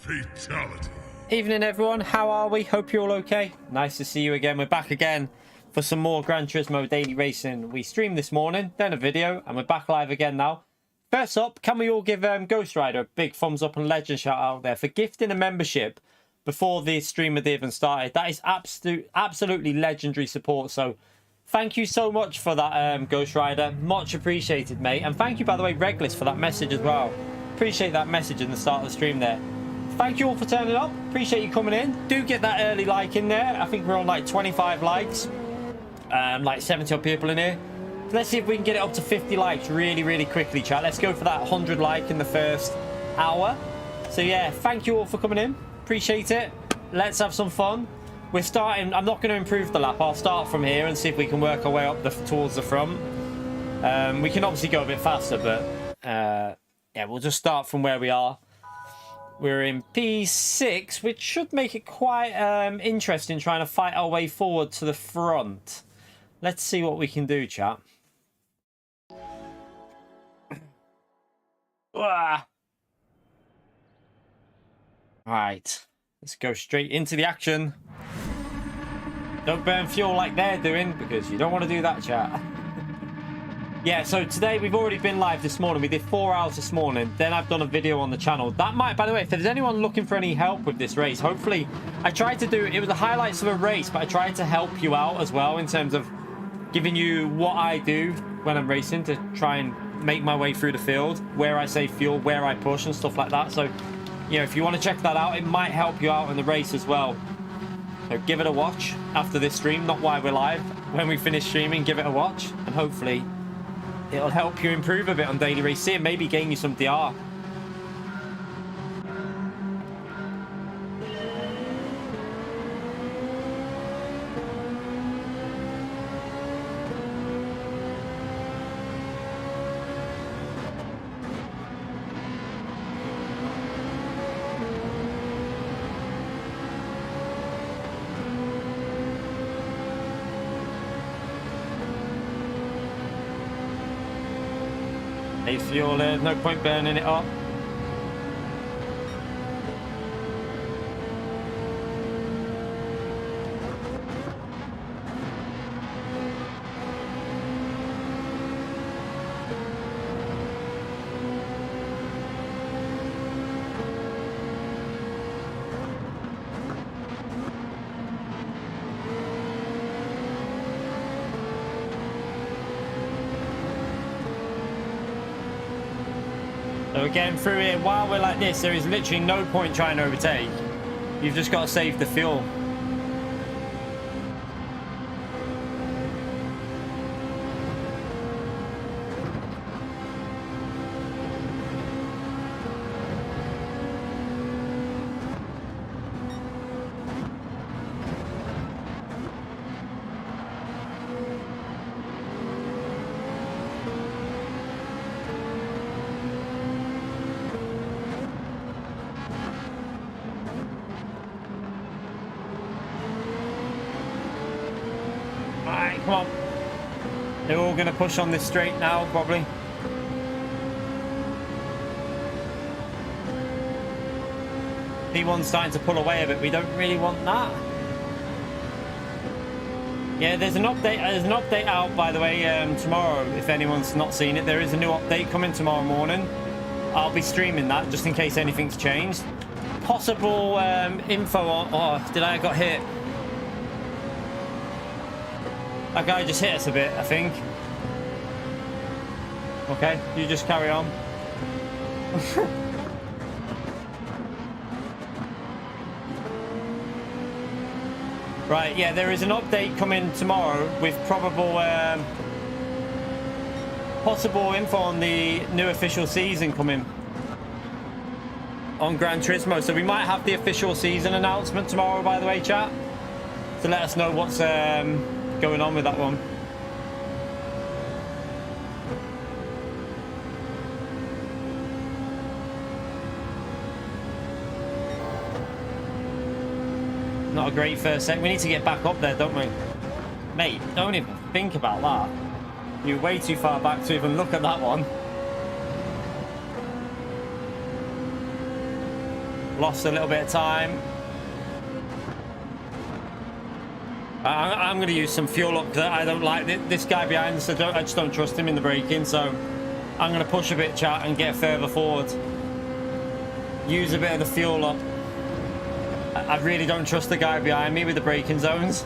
Fatality. Evening everyone, how are we? Hope you're all okay. Nice to see you again. We're back again for some more Gran Turismo daily racing. We streamed this morning, then a video, and we're back live again now. First up, can we all give Ghost Rider a big thumbs up and legend shout out there for gifting a membership before the stream had even started. That is absolutely legendary support, so thank you so much for that, Ghost Rider. Much appreciated, mate. And thank you, by the way, Reglis, for that message as well. Appreciate that message in the start of the stream there. Thank you all for turning up. Appreciate you coming in. Do get that early like in there. I think we're on like 25 likes. Like 70 odd people in here. Let's see if we can get it up to 50 likes really quickly, chat. Let's go for that 100 like in the first hour. So yeah, thank you all for coming in. Appreciate it. Let's have some fun. We're starting. I'm not going to improve the lap. I'll start from here and see if we can work our way up towards the front. We can obviously go a bit faster, but yeah, we'll just start from where we are. We're in P6, which should make it quite interesting trying to fight our way forward to the front. Let's see what we can do, chat. Right, let's go straight into the action. Don't burn fuel like they're doing, because you don't want to do that, chat. Yeah, so today we've already been live this morning. We did 4 hours this morning. Then I've done a video on the channel. That might, by the way, if there's anyone looking for any help with this race, hopefully I tried to do, it was the highlights of a race, but I tried to help you out as well in terms of giving you what I do when I'm racing to try and make my way through the field, where I save fuel, where I push and stuff like that. So, you know, if you want to check that out, it might help you out in the race as well. So give it a watch after this stream, not while we're live. When we finish streaming, give it a watch and hopefully it'll help you improve a bit on daily racing and maybe gain you some DR. Fuel, there's no point burning it up. So we're getting through here. While we're like this, there is literally no point trying to overtake. You've just got to save the fuel. Come on. They're all going to push on this straight now, probably. P1's starting to pull away a bit. We don't really want that. Yeah, there's an update. There's an update out, by the way, tomorrow. If anyone's not seen it, there is a new update coming tomorrow morning. I'll be streaming that just in case anything's changed. Possible info on... Oh, did I got hit? That guy just hit us a bit, I think. Okay, you just carry on. Right, yeah, there is an update coming tomorrow with probable, possible info on the new official season coming on Gran Turismo. So we might have the official season announcement tomorrow, by the way, chat. To let us know what's going on with that one. Not a great first set. We need to get back up there, don't we? Mate, don't even think about that. You're way too far back to even look at that one. Lost a little bit of time. I'm going to use some fuel up because I don't like this guy behind us. I just don't trust him in the braking. So I'm going to push a bit, chat, and get further forward. Use a bit of the fuel up. I really don't trust the guy behind me with the braking zones.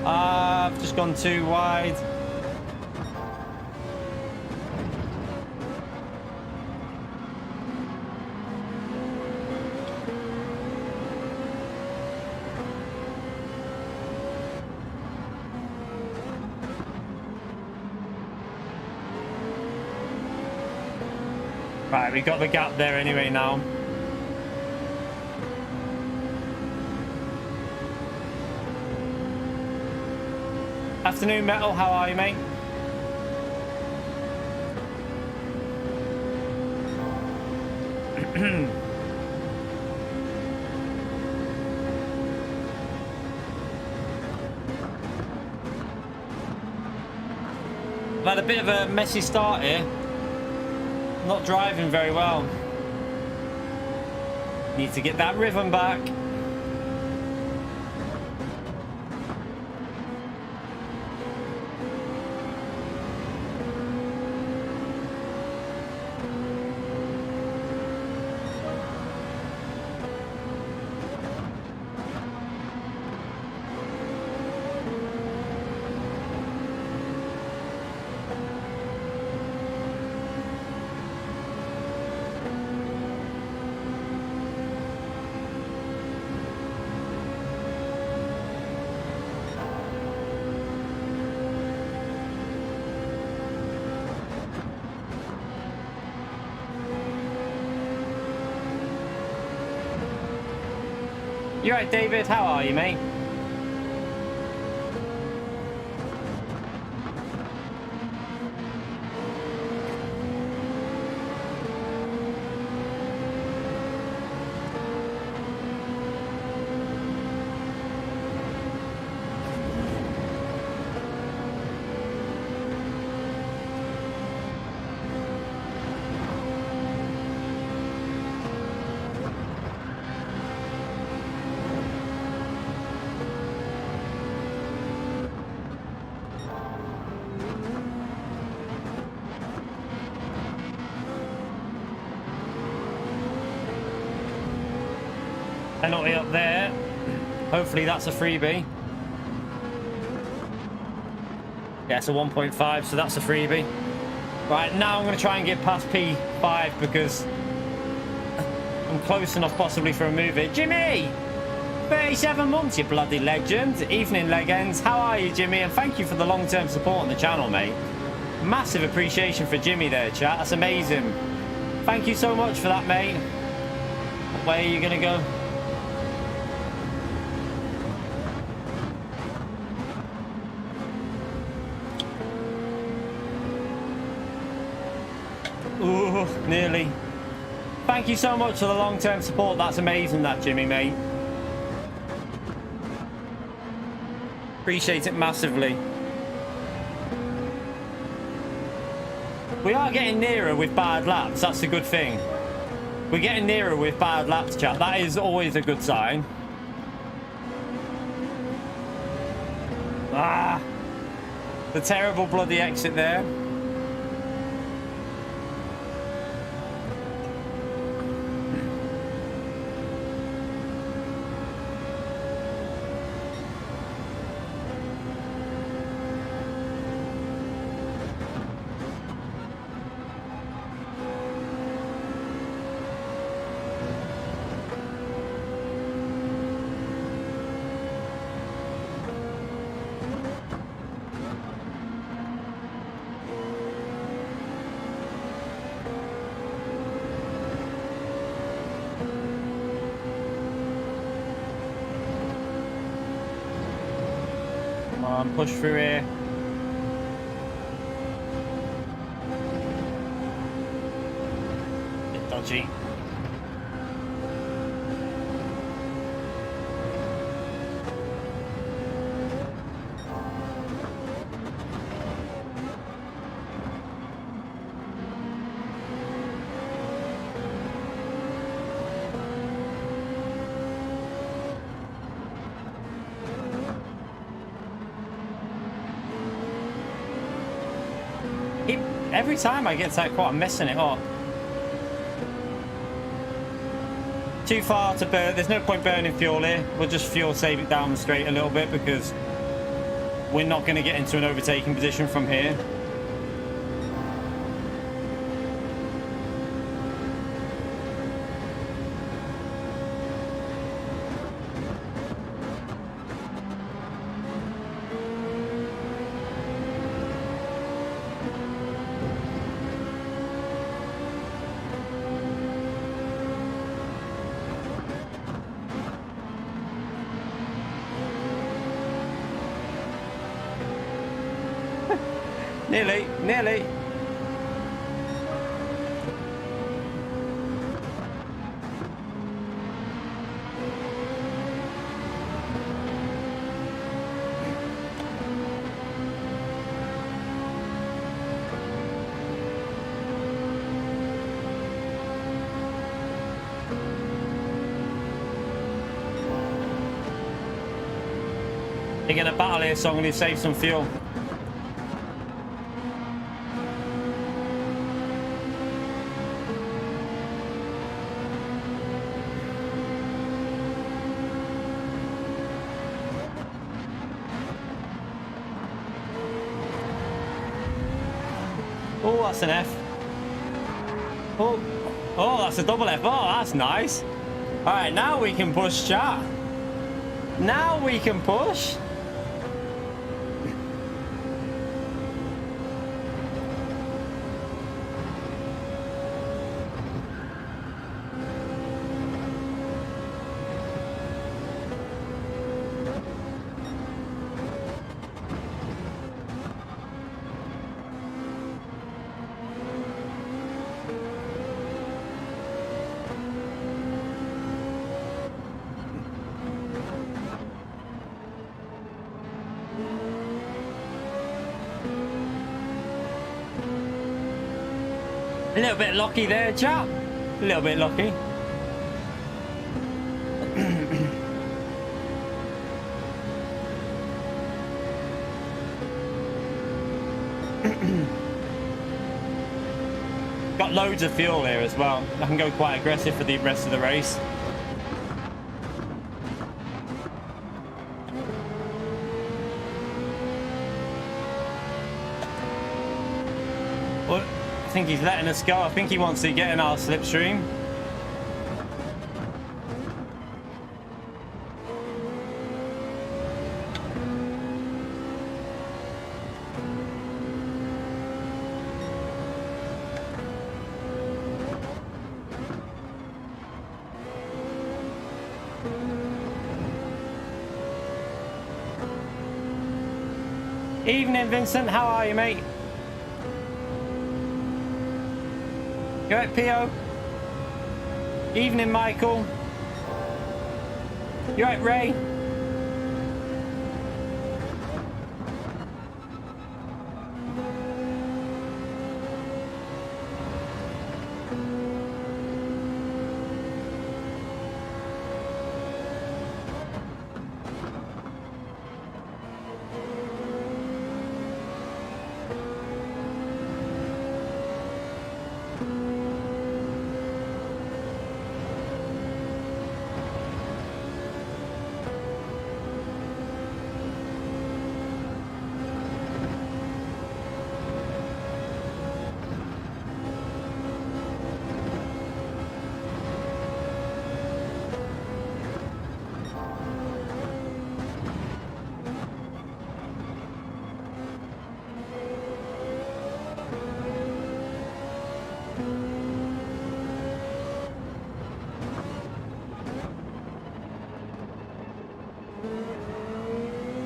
I've just gone too wide. Right, we got the gap there anyway now. Afternoon, Metal. How are you, mate? I've had a bit of a messy start here. Not driving very well. Need to get that rhythm back. You right, David? How are you, mate? Penalty up there. Hopefully that's a freebie. Yeah, it's a 1.5, so that's a freebie. Right, now I'm going to try and get past P5 because I'm close enough possibly for a move it. Jimmy! 37 months, you bloody legend. Evening, legends. How are you, Jimmy? And thank you for the long-term support on the channel, mate. Massive appreciation for Jimmy there, chat. That's amazing. Thank you so much for that, mate. Where are you going to go? Ooh, nearly. Thank you so much for the long-term support. That's amazing, that, Jimmy, mate. Appreciate it massively. We are getting nearer with bad laps. That's a good thing. We're getting nearer with bad laps, chat. That is always a good sign. Ah, the terrible bloody exit there. Push through here. Bit dodgy. Every time I get to that quad, I'm messing it up. Too far to burn. There's no point burning fuel here. We'll just fuel save it down the straight a little bit because we're not going to get into an overtaking position from here. Nearly, nearly. They're going to battle here, so I'm going to save some fuel. Oh, that's an F. Oh, oh, that's a double F. Oh, that's nice. All right, now we can push, chat. Now we can push. A little bit lucky there, chap. A little bit lucky. Got loads of fuel here as well. I can go quite aggressive for the rest of the race. I think he's letting us go. I think he wants to get in our slipstream. Evening, Vincent. How are you, mate? You right, P.O.? Evening, Michael. You right, Ray?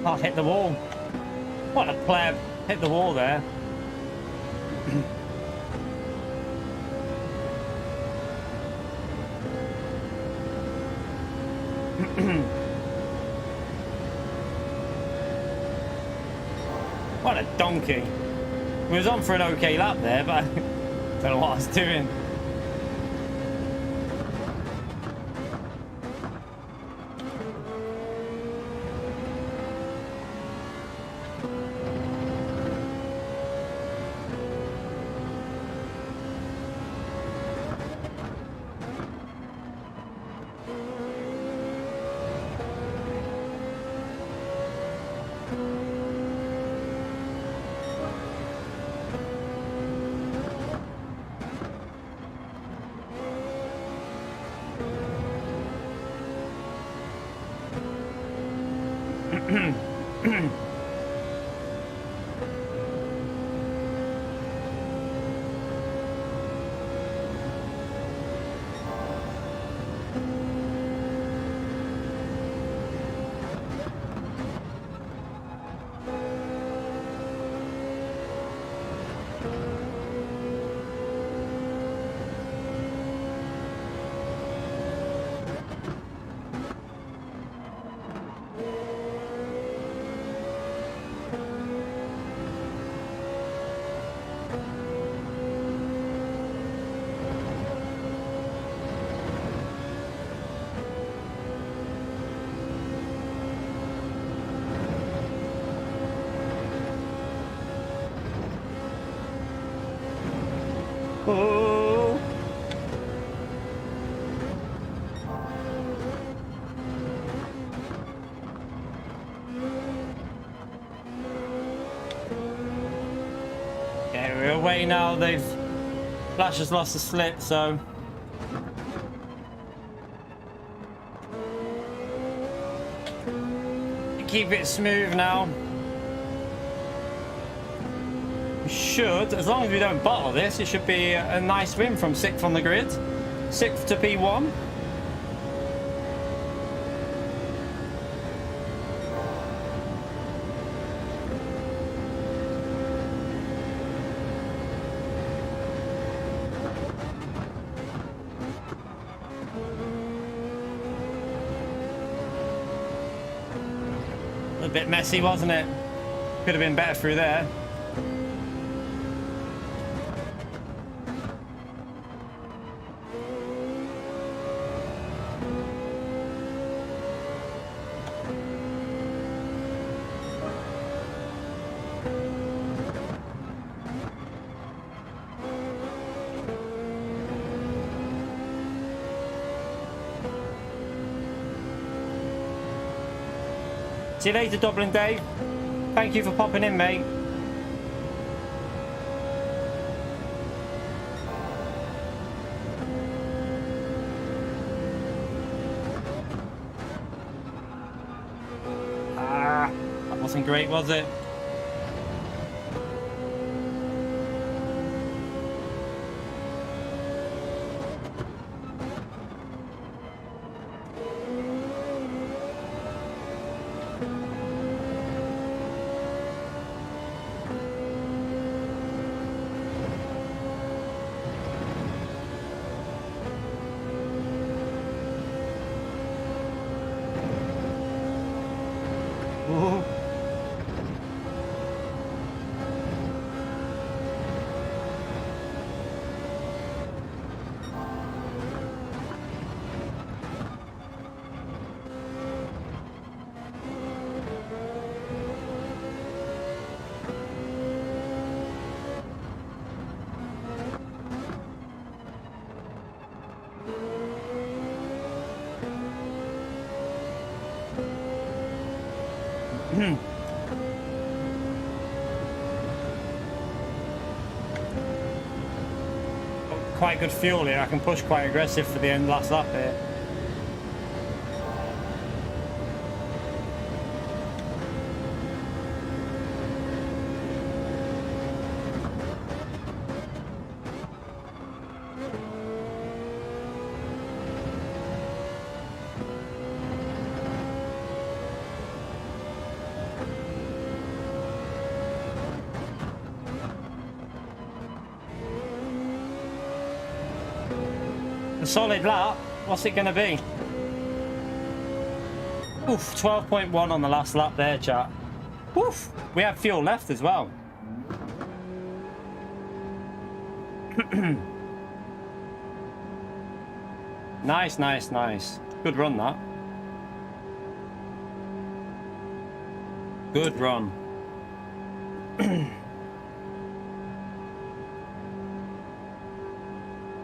Oh, hit the wall. What a pleb. Hit the wall there. What a donkey. We was on for an okay lap there, but I don't know what I was doing. Oh. Yeah, we're away now. Flash has lost the slip, so keep it smooth now. Should, as long as we don't bottle this, it should be a nice win from 6th on the grid. 6th to P1. A bit messy, wasn't it? Could have been better through there. See you later, Dublin Dave. Thank you for popping in, mate. That wasn't great, was it? Ooh. Quite good fuel here. I can push quite aggressive for the end last lap here. A solid lap. What's it going to be? Oof, 12.1 on the last lap there, chat. Oof, we have fuel left as well. Nice, nice, nice. Good run, that. Good run.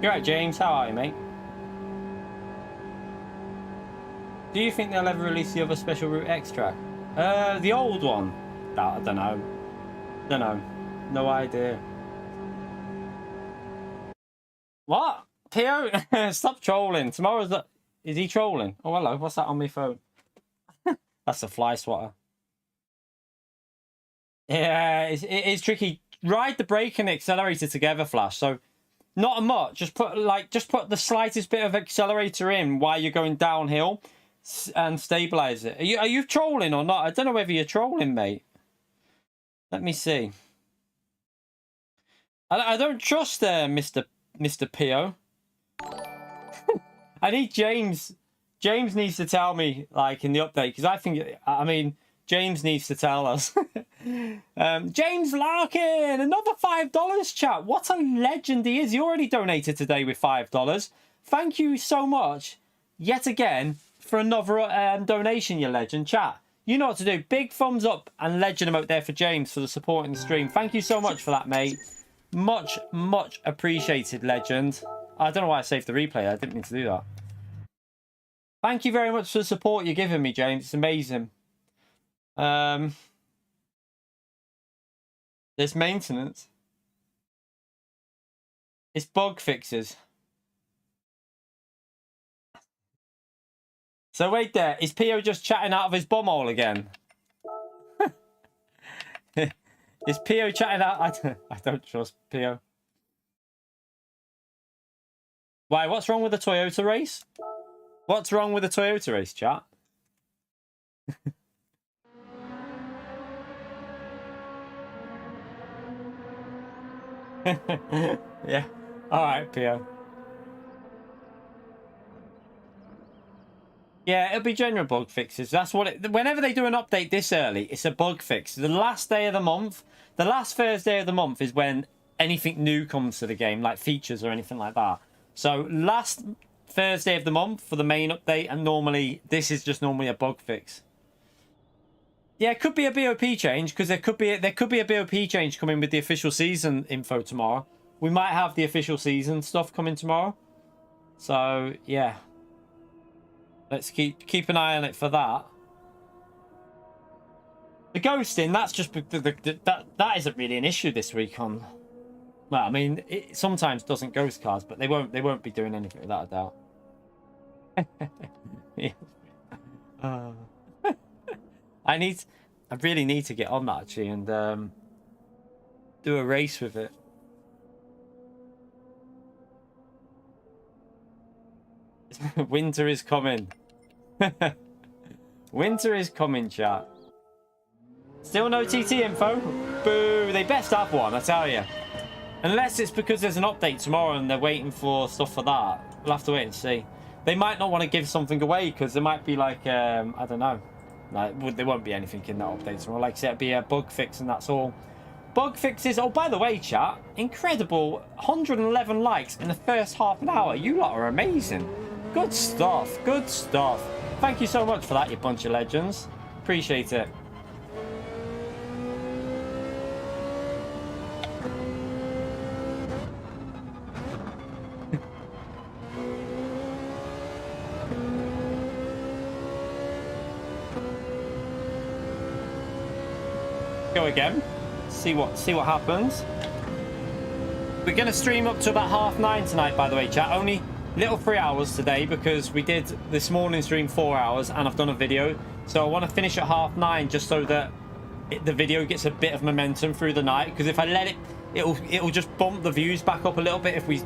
You're right, James. How are you, mate? Do you think they'll ever release the other Special Route X track? The old one? I don't know. Don't know. No idea. What? Theo? Stop trolling. Tomorrow's the... Is he trolling? Oh, hello. What's that on my phone? That's a fly swatter. Yeah, it is tricky. Ride the brake and accelerator together, Flash. So not much. Just put the slightest bit of accelerator in while you're going downhill, and stabilize it. Are you trolling or not? I don't know whether you're trolling, mate. Let me see. I don't trust Mr. Pio. I need James. James needs to tell me, like, in the update, because I mean, James needs to tell us. James Larkin, another $5, chat. What a legend he is. He already donated today with $5. Thank you so much, yet again, for another donation, you legend. Chat, you know what to do. Big thumbs up and legend emote there for James for the support in the stream. Thank you so much for that, mate. Much, much appreciated, legend. I don't know why I saved the replay. I didn't mean to do that. Thank you very much for the support you're giving me, James. It's amazing. There's maintenance. It's bug fixes. So wait there. Is Pio just chatting out of his bumhole again? Is Pio chatting out? I don't trust Pio. Why? What's wrong with the Toyota race? What's wrong with the Toyota race, chat? Yeah. All right, Pio. Yeah, it'll be general bug fixes. That's what it... Whenever they do an update this early, it's a bug fix. The last day of the month, the last Thursday of the month is when anything new comes to the game, like features or anything like that. So last Thursday of the month for the main update, and normally this is just normally a bug fix. Yeah, it could be a BOP change, because there could be a BOP change coming with the official season info tomorrow. We might have the official season stuff coming tomorrow. So yeah. Let's keep an eye on it for that. The ghosting, that's just that isn't really an issue this week on. Well, I mean, it sometimes doesn't ghost cars, but they won't be doing anything without a doubt. Yeah. I really need to get on that actually and do a race with it. Winter is coming. Winter is coming, chat. Still no TT info? Boo! They best have one, I tell you. Unless it's because there's an update tomorrow and they're waiting for stuff for that. We'll have to wait and see. They might not want to give something away because there might be like, I don't know. Like, there won't be anything in that update tomorrow. Like I said, it'll be a bug fix and that's all. Bug fixes. Oh, by the way, chat, incredible 111 likes in the first half an hour. You lot are amazing. Good stuff. Good stuff. Thank you so much for that, you bunch of legends. Appreciate it. Go again. See what happens. We're gonna stream up to about 9:30 tonight, by the way, chat. Only little 3 hours today because we did this morning stream 4 hours and I've done a video. So I want to finish at 9:30 just so that the video gets a bit of momentum through the night. Because if I let it'll just bump the views back up a little bit if we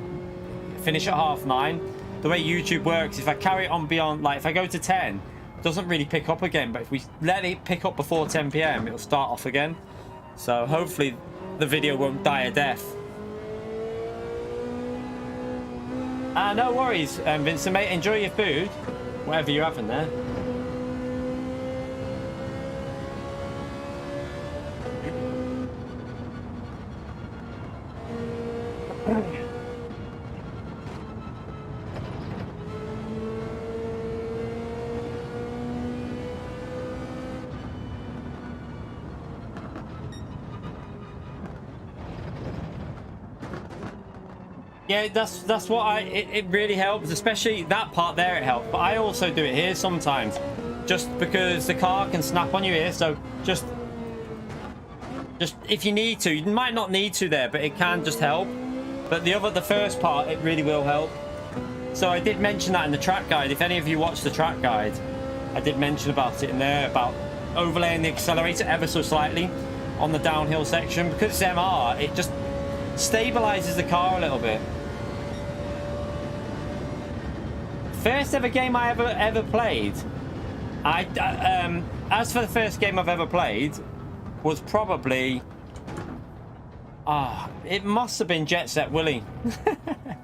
finish at 9:30. The way YouTube works, if I carry it on beyond, like if I go to 10, it doesn't really pick up again. But if we let it pick up before 10 PM, it'll start off again. So hopefully the video won't die a death. No worries, Vincent, mate. Enjoy your food, whatever you're having there. Yeah, that's what it really helps, especially that part there, it helps. But I also do it here sometimes, just because the car can snap on your ear. So just if you need to, you might not need to there, but it can just help. But the first part, it really will help. So I did mention that in the track guide. If any of you watched the track guide, I did mention about it in there, about overlaying the accelerator ever so slightly. on the downhill section. Because it's MR, it just stabilizes the car a little bit. First ever game I ever played. As for the first game I've ever played, was probably it must have been Jet Set Willy.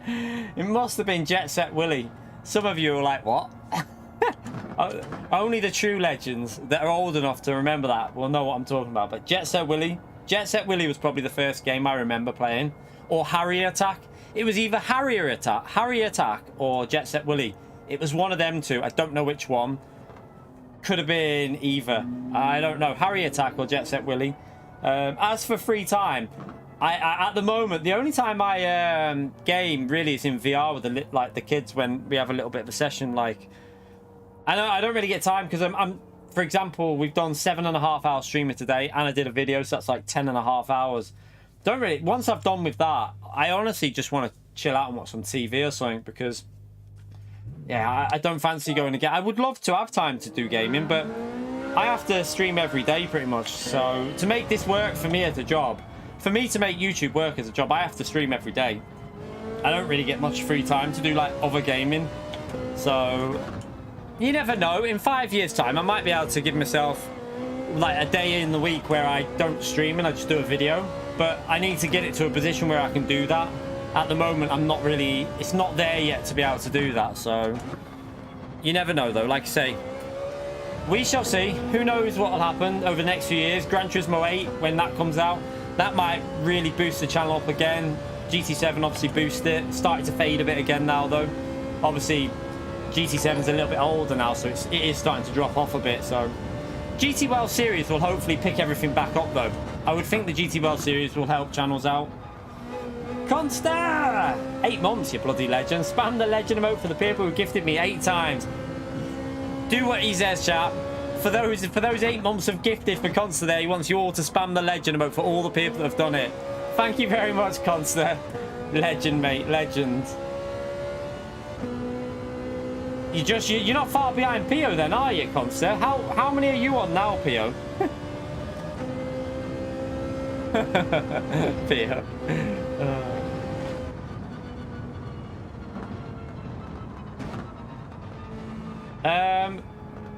It must have been Jet Set Willy. Some of you are like, what? Only the true legends that are old enough to remember that will know what I'm talking about. But Jet Set Willy was probably the first game I remember playing. Or Harrier Attack. It was either Harrier Attack or Jet Set Willy. It was one of them two. I don't know which one. Could have been either. I don't know. Harrier Attack or Jet Set Willy. As for free time, I at the moment, the only time I game really is in VR with the kids when we have a little bit of a session. Like, I don't really get time because I'm for example, we've done 7.5 hour streaming today, and I did a video, so that's like 10.5 hours. Don't really. Once I've done with that, I honestly just want to chill out and watch some TV or something because, yeah, I don't fancy going to get. I would love to have time to do gaming, but I have to stream every day pretty much. So to make this work for me as a job, for me to make YouTube work as a job, I have to stream every day. I don't really get much free time to do like other gaming. So you never know. In 5 years' time, I might be able to give myself like a day in the week where I don't stream and I just do a video. But I need to get it to a position where I can do that. At the moment, I'm not really. It's not there yet to be able to do that. So you never know, though. Like I say, we shall see. Who knows what will happen over the next few years? Gran Turismo 8, when that comes out, that might really boost the channel up again. GT7 obviously boosted it. Starting to fade a bit again now, though. Obviously, GT7's a little bit older now, so it is starting to drop off a bit. So GT World Series will hopefully pick everything back up, though. I would think the GT World Series will help channels out. Consta! 8 months, you bloody legend. Spam the legend emote for the people who gifted me 8 times. Do what he says, chap. For those 8 months of gifted for Consta there, he wants you all to spam the legend emote for all the people that have done it. Thank you very much, Consta. Legend, mate. Legend. You're not far behind Pio then, are you, Consta? How many are you on now, Pio? Pio.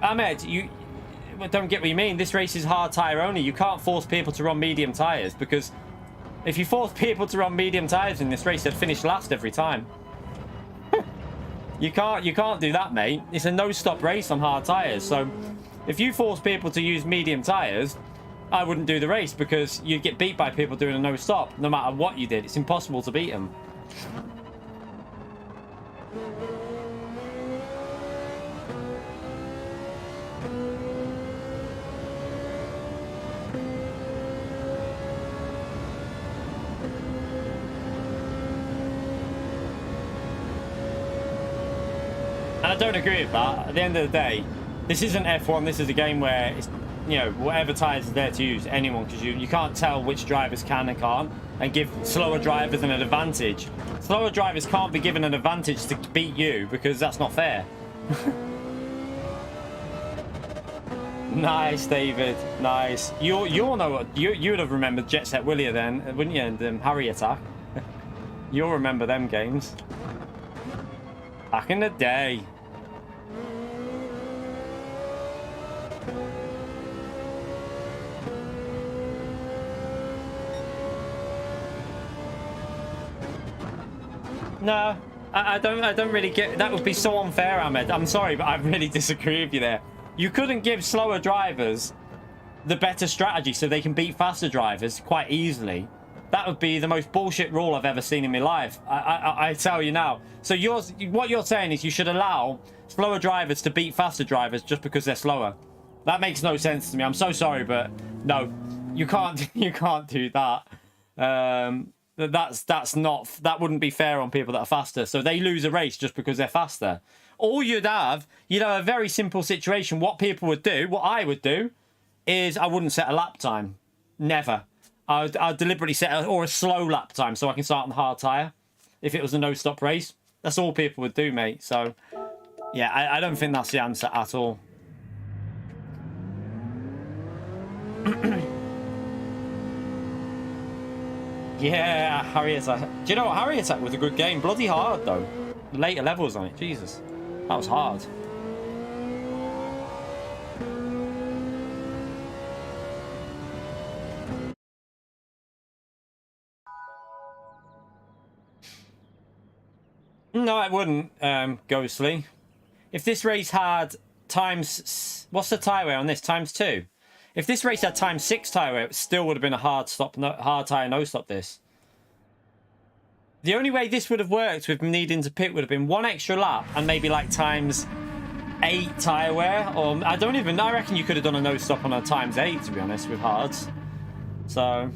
Ahmed, you don't get what you mean. This race is hard tyre only. You can't force people to run medium tyres, because if you force people to run medium tyres in this race, they'd finish last every time. You can't do that, mate. It's a no-stop race on hard tyres. So if you force people to use medium tyres, I wouldn't do the race, because you'd get beat by people doing a no-stop. No matter what you did, it's impossible to beat them. And I don't agree with that. At the end of the day, this isn't F1. This is a game where it's, you know, whatever tyres is there to use, anyone, because you can't tell which drivers can and can't, and give slower drivers an advantage. Slower drivers can't be given an advantage to beat you, because that's not fair. Nice, David. Nice. You'll know what you would have remembered Jet Set Willy then, wouldn't you? And Harry Attack. You'll remember them games. Back in the day. No, I don't really get. That would be so unfair, Ahmed. I'm sorry, but I really disagree with you there. You couldn't give slower drivers the better strategy so they can beat faster drivers quite easily. That would be the most bullshit rule I've ever seen in my life. I tell you now. So what you're saying is you should allow slower drivers to beat faster drivers just because they're slower. That makes no sense to me. I'm so sorry, but no, you can't. You can't do that. That wouldn't be fair on people that are faster. So they lose a race just because they're faster. All you'd have a very simple situation. What people would do, what I would do, is I wouldn't set a lap time. Never. I'd deliberately set a slow lap time so I can start on the hard tyre. If it was a no-stop race, that's all people would do, mate. So, yeah, I don't think that's the answer at all. Yeah, Harry Attack. Do you know what? Harry Attack was a good game. Bloody hard, though. Later levels on it. Jesus. That was hard. No, I wouldn't, Ghostly. If this race had times... What's the tyre wear on this? Times 2? If this race had times 6 tyre wear, it still would have been a hard tyre no-stop this. The only way this would have worked with needing to pit would have been 1 extra lap and maybe like times 8 tyre wear. Or I reckon you could have done a no-stop on a times 8, to be honest, with hards. So,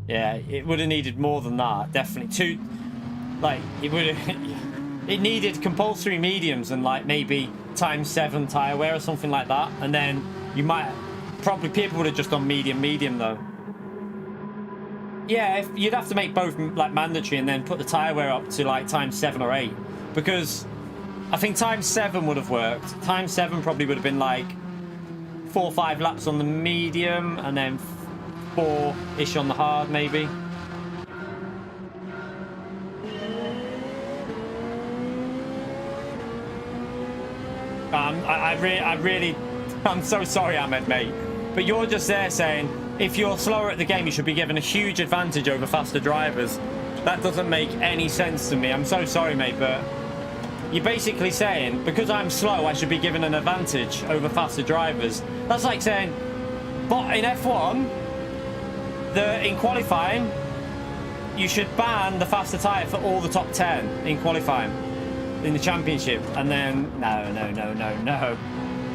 yeah, it would have needed more than that, definitely. Like, it needed compulsory mediums and like maybe times 7 tyre wear or something like that. And then you might, probably people would have just done medium though. Yeah, you'd have to make both like mandatory and then put the tyre wear up to like times 7 or 8. Because I think times 7 would have worked. Times 7 probably would have been like 4 or 5 laps on the medium and then 4-ish on the hard maybe. I'm so sorry, Ahmed, mate. But you're just there saying, if you're slower at the game, you should be given a huge advantage over faster drivers. That doesn't make any sense to me. I'm so sorry, mate, but you're basically saying, because I'm slow, I should be given an advantage over faster drivers. That's like saying, but in F1, in qualifying, you should ban the faster tyre for all the top 10 in qualifying. In the championship, and then no,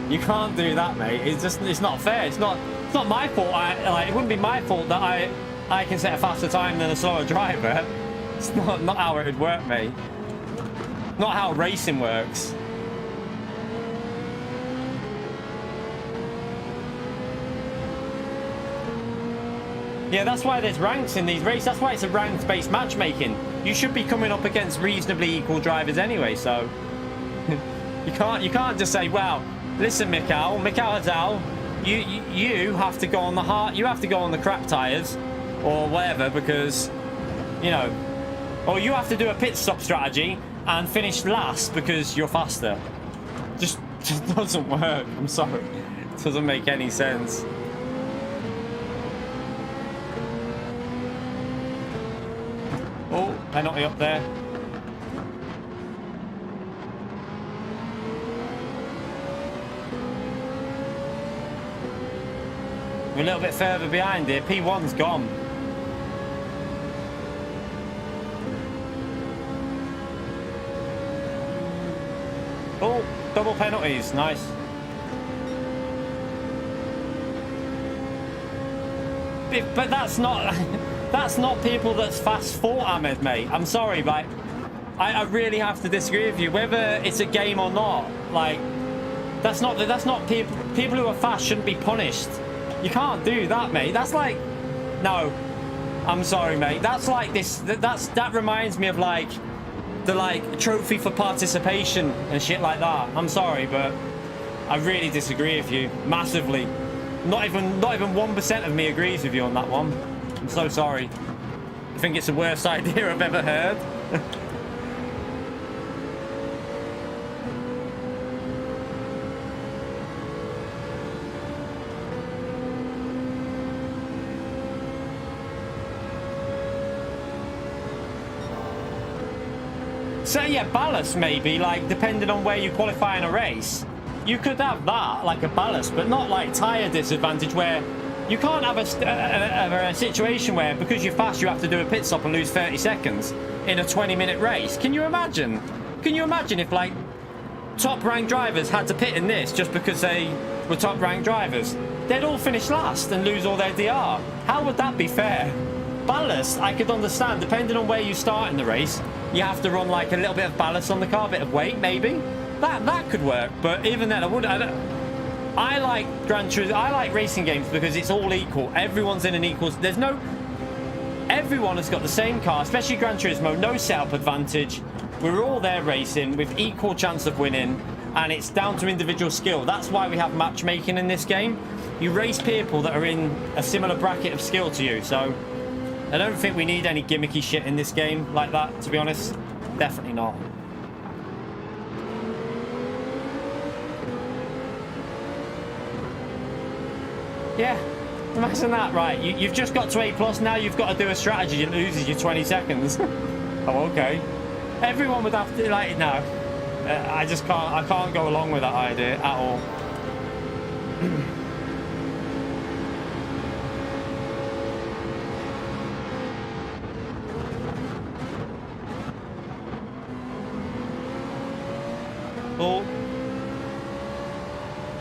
you can't do that, mate. It's not fair. It's not my fault. It wouldn't be my fault that I can set a faster time than a slower driver. It's not how it would work, mate. Not how racing works. Yeah, that's why there's ranks in these races. That's why it's a ranks-based matchmaking. You should be coming up against reasonably equal drivers anyway, so you can't just say, well, listen, Mikhail Hazal, you have to go on the hard, you have to go on the crap tires or whatever, because or you have to do a pit stop strategy and finish last because you're faster. Just doesn't work. I'm sorry, it doesn't make any sense. Oh, penalty up there. We're a little bit further behind here. P1's gone. Oh, double penalties. Nice. But that's not... That's not people that's fast fought, Ahmed, mate. I'm sorry, but I really have to disagree with you. Whether it's a game or not, like, that's not people who are fast shouldn't be punished. You can't do that, mate. That's like, no, I'm sorry, mate. That's like this. That reminds me of like the trophy for participation and shit like that. I'm sorry, but I really disagree with you massively. Not even 1% of me agrees with you on that one. I'm so sorry. I think it's the worst idea I've ever heard. So yeah, ballast maybe, like depending on where you qualify in a race. You could have that, like a ballast, but not like tyre disadvantage where you can't have a situation where because you're fast you have to do a pit stop and lose 30 seconds in a 20-minute race. Can you imagine? Can you imagine if like top ranked drivers had to pit in this just because they were top ranked drivers? They'd all finish last and lose all their DR. How would that be fair? Ballast, I could understand, depending on where you start in the race, you have to run like a little bit of ballast on the car, a bit of weight maybe. That could work, but even then I like Gran Turismo. I like racing games because it's all equal. Everyone's in an equal. Everyone has got the same car, especially Gran Turismo. No setup advantage. We're all there racing with equal chance of winning, and it's down to individual skill. That's why we have matchmaking in this game. You race people that are in a similar bracket of skill to you. So I don't think we need any gimmicky shit in this game like that, to be honest. Definitely not. Yeah, imagine that, right? You've just got to A+, now you've got to do a strategy that loses you 20 seconds. Oh, okay. Everyone would have to, like, no. I just can't, I can't go along with that idea at all. Oh.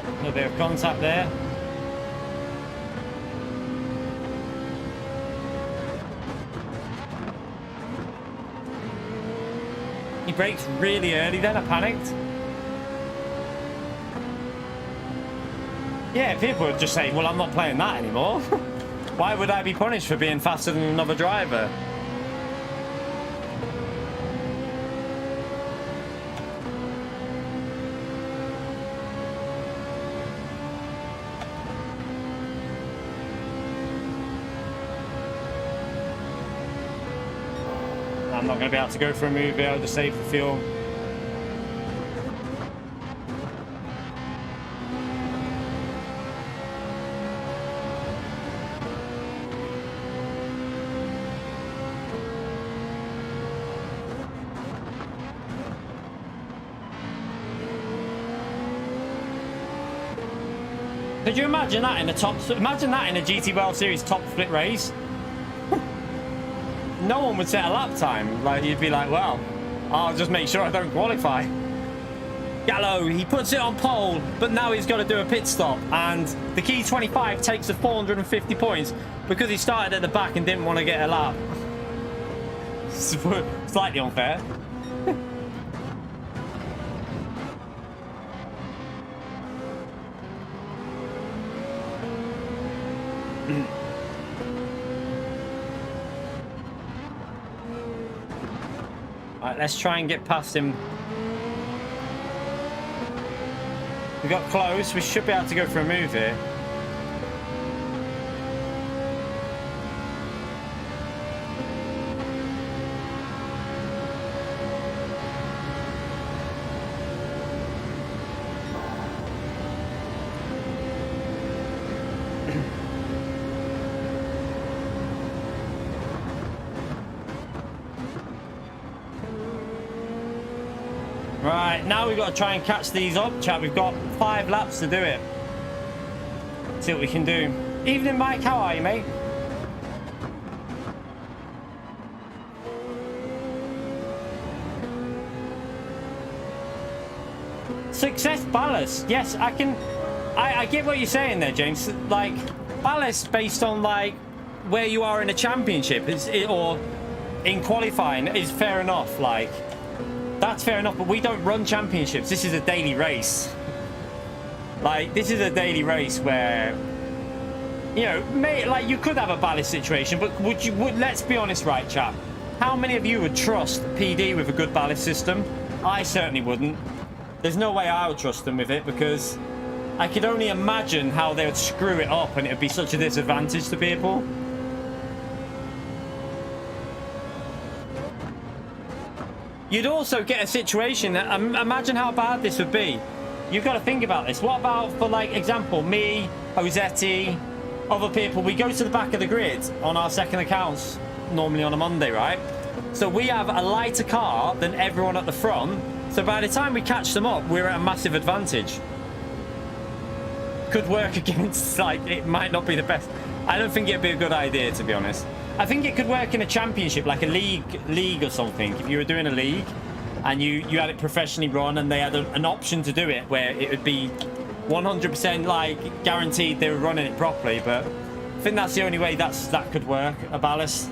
A little bit of contact there. He brakes really early then, I panicked. Yeah, people would just say, well, I'm not playing that anymore. Why would I be punished for being faster than another driver? I'm not going to be able to go for a movie, I'll just save the fuel. Could you imagine that in a GT World Series top split race? No one would set a lap time. Like, you'd be like, well, I'll just make sure I don't qualify. Gallo, he puts it on pole, but now he's got to do a pit stop. And the Key 25 takes the 450 points because he started at the back and didn't want to get a lap. Slightly unfair. Alright, let's try and get past him. We got close. We should be able to go for a move here. Right, now we've got to try and catch these up, chat. We've got 5 laps to do it. See what we can do. Evening, Mike. How are you, mate? Success ballast. Yes, I can. I get what you're saying there, James. Like, ballast based on, like, where you are in a championship or in qualifying is fair enough. Like, that's fair enough, but we don't run championships. This is a daily race. Like, this is a daily race where, you know, like, you could have a ballast situation, but let's be honest, right, chap? How many of you would trust PD with a good ballast system? I certainly wouldn't. There's no way I would trust them with it, because I could only imagine how they would screw it up and it would be such a disadvantage to people. You'd also get a situation that, imagine how bad this would be. You've got to think about this. What about, for like example, me, Josetti, other people, we go to the back of the grid on our second accounts, normally on a Monday, right? So we have a lighter car than everyone at the front. So by the time we catch them up, we're at a massive advantage. Could work against, like, it might not be the best. I don't think it'd be a good idea, to be honest. I think it could work in a championship, like a league or something. If you were doing a league and you had it professionally run and they had an option to do it where it would be 100% like guaranteed they were running it properly. But I think that's the only way that could work, a ballast.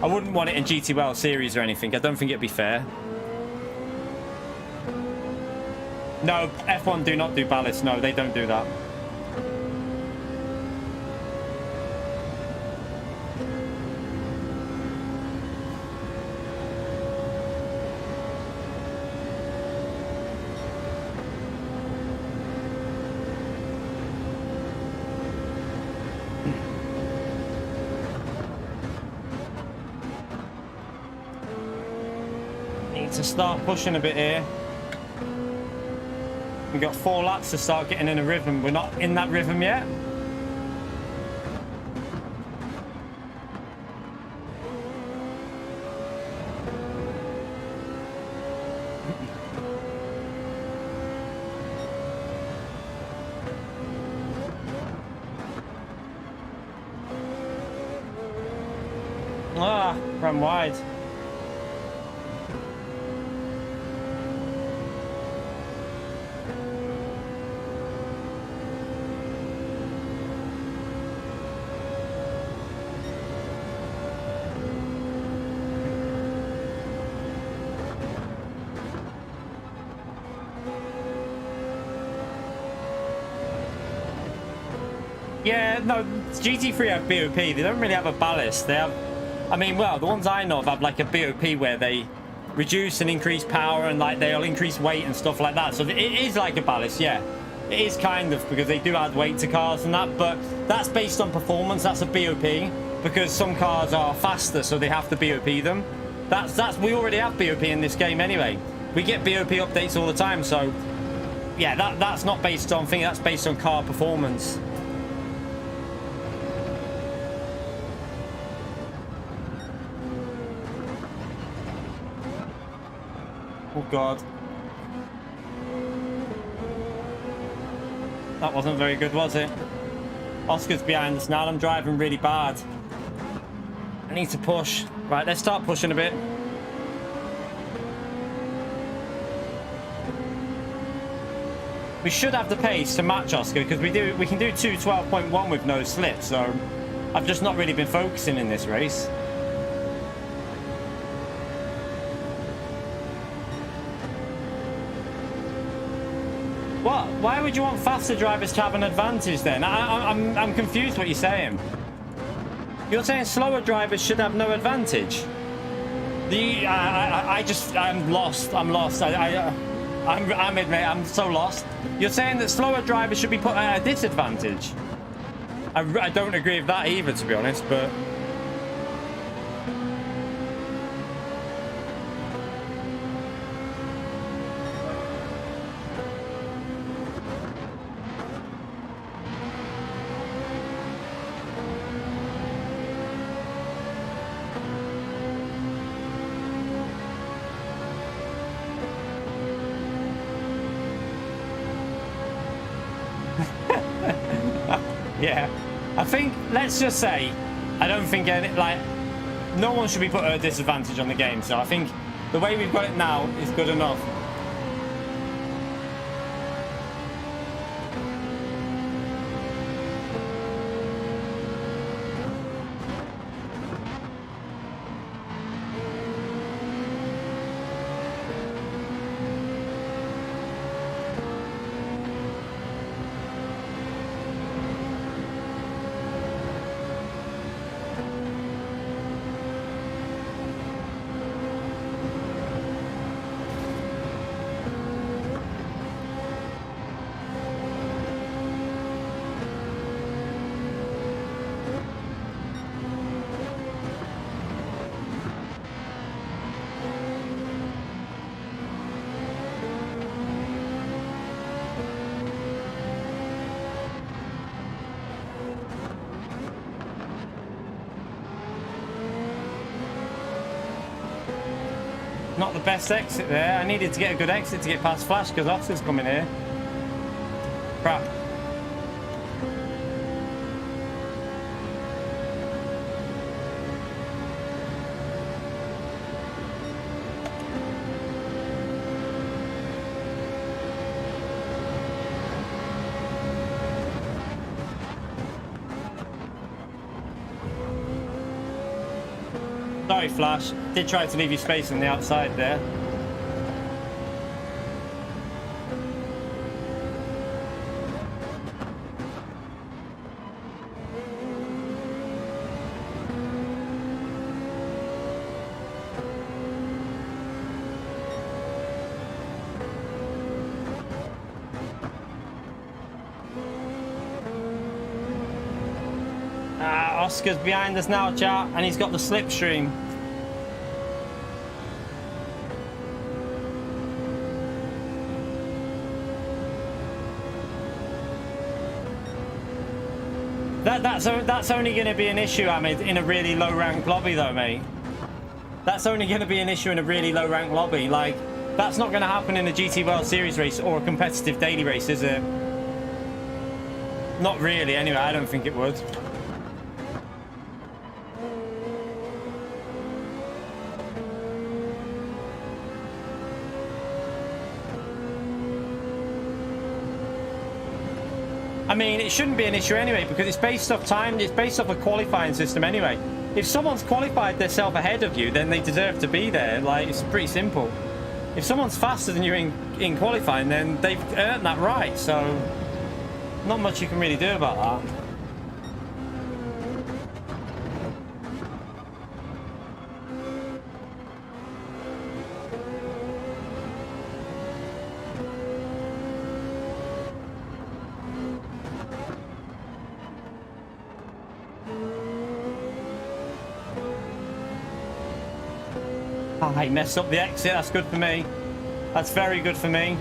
I wouldn't want it in GT World Series or anything. I don't think it'd be fair. No, F1 do not do ballast. No, they don't do that. Need to start pushing a bit here. We've got 4 laps to start getting in a rhythm. We're not in that rhythm yet. Ah, ran wide. Yeah, no, GT3 have BOP. They don't really have a ballast. They have, I mean, well, the ones I know of have like a BOP where they reduce and increase power and like they'll increase weight and stuff like that. So it is like a ballast, yeah. It is kind of, because they do add weight to cars and that, but that's based on performance. That's a BOP because some cars are faster, so they have to BOP them. We already have BOP in this game anyway. We get BOP updates all the time, so yeah, that's not based on thing. That's based on car performance. Oh God. That wasn't very good, was it? Oscar's behind us now. I'm driving really bad. I need to push. Right, let's start pushing a bit. We should have the pace to match Oscar because we can do 2:12.1 with no slip, so I've just not really been focusing in this race. What? Why would you want faster drivers to have an advantage then? I'm confused what you're saying. You're saying slower drivers should have no advantage? I'm lost. I'm lost. I'm so lost. You're saying that slower drivers should be put at a disadvantage? I don't agree with that either, to be honest, but... Yeah, I think, let's just say, I don't think no one should be put at a disadvantage on the game, so I think the way we've got it now is good enough. Not the best exit there. I needed to get a good exit to get past Flash because Oscar's coming here. Crap. Sorry, Flash. Did try to leave you space on the outside there. Oscar's behind us now, chat, and he's got the slipstream. That's only going to be an issue, Ahmed, in a really low rank lobby, though, mate. That's only going to be an issue in a really low rank lobby. Like, that's not going to happen in a GT World Series race or a competitive daily race, is it? Not really, anyway. I don't think it would. I mean, it shouldn't be an issue anyway, because it's based off time. It's based off a qualifying system anyway. If someone's qualified themselves ahead of you, then they deserve to be there. Like, it's pretty simple. If someone's faster than you in qualifying, then they've earned that right. So, not much you can really do about that. Ah, he messed up the exit. That's good for me. That's very good for me.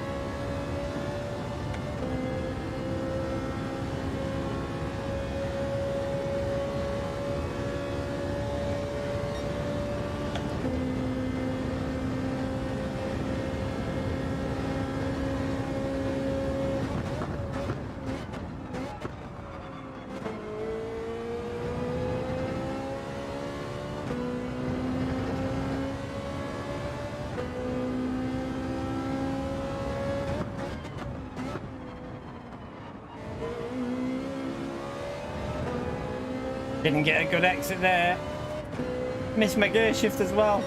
Didn't get a good exit there. Missed my gear shift as well.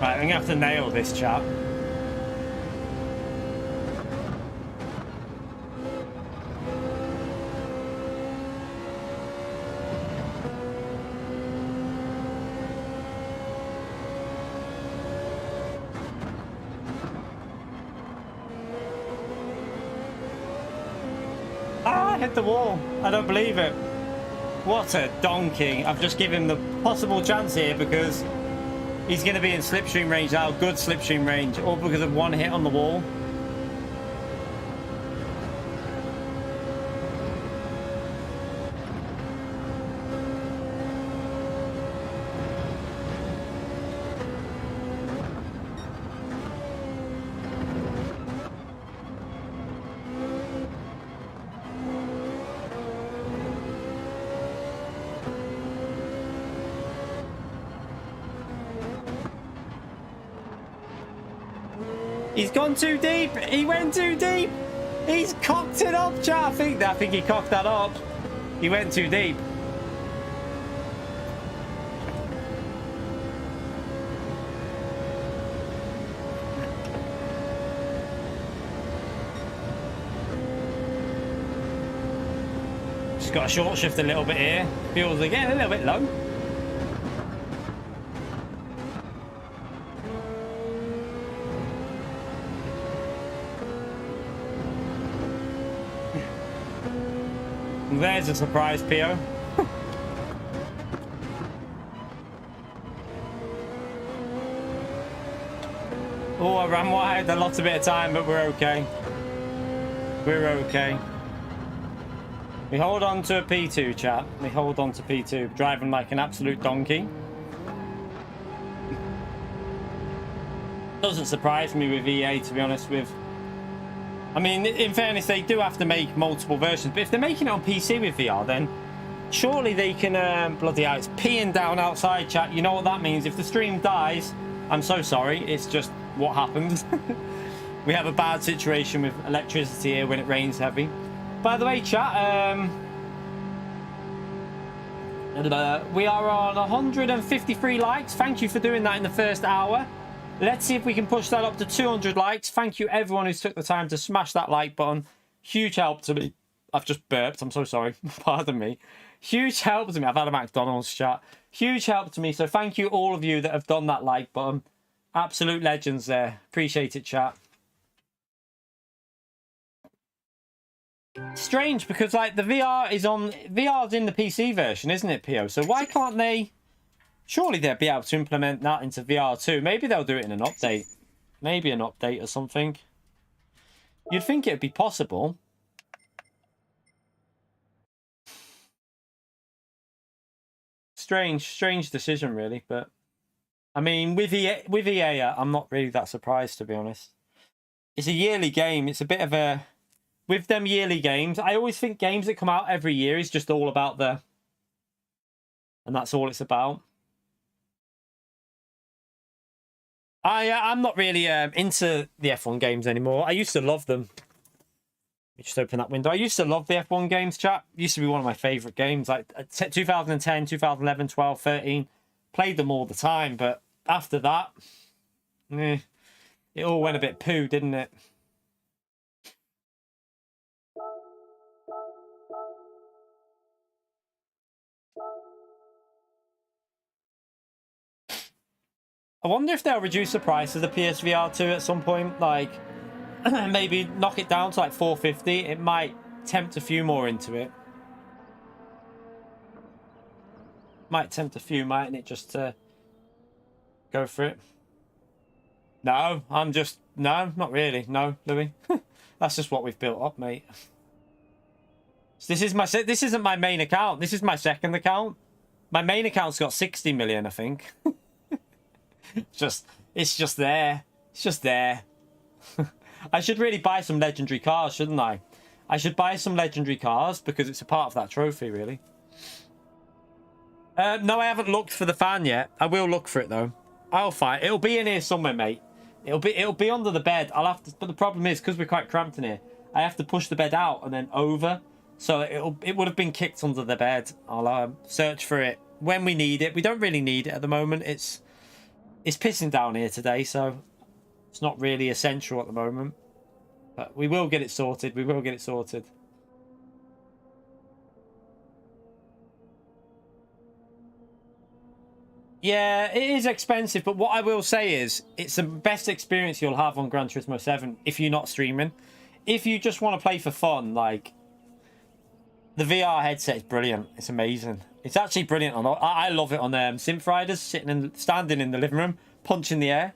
Right, I'm gonna have to nail this, chap. Hit the wall. I don't believe it. What a donkey. I've just given him the possible chance here because he's going to be in slipstream range now. Good slipstream range. All because of one hit on the wall. He's gone too deep. He went too deep. He's cocked it up, chat. I think he cocked that up. He went too deep. Just got a short shift a little bit here. Feels again a little bit low. There's a surprise PO. Oh, I ran wide. I lost a bit of time, but we're okay. We're okay. We hold on to a P2, chat. We hold on to P2. Driving like an absolute donkey. Doesn't surprise me with EA, to be honest with. I mean, in fairness, they do have to make multiple versions, but if they're making it on PC with VR, then surely they can, bloody hell, it's peeing down outside, chat. You know what that means. If the stream dies, I'm so sorry. It's just what happens. We have a bad situation with electricity here when it rains heavy. By the way, chat, we are on 153 likes. Thank you for doing that in the first hour. Let's see if we can push that up to 200 likes. Thank you everyone who's took the time to smash that like button. Huge help to me. I've just burped. I'm so sorry. Pardon me. Huge help to me. I've had a McDonald's, chat. Huge help to me. So thank you all of you that have done that like button. Absolute legends there. Appreciate it, chat. Strange, because like the VR's in the PC version, isn't it, PO? So why can't they? Surely they'd be able to implement that into VR too. Maybe they'll do it in an update. Maybe an update or something. You'd think it'd be possible. Strange decision, really. But I mean, with EA, I'm not really that surprised, to be honest. It's a yearly game. It's a bit of a... With them yearly games, I always think games that come out every year is just all about the... And that's all it's about. I'm not really into the F1 games anymore. I used to love them. Let me just open that window. I used to love the F1 games, chat. It used to be one of my favourite games. Like 2010, 2011, 12, 13. Played them all the time, but after that... it all went a bit poo, didn't it? I wonder if they'll reduce the price of the PSVR 2 at some point. Like, maybe knock it down to like $450. It might tempt a few more into it. Might tempt a few, mightn't it, just to go for it? No, no, not really. No, Louis. That's just what we've built up, mate. So this isn't my main account. This is my second account. My main account's got 60 million, I think. It's just there. It's just there. I should really buy some legendary cars, shouldn't I? I should buy some legendary cars because it's a part of that trophy, really. No, I haven't looked for the fan yet. I will look for it though. I'll find it'll be in here somewhere, mate. It'll be under the bed. I'll have to, but the problem is because we're quite cramped in here, I have to push the bed out and then over. So it would have been kicked under the bed. I'll search for it when we need it. We don't really need it at the moment. It's pissing down here today, so it's not really essential at the moment. But we will get it sorted. We will get it sorted. Yeah, it is expensive, but what I will say is it's the best experience you'll have on Gran Turismo 7 if you're not streaming. If you just want to play for fun, like, the VR headset is brilliant. It's amazing. It's actually brilliant. I love it on Synth Riders, standing in the living room, punching the air.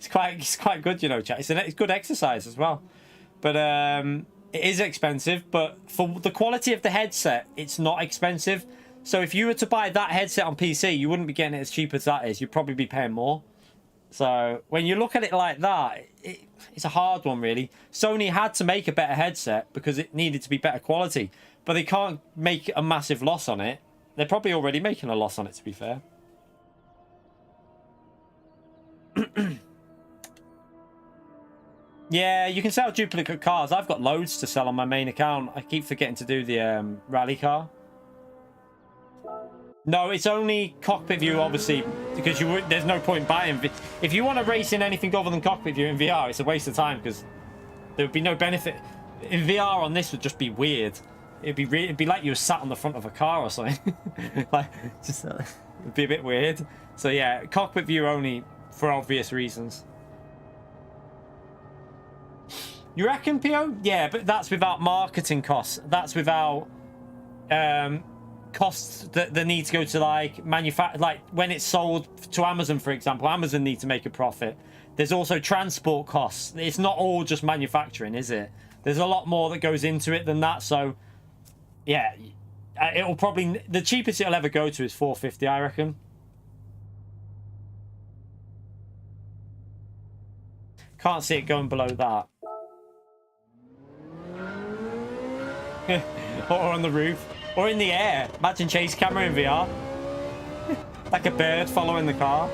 It's quite good, you know, chat. It's good exercise as well. But it is expensive, but for the quality of the headset, it's not expensive. So if you were to buy that headset on PC, you wouldn't be getting it as cheap as that is. You'd probably be paying more. So when you look at it like that, it's a hard one, really. Sony had to make a better headset because it needed to be better quality. But they can't make a massive loss on it. They're probably already making a loss on it, to be fair. Yeah, you can sell duplicate cars. I've got loads to sell on my main account. I keep forgetting to do the rally car. No, it's only cockpit view, obviously, because there's no point buying. If you want to race in anything other than cockpit view in VR, it's a waste of time because there would be no benefit. In VR on this would just be weird. It'd be like you were sat on the front of a car or something. Like, it'd be a bit weird. So yeah, cockpit view only for obvious reasons. You reckon, PO? Yeah, but that's without marketing costs. That's without costs that need to go to like like when it's sold to Amazon, for example. Amazon need to make a profit. There's also transport costs. It's not all just manufacturing, is it? There's a lot more that goes into it than that. So yeah, it'll probably, the cheapest it'll ever go to is $450, I reckon. Can't see it going below that. Or on the roof. Or in the air. Imagine chase camera in VR. Like a bird following the car.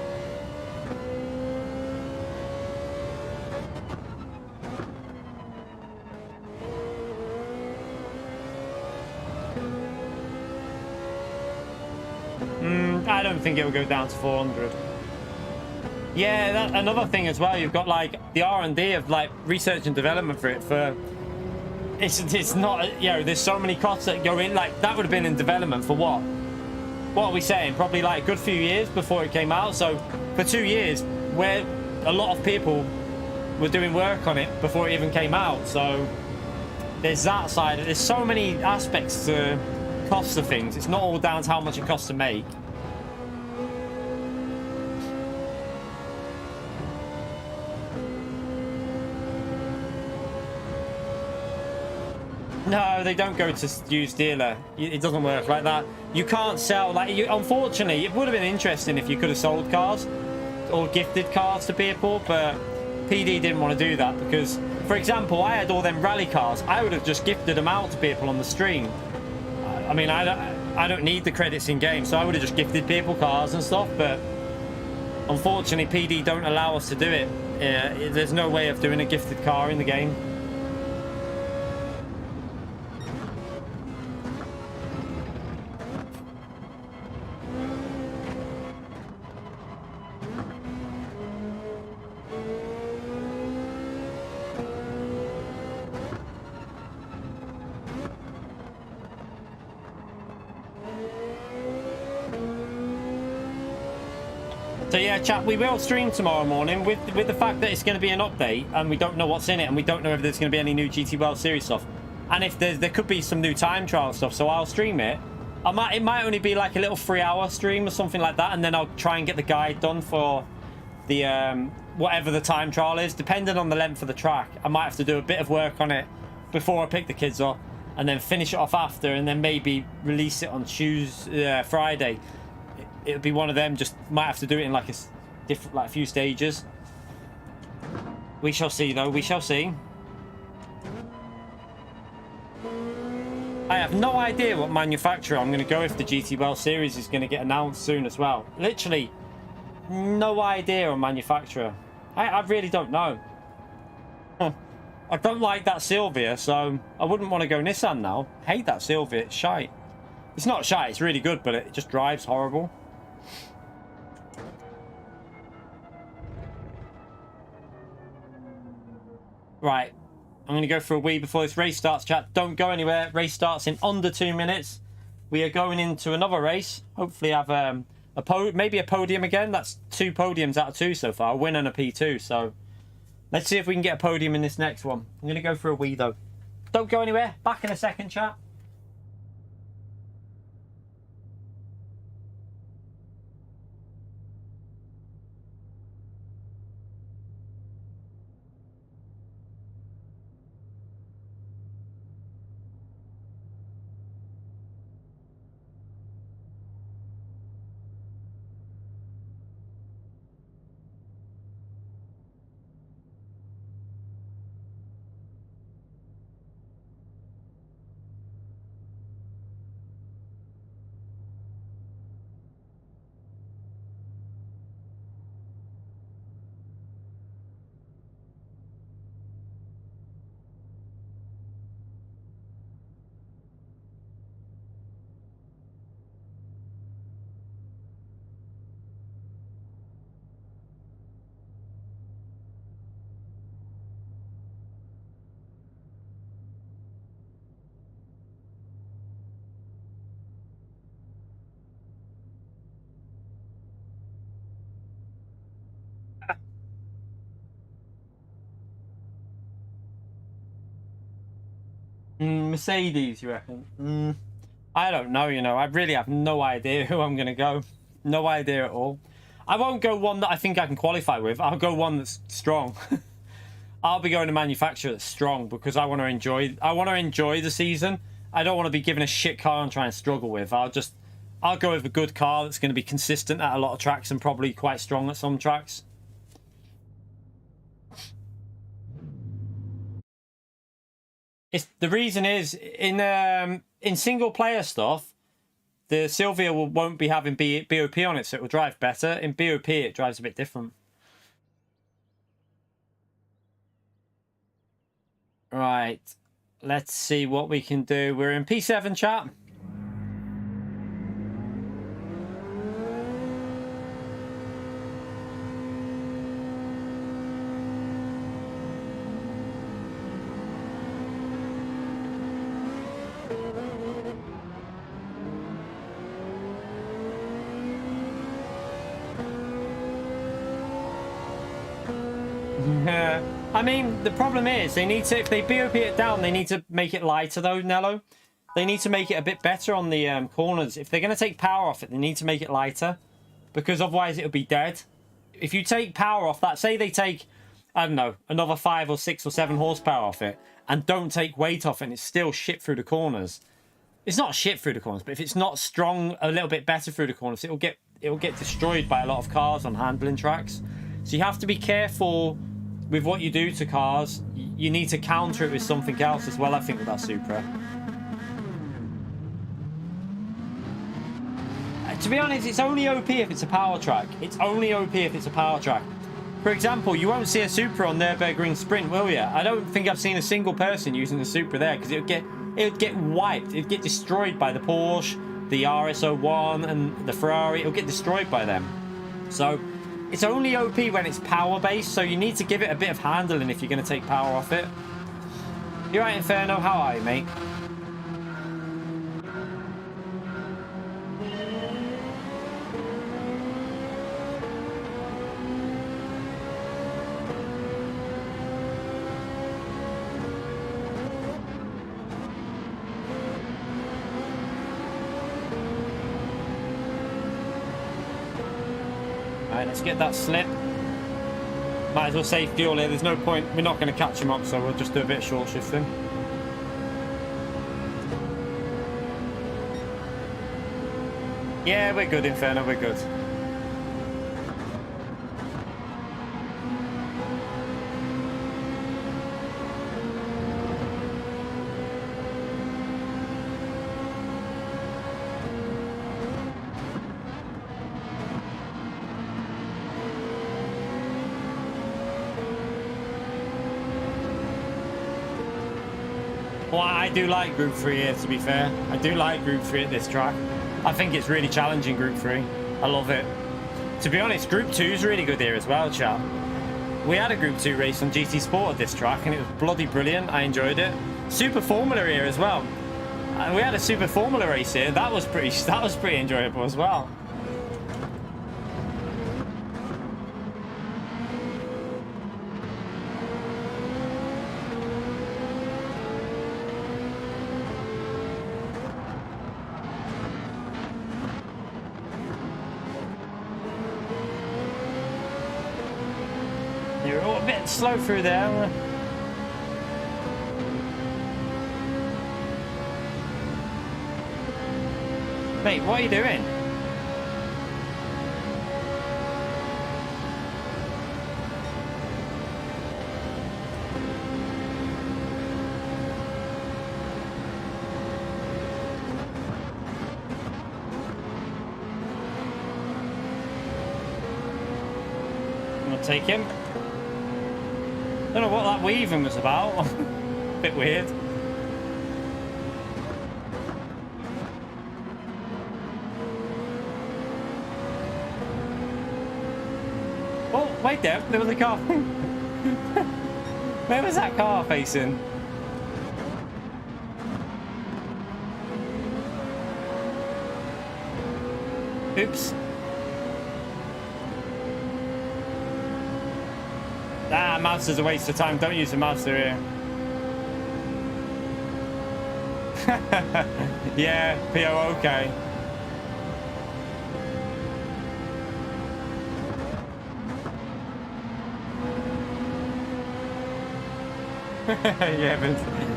I don't think it will go down to 400. Yeah, that's another thing as well. You've got like the R&D of like research and development for it. It's not, you know, there's so many costs that go in. Like that would have been in development for what are we saying, probably like a good few years before it came out. So for 2 years where a lot of people were doing work on it before it even came out. So there's that side. There's so many aspects to cost of things. It's not all down to how much it costs to make. No, they don't go to used dealer. It doesn't work like that. You can't sell, like, unfortunately, it would have been interesting if you could have sold cars or gifted cars to people, but PD didn't want to do that because, for example, I had all them rally cars. I would have just gifted them out to people on the stream. I mean, I don't need the credits in game, so I would have just gifted people cars and stuff, but unfortunately, PD don't allow us to do it. There's no way of doing a gifted car in the game. So yeah, chat, we will stream tomorrow morning with the fact that it's going to be an update and we don't know what's in it and we don't know if there's going to be any new GT World Series stuff. And if there could be some new time trial stuff, so I'll stream it. It might only be like a little 3-hour stream or something like that, and then I'll try and get the guide done for the whatever the time trial is, depending on the length of the track. I might have to do a bit of work on it before I pick the kids up, and then finish it off after, and then maybe release it on Friday. It'll be one of them. Just might have to do it in like a few stages. We shall see, though. We shall see. I have no idea what manufacturer I'm going to go if the GT World Series is going to get announced soon as well. Literally, no idea on manufacturer. I really don't know. I don't like that Silvia, so I wouldn't want to go Nissan now. I hate that Silvia. It's shite. It's not shite. It's really good, but it just drives horrible. Right, I'm going to go for a wee before this race starts, chat. Don't go anywhere. Race starts in under 2 minutes. We are going into another race. Hopefully have maybe a podium again. That's 2 podiums out of 2 so far. A win and a P2. So let's see if we can get a podium in this next one. I'm going to go for a wee, though. Don't go anywhere. Back in a second, chat. Mercedes, you reckon? I don't know, you know. I really have no idea who I'm going to go. No idea at all. I won't go one that I think I can qualify with. I'll go one that's strong. I'll be going to manufacturer that's strong because I want to enjoy the season. I don't want to be given a shit car and try and struggle with. I'll go with a good car that's going to be consistent at a lot of tracks and probably quite strong at some tracks. The reason is in single player stuff, the Silvia won't be having BOP on it, so it will drive better. In BOP, it drives a bit different. Right, let's see what we can do. We're in P7, chat. I mean, the problem is they need to, if they BOP it down, they need to make it lighter though, Nello. They need to make it a bit better on the corners. If they're going to take power off it, they need to make it lighter, because otherwise it'll be dead. If you take power off that, say they take, I don't know, another 5 or 6 or 7 horsepower off it, and don't take weight off it, and it's still shit through the corners. It's not shit through the corners, but if it's not strong a little bit better through the corners, it'll get destroyed by a lot of cars on handling tracks. So you have to be careful with what you do to cars. You need to counter it with something else as well, I think, with that Supra. To be honest, it's only OP if it's a power track. It's only OP if it's a power track. For example, you won't see a Supra on Nürburgring Sprint, will you? I don't think I've seen a single person using the Supra there, because it would get wiped. It would get destroyed by the Porsche, the RS01, and the Ferrari. It'll get destroyed by them. So it's only OP when it's power based. So you need to give it a bit of handling if you're going to take power off it. You're right, Inferno. How are you, mate? Let's get that slip. Might as well save fuel here. There's no point. We're not going to catch him up, so we'll just do a bit of short shifting. Yeah, we're good, Inferno. We're good. Well, I do like Group 3 here, to be fair. I do like Group 3 at this track. I think it's really challenging, Group 3. I love it. To be honest, Group 2 is really good here as well, chat. We had a Group 2 race on GT Sport at this track, and it was bloody brilliant. I enjoyed it. Super Formula here as well. We had a Super Formula race here. That was pretty enjoyable as well. You're a bit slow through there. Mate, what are you doing? I'm gonna take him. Don't know what that weaving was about. Bit weird. Oh, wait there was a car. Where was that car facing? Oops. Ah, Mazda's a waste of time. Don't use the Mazda here. Yeah, PO, okay. Yeah,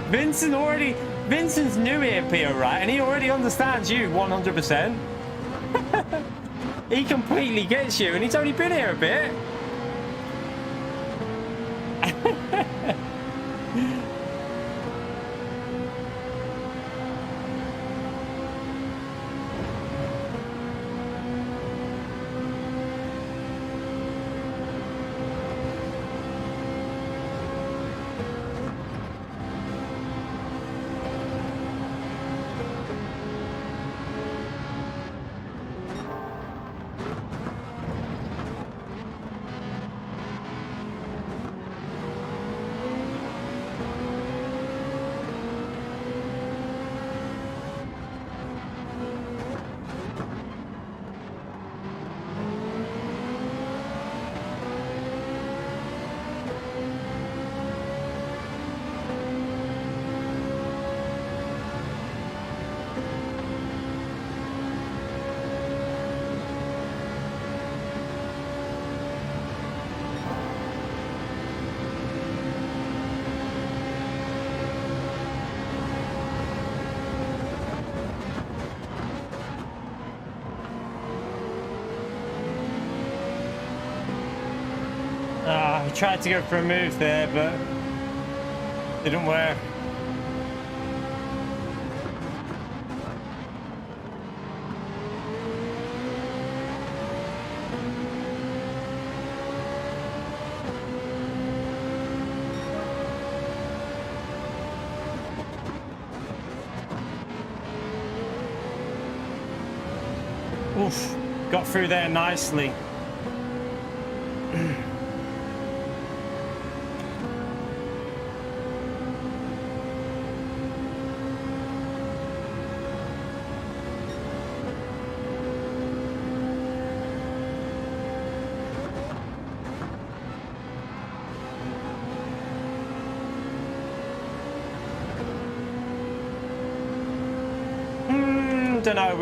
Vincent's new here, PO, right? And he already understands you 100%. He completely gets you, and he's only been here a bit. tried to go for a move there, but didn't work. Oof, got through there nicely. Don't know,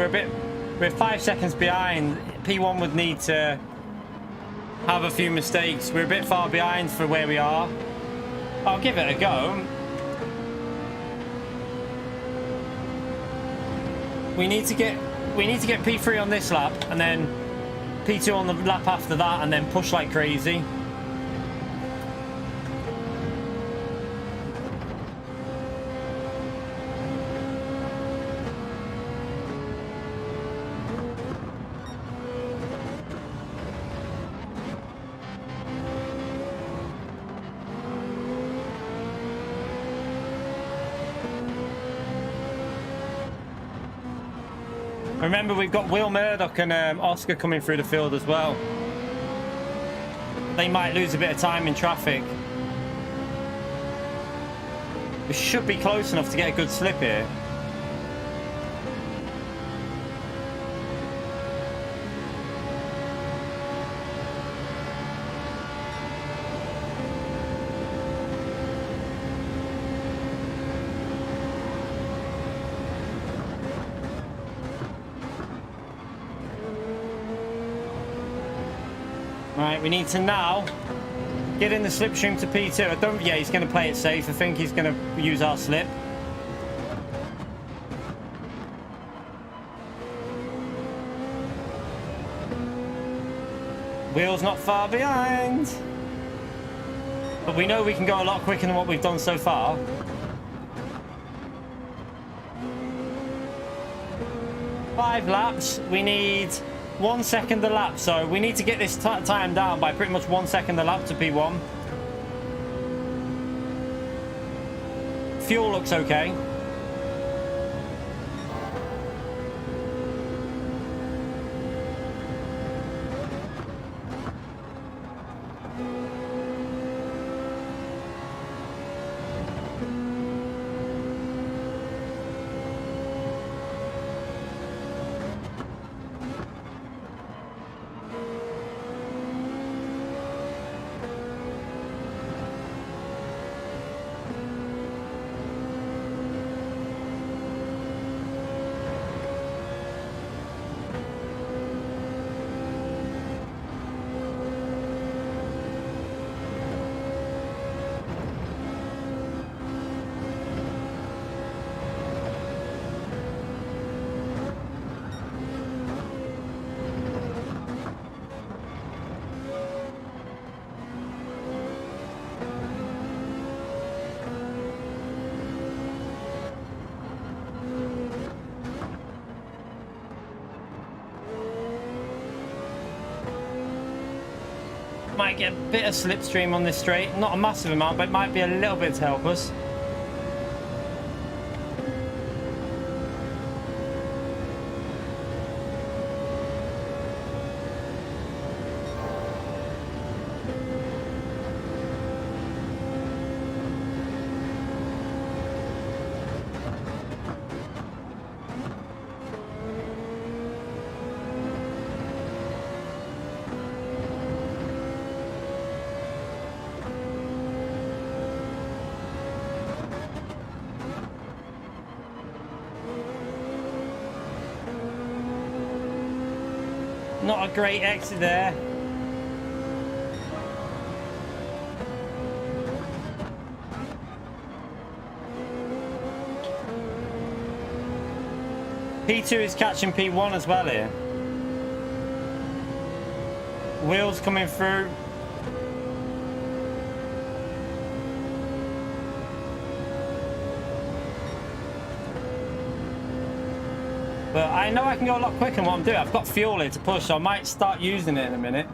we're 5 seconds behind. P1 would need to have a few mistakes. We're a bit far behind for where we are. I'll give it a go. We need to get P3 on this lap, and then P2 on the lap after that, and then push like crazy. Remember, we've got Will Murdoch and Oscar coming through the field as well. They might lose a bit of time in traffic. We should be close enough to get a good slip here. Right, we need to now get in the slipstream to P2. Yeah, he's going to play it safe. I think he's going to use our slip. Wheel's not far behind. But we know we can go a lot quicker than what we've done so far. Five laps. We need 1 second a lap, so we need to get this time down by pretty much 1 second a lap to P1. Fuel looks okay. Might get a bit of slipstream on this straight, not a massive amount, but it might be a little bit to help us. Not a great exit there. P2 is catching P1 as well here. Wheels coming through. But I know I can go a lot quicker than what I'm doing. I've got fuel here to push, so I might start using it in a minute.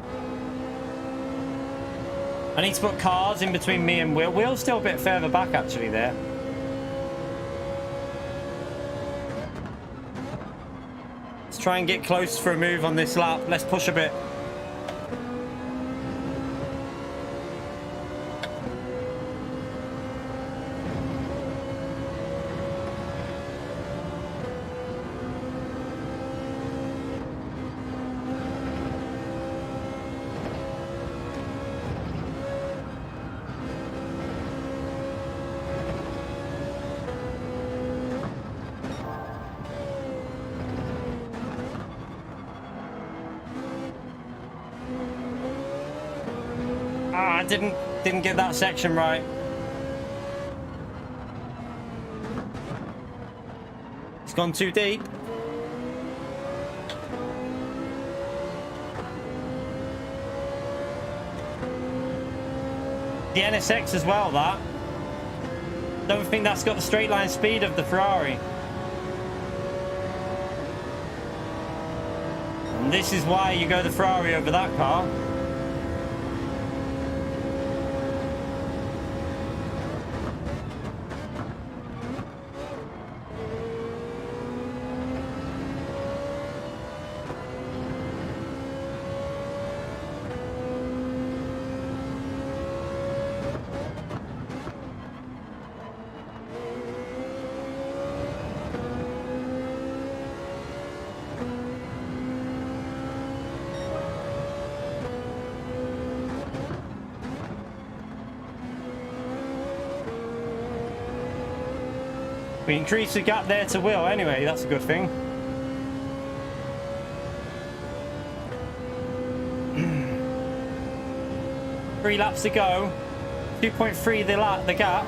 I need to put cars in between me and Will. Will's still a bit further back, actually, there. Let's try and get close for a move on this lap. Let's push a bit. I didn't get that section right. It's gone too deep. The NSX as well, that. Don't think that's got the straight line speed of the Ferrari. And this is why you go the Ferrari over that car. We increased the gap there to Will anyway, that's a good thing. Three laps to go. 2.3 the gap.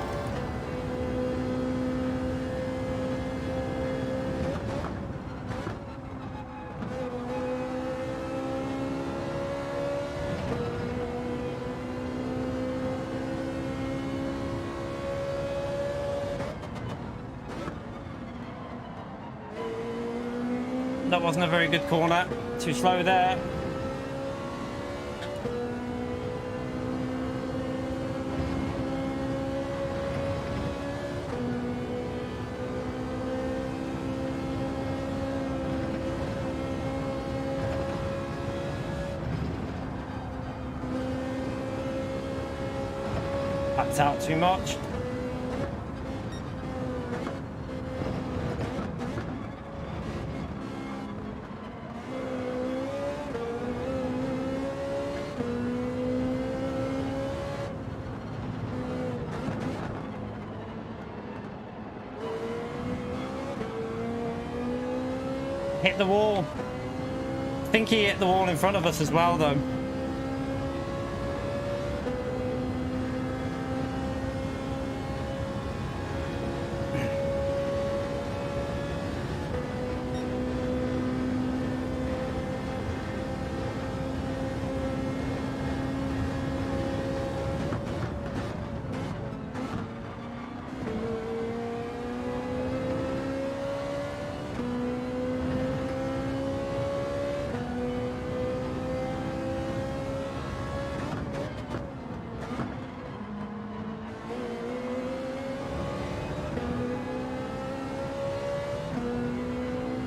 That wasn't a very good corner. Too slow there. Backed out too much. Hit the wall. I think he hit the wall in front of us as well, though.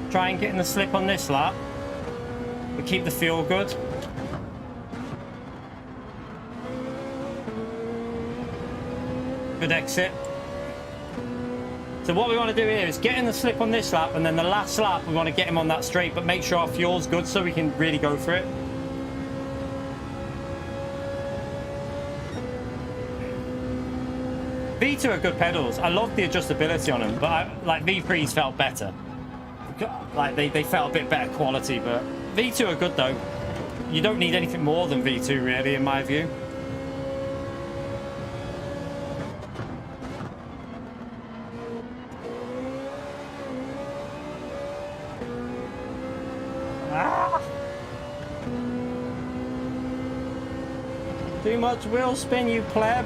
Try and get in the slip on this lap, but keep the fuel good. Good exit. So what we want to do here is get in the slip on this lap, and then the last lap we want to get him on that straight, but make sure our fuel's good so we can really go for it. V2 are good pedals. I love the adjustability on them, but like V3s felt better. Like they felt a bit better quality, but V2 are good though. You don't need anything more than V2 really, in my view. Ah! Too much wheel spin, you pleb.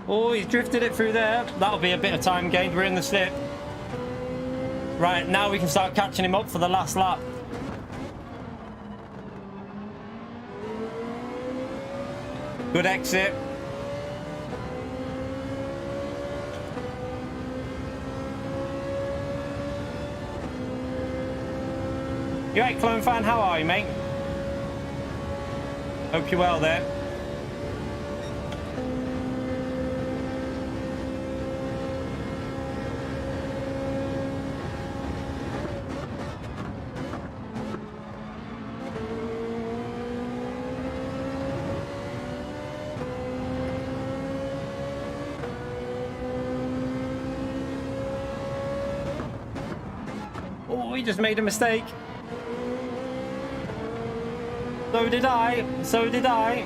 Oh, he's drifted it through there. That'll be a bit of time gained. We're in the slip. Right, now we can start catching him up for the last lap. Good exit. You right, Clone Fan? How are you, mate? Hope you're well there. Oh, he just made a mistake. So did I. So did I.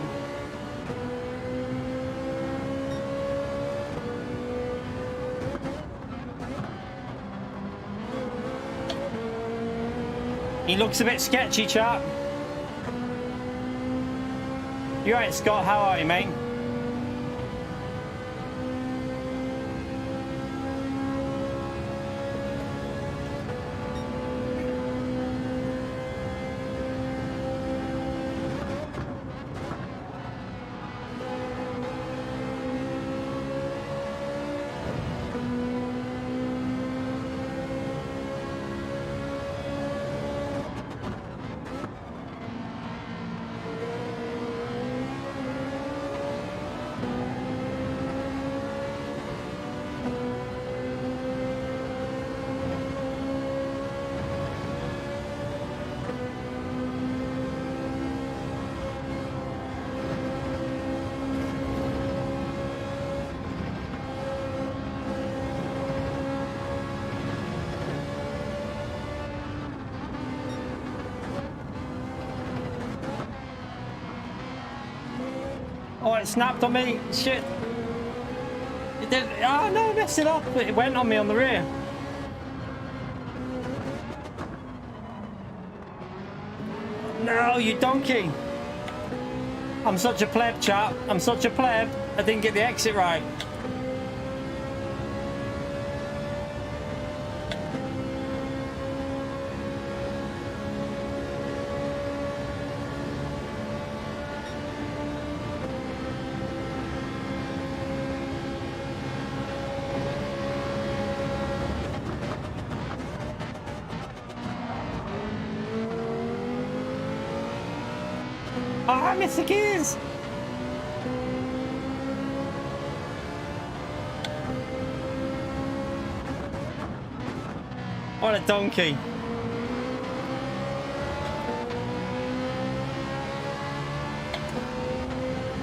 He looks a bit sketchy, chap. You right, Scott? How are you, mate? Oh, it snapped on me. Shit. It did. Oh, no, I messed it up. It went on me on the rear. No, you donkey. I'm such a pleb, chap. I'm such a pleb. I didn't get the exit right. Ah, I missed the gears. What a donkey.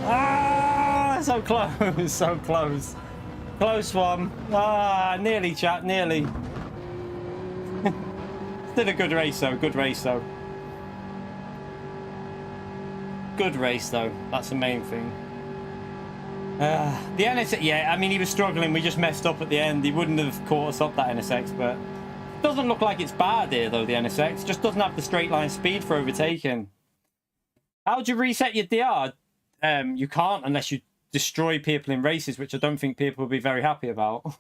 Ah, so close, so close. Close one. Ah, nearly, chap, nearly. Still a good race, though. Good race, though. Good race, though. That's the main thing. The NSX, yeah, I mean, he was struggling. We just messed up at the end. He wouldn't have caught us up, that NSX, but doesn't look like it's bad here, though, the NSX. Just doesn't have the straight line speed for overtaking. How do you reset your DR? You can't unless you destroy people in races, which I don't think people will be very happy about.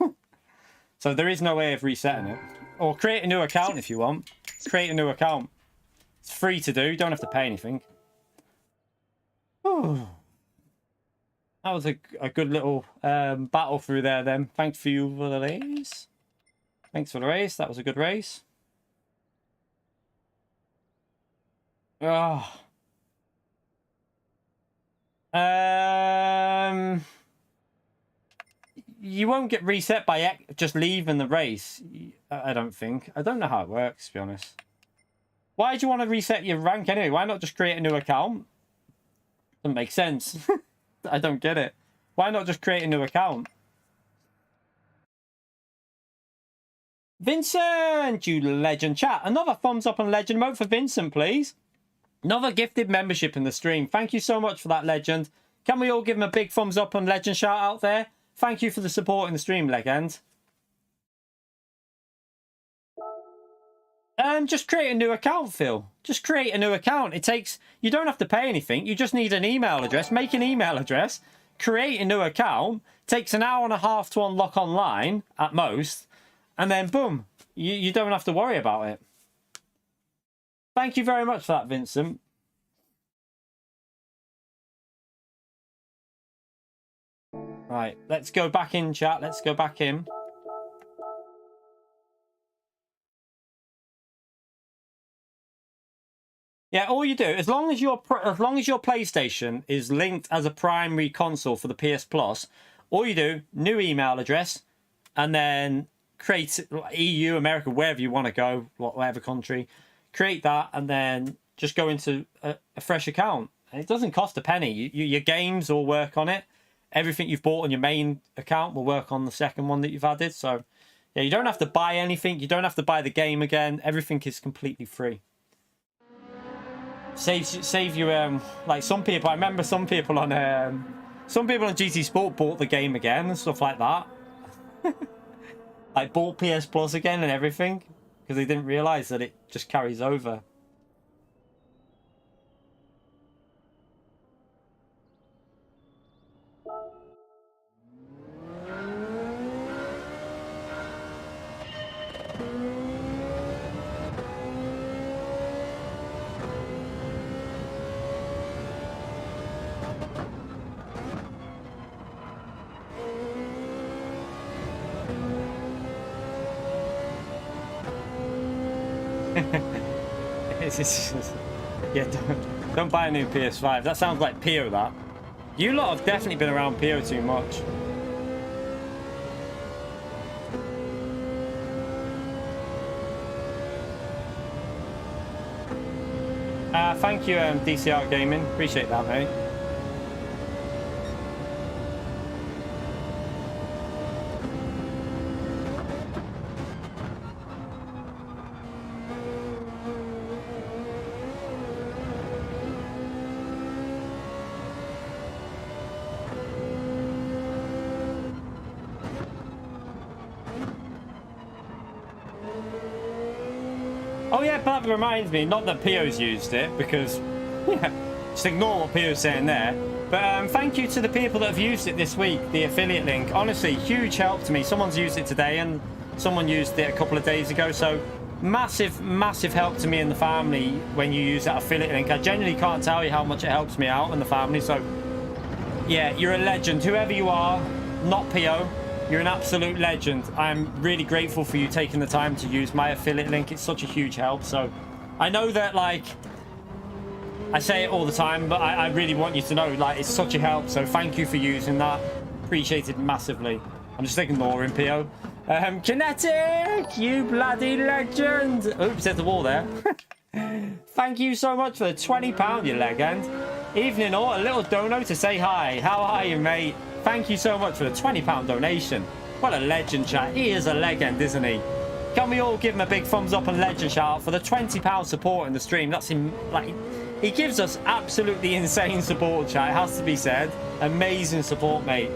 So there is no way of resetting it. Or create a new account if you want. Create a new account. It's free to do. You don't have to pay anything. That was a good little battle through there then. Thanks for you for the race. Thanks for the race. That was a good race. Oh. You won't get reset by just leaving the race. I don't think. I don't know how it works, to be honest. Why do you want to reset your rank anyway? Why not just create a new account? Doesn't make sense. I don't get it. Why not just create a new account? Vincent, you legend. Chat, another thumbs up on legend mode for Vincent, please. Another gifted membership in the stream. Thank you so much for that, legend. Can we all give him a big thumbs up on legend shout out there? Thank you for the support in the stream, legend. Just create a new account, Phil. Just create a new account. It takes... You don't have to pay anything. You just need an email address. Make an email address. Create a new account. Takes an hour and a half to unlock online at most, and then boom, you don't have to worry about it. Thank you very much for that, Vincent. Right, let's go back in, chat. Let's go back in. Yeah, all you do, as long as your PlayStation is linked as a primary console for the PS Plus, all you do, new email address, and then create EU, America, wherever you want to go, whatever country, create that, and then just go into a fresh account. And it doesn't cost a penny. Your games will work on it. Everything you've bought on your main account will work on the second one that you've added. So, yeah, you don't have to buy anything. You don't have to buy the game again. Everything is completely free. Save you like some people. I remember some people on GT Sport bought the game again and stuff like that. Like bought PS Plus again and everything because they didn't realize that it just carries over. Yeah, don't buy a new PS5. That sounds like Pio, that. You lot have definitely been around Pio too much. Thank you, DCR Gaming. Appreciate that, mate. Oh yeah, but that reminds me, not that Pio's used it, because, yeah, just ignore what Pio's saying there. But thank you to the people that have used it this week, the affiliate link. Honestly, huge help to me. Someone's used it today and someone used it a couple of days ago. So massive, massive help to me and the family when you use that affiliate link. I genuinely can't tell you how much it helps me out and the family. So yeah, you're a legend. Whoever you are, not Pio. You're an absolute legend. I'm really grateful for you taking the time to use my affiliate link. It's such a huge help. So I know that, like, I say it all the time, but I really want you to know, like, it's such a help. So thank you for using that. Appreciate it massively. I'm just ignoring Pio. Kinetic, you bloody legend. Oops, there's the wall there. Thank you so much for the £20, you legend. Evening all, a little dono to say hi. How are you, mate? Thank you so much for the £20 donation. What a legend, chat. He is a legend, isn't he? Can we all give him a big thumbs up and legend shout out for the £20 support in the stream? That's him. Like, he gives us absolutely insane support, chat. It has to be said. Amazing support, mate.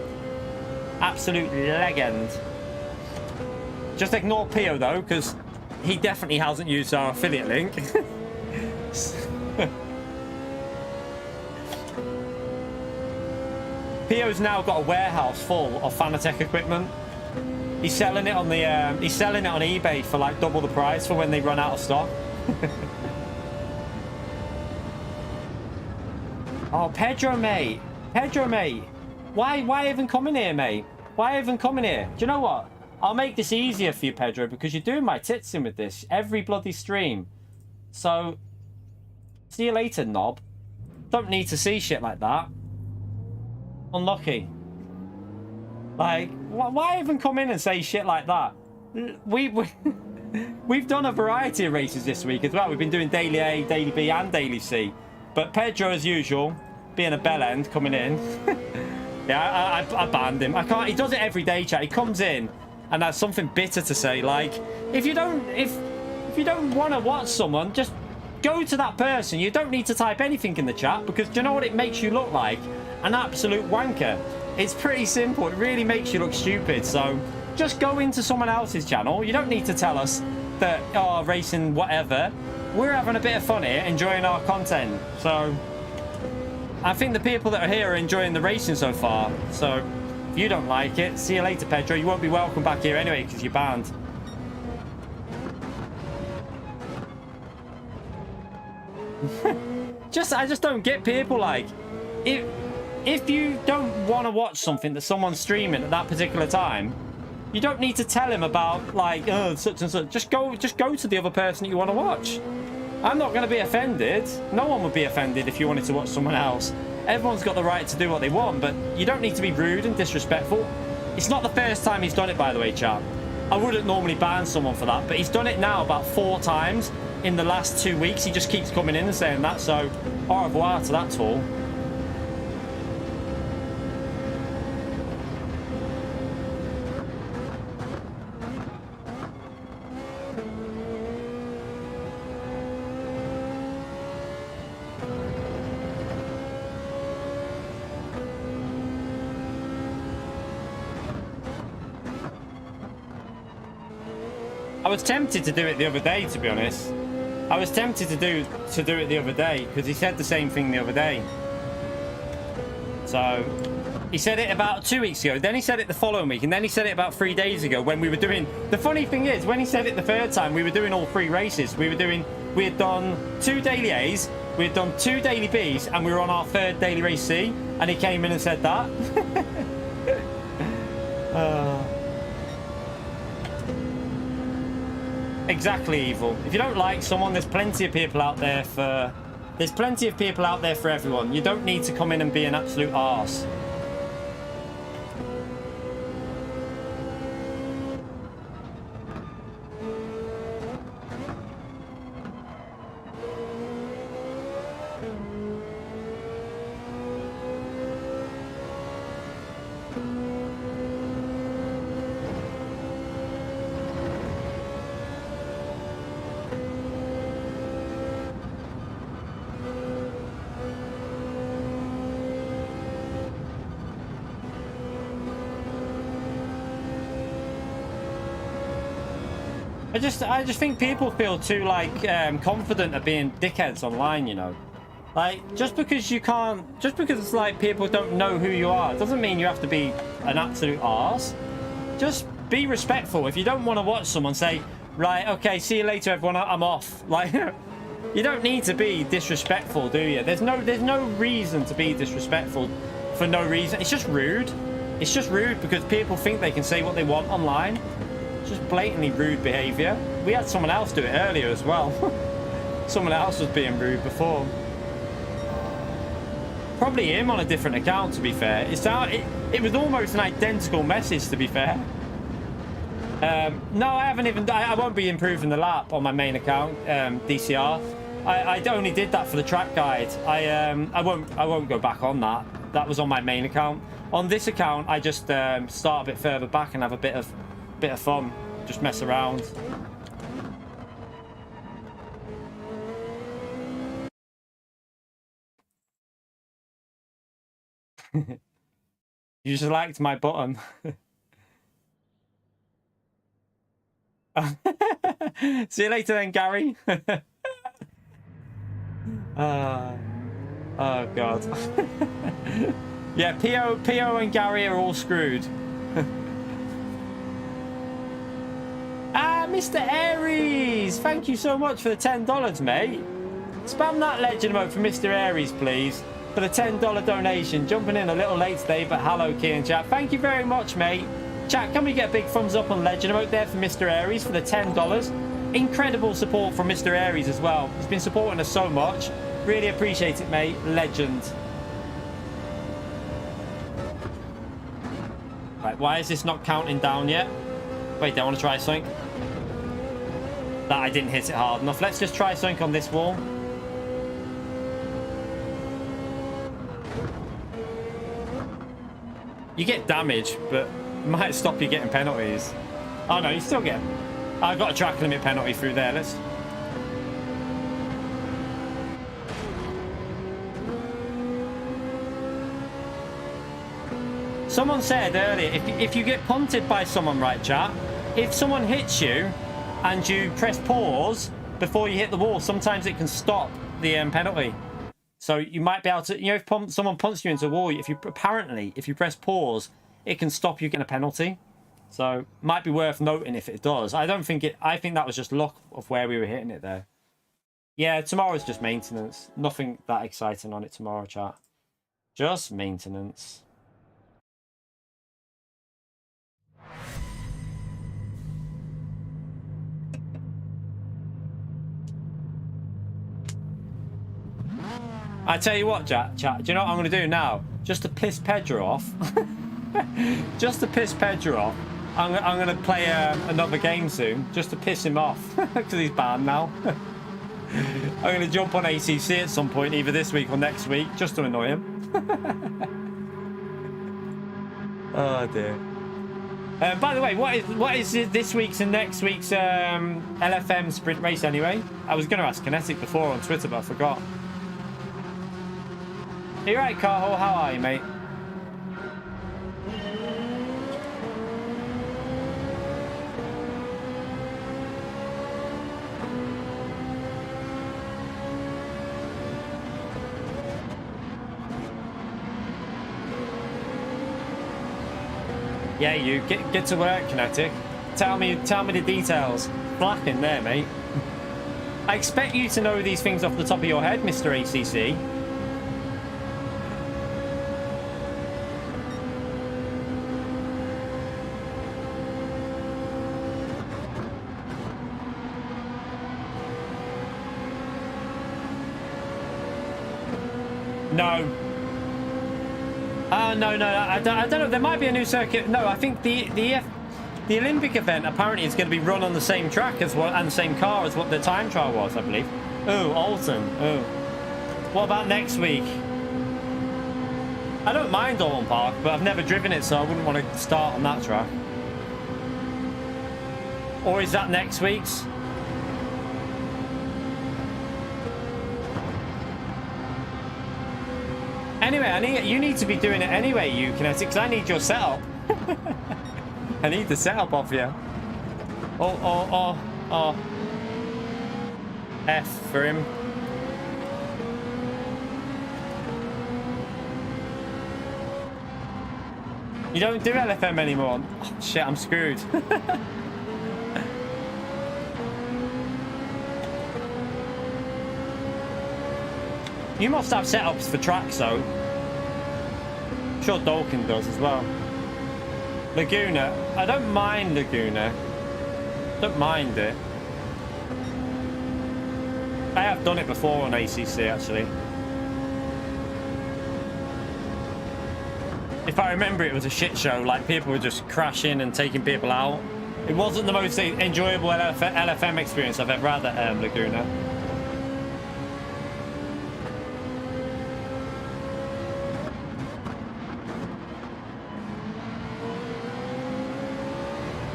Absolute legend. Just ignore Pio though, because he definitely hasn't used our affiliate link. Pio's now got a warehouse full of Fanatec equipment. He's selling it on the on eBay for like double the price for when they run out of stock. Oh, Pedro, mate. Pedro, mate. Why even come in here, mate? Why even come in here? Do you know what? I'll make this easier for you, Pedro, because you're doing my tits in with this every bloody stream. So, see you later, knob. Don't need to see shit like that. Unlucky. Like, why even come in and say shit like that? We've done a variety of races this week as well. We've been doing Daily A, Daily B, and Daily C. But Pedro, as usual, being a bell end, coming in. Yeah, I banned him. I can't. He does it every day, chat. He comes in and has something bitter to say. Like, if you don't want to watch someone, just go to that person. You don't need to type anything in the chat, because do you know what it makes you look like? An absolute wanker. It's pretty simple. It really makes you look stupid. So just go into someone else's channel. You don't need to tell us that, oh, racing whatever. We're having a bit of fun here, enjoying our content. So I think the people that are here are enjoying the racing so far. So If you don't like it, see you later, Pedro. You won't be welcome back here anyway because you're banned. I just don't get people like, if you don't want to watch something that someone's streaming at that particular time, you don't need to tell him about like, oh, such and such. Just go to the other person that you want to watch. I'm not going to be offended. No one would be offended if you wanted to watch someone else. Everyone's got the right to do what they want, but you don't need to be rude and disrespectful. It's not the first time he's done it, by the way, chat. I wouldn't normally ban someone for that, but he's done it now about 4 times in the last 2 weeks. He just keeps coming in and saying that, so au revoir to that tool. I was tempted to do it the other day, to be honest. I was tempted to do it the other day because he said the same thing the other day. So he said it about 2 weeks ago, then he said it the following week, and then he said it about 3 days ago when we were doing. The funny thing is, when he said it the third time, we were doing all 3 races. We had done 2 daily A's, we had done 2 daily B's, and we were on our 3rd daily race C, and he came in and said that. Exactly, Evil. If you don't like someone, there's plenty of people out there for... There's plenty of people out there for everyone. You don't need to come in and be an absolute arse. I just think people feel too like confident at being dickheads online, you know. Like just because it's like people don't know who you are, doesn't mean you have to be an absolute arse. Just be respectful. If you don't want to watch someone, say, right, okay, see you later, everyone. I'm off. Like, you don't need to be disrespectful, do you? There's no reason to be disrespectful for no reason. It's just rude. It's just rude because people think they can say what they want online. Just blatantly rude behavior. We had someone else do it earlier as well. Someone else was being rude before. Probably him on a different account, to be fair. It was almost an identical message, to be fair. No, I haven't even... I won't be improving the lap on my main account, DCR. I only did that for the track guide. I won't go back on that. That was on my main account. On this account, I just start a bit further back and have a bit of fun. Just mess around. You just liked my button. See you later then, Gary. Oh god. Yeah, P.O. and Gary are all screwed. Mr. Aries, thank you so much for the $10, mate. Spam that legend emote for Mr. Aries, please, for the $10 donation. Jumping in a little late today, but hello, Key and chat. Thank you very much, mate. Chat, can we get a big thumbs up on legend emote there for Mr. Aries for the $10? Incredible support from Mr. Aries as well. He's been supporting us so much. Really appreciate it, mate. Legend. Right, why is this not counting down yet? Wait, I want to try something. That I didn't hit it hard enough. Let's just try something on this wall. You get damage, but it might stop you getting penalties. Oh no, you still get... I've got a track limit penalty through there. Let's... Someone said earlier, if you get punted by someone, right, chat? If someone hits you and you press pause before you hit the wall, sometimes it can stop the penalty. So you might be able to, you know, if someone punts you into a wall, if you press pause it can stop you getting a penalty. So might be worth noting if it does. I don't think it. I think that was just luck of where we were hitting it there. Yeah, tomorrow's just maintenance. Nothing that exciting on it tomorrow, chat. Just maintenance. I tell you what, chat. Do you know what I'm going to do now? Just to piss Pedro off. Just to piss Pedro off. I'm going to play another game soon, just to piss him off, because he's banned now. I'm going to jump on ACC at some point, either this week or next week, just to annoy him. Oh dear. By the way, what is this week's and next week's LFM sprint race anyway? I was going to ask Kinetic before on Twitter, but I forgot. You right, Carl? How are you, mate? Yeah, you get to work, Kinetic. Tell me the details. Black in there, mate. I expect you to know these things off the top of your head, Mr. ACC. No. No, I don't know. There might be a new circuit. No, I think the Olympic event apparently is going to be run on the same track as what, and the same car as what the time trial was, I believe. Oh, Alton. Oh. What about next week? I don't mind Alton Park, but I've never driven it, so I wouldn't want to start on that track. Or is that next week's? Anyway, you need to be doing it anyway, you Kinetic, because I need your setup. I need the setup off you. Oh. F for him. You don't do LFM anymore. Oh, shit, I'm screwed. You must have setups for tracks, though. I'm sure Dolkin does as well. Laguna. I don't mind Laguna. Don't mind it. I have done it before on ACC, actually. If I remember, it was a shit show. Like, people were just crashing and taking people out. It wasn't the most enjoyable LFM experience I've ever had at Laguna.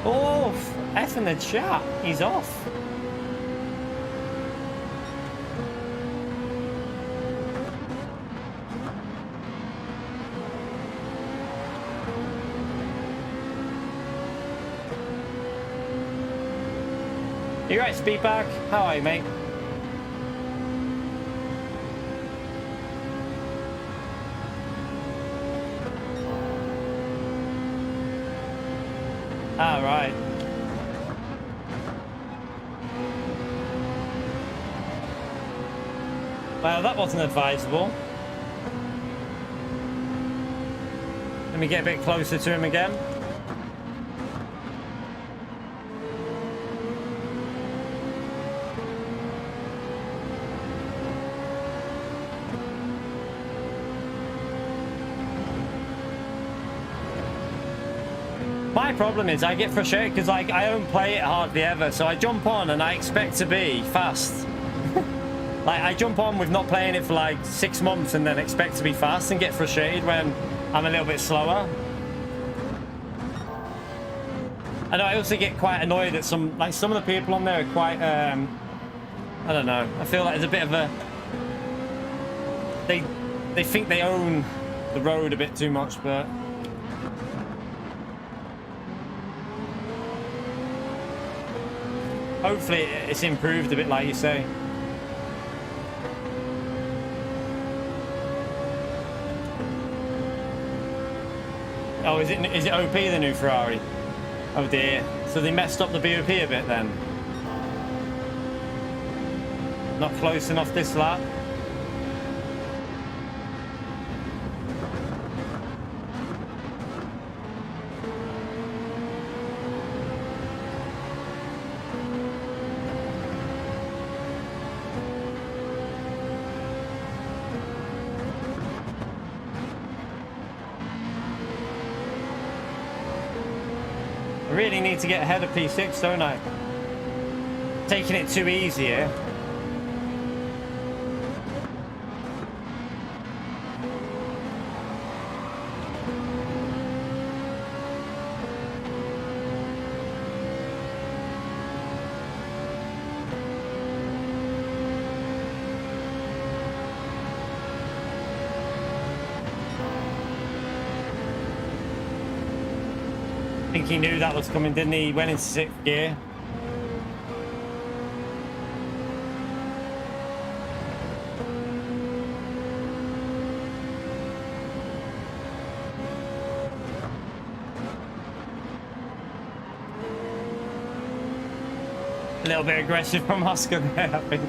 Oh, F in the chat. He's off. You right, Speedback? How are you, mate? Ah, right. Well, that wasn't advisable. Let me get a bit closer to him again. My problem is I get frustrated because like I don't play it hardly ever, so I jump on and I expect to be fast. Like I jump on with not playing it for like 6 months and then expect to be fast and get frustrated when I'm a little bit slower. And I also get quite annoyed at some of the people on there are quite I don't know. I feel like there's a bit of a they think they own the road a bit too much, but hopefully it's improved a bit, like you say. Oh Oh, is it OP, the new Ferrari? Oh dear. So they messed up the BOP a bit then. Not close enough this lap. I really need to get ahead of P6, don't I? Taking it too easy here. I think he knew that was coming, didn't he? He went into 6th gear. A little bit aggressive from Oscar there, I think.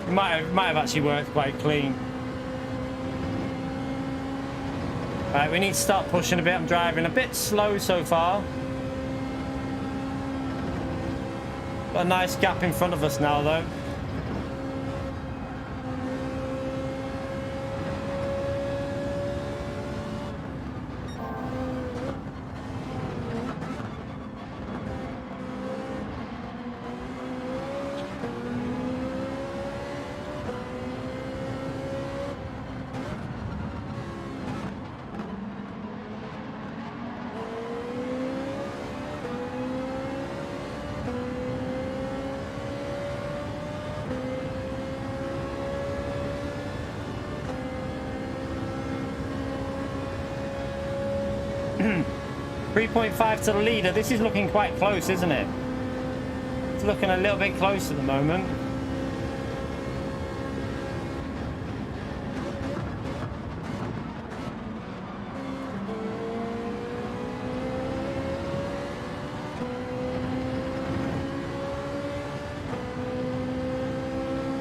It might have actually worked quite clean. Right, we need to start pushing a bit. I'm driving a bit slow so far. Got a nice gap in front of us now, though. .5 to the leader. This is looking quite close, isn't it? It's looking a little bit close at the moment.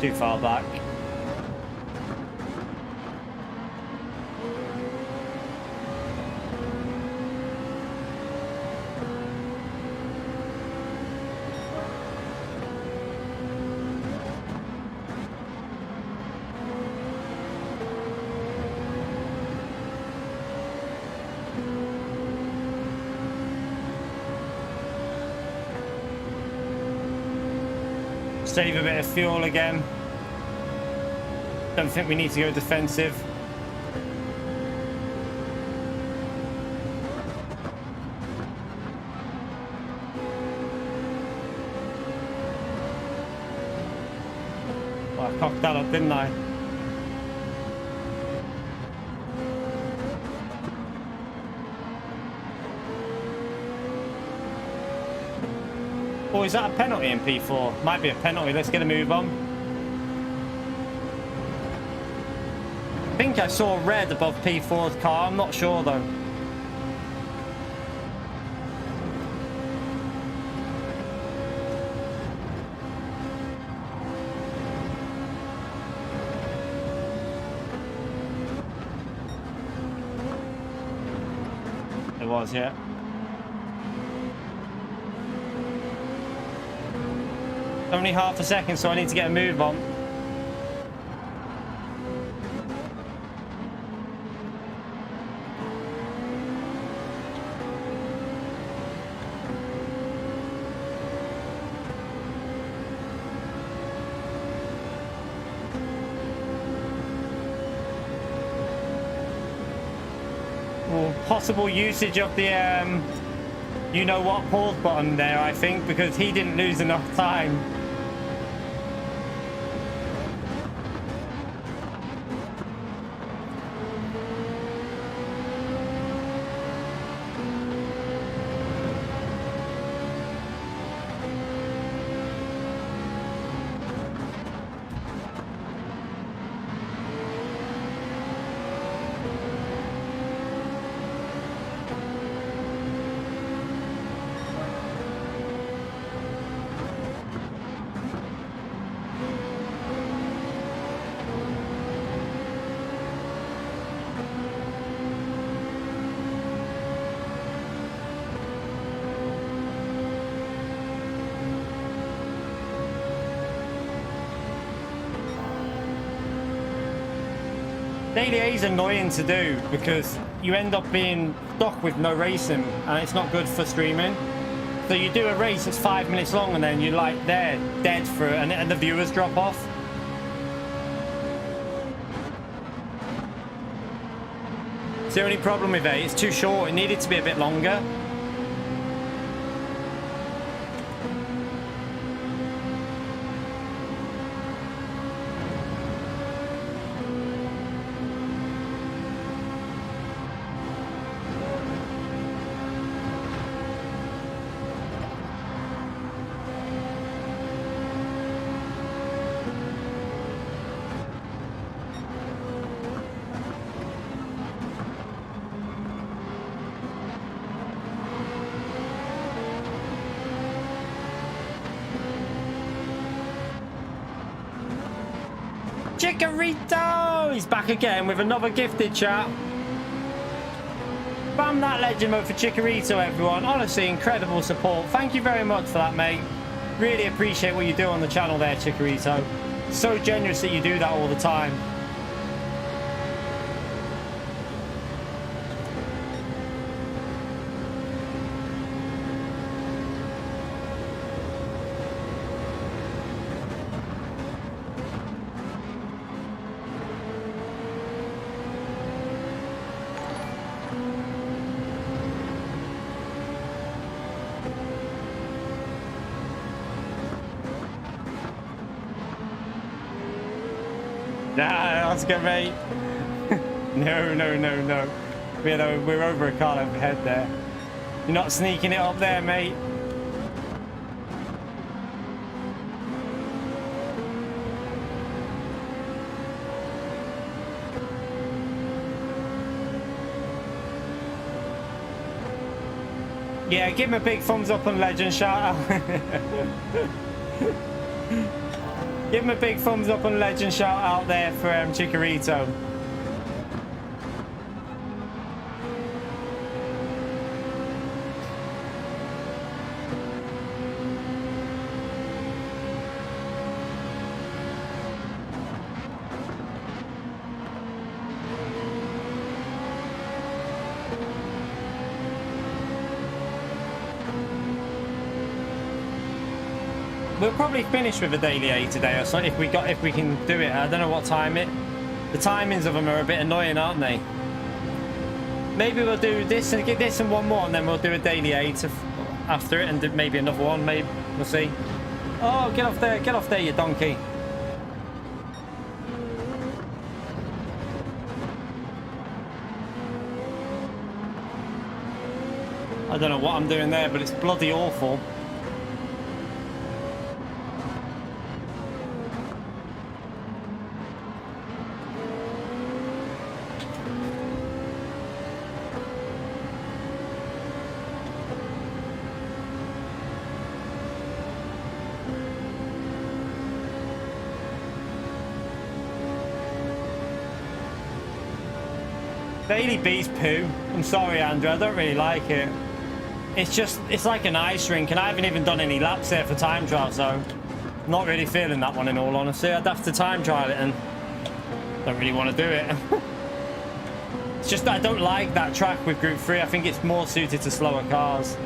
Too far back. Save a bit of fuel again. Don't think we need to go defensive. Well, I cocked that up, didn't I? Oh, is that a penalty in P4? Might be a penalty. Let's get a move on. I think I saw red above P4's car. I'm not sure, though. It was, yeah. Only half a second, so I need to get a move on. Well, possible usage of the you know what pause button there, I think, because he didn't lose enough time. Daily A is annoying to do because you end up being stuck with no racing, and it's not good for streaming. So you do a race that's 5 minutes long, and then you're like there dead for it, and the viewers drop off. It's the only problem with it. It's too short. It needed to be a bit longer. Chikorito! He's back again with another gifted chat. Bam that legend mode for Chikorito, everyone. Honestly, incredible support. Thank you very much for that, mate. Really appreciate what you do on the channel there, Chikorito. So generous that you do that all the time. Nah, that's good, mate. No. We're over a car overhead there. You're not sneaking it up there, mate. Yeah, give him a big thumbs up on Legend shout out. Give him a big thumbs up on Legend shout out there for Chikorito. We'll probably finish with a daily A today or something if we can do it. I don't know what time the timings of them are a bit annoying, aren't they? Maybe we'll do this and get this and one more, and then we'll do a daily A after it, and maybe another one. Maybe we'll see. Oh, get off there, you donkey! I don't know what I'm doing there, but it's bloody awful. Daily B's poo. I'm sorry, Andrew. I don't really like it. It's like an ice rink, and I haven't even done any laps there for time trial, so I'm not really feeling that one in all honesty. I'd have to time trial it, and don't really want to do it. It's just that I don't like that track with Group 3. I think it's more suited to slower cars.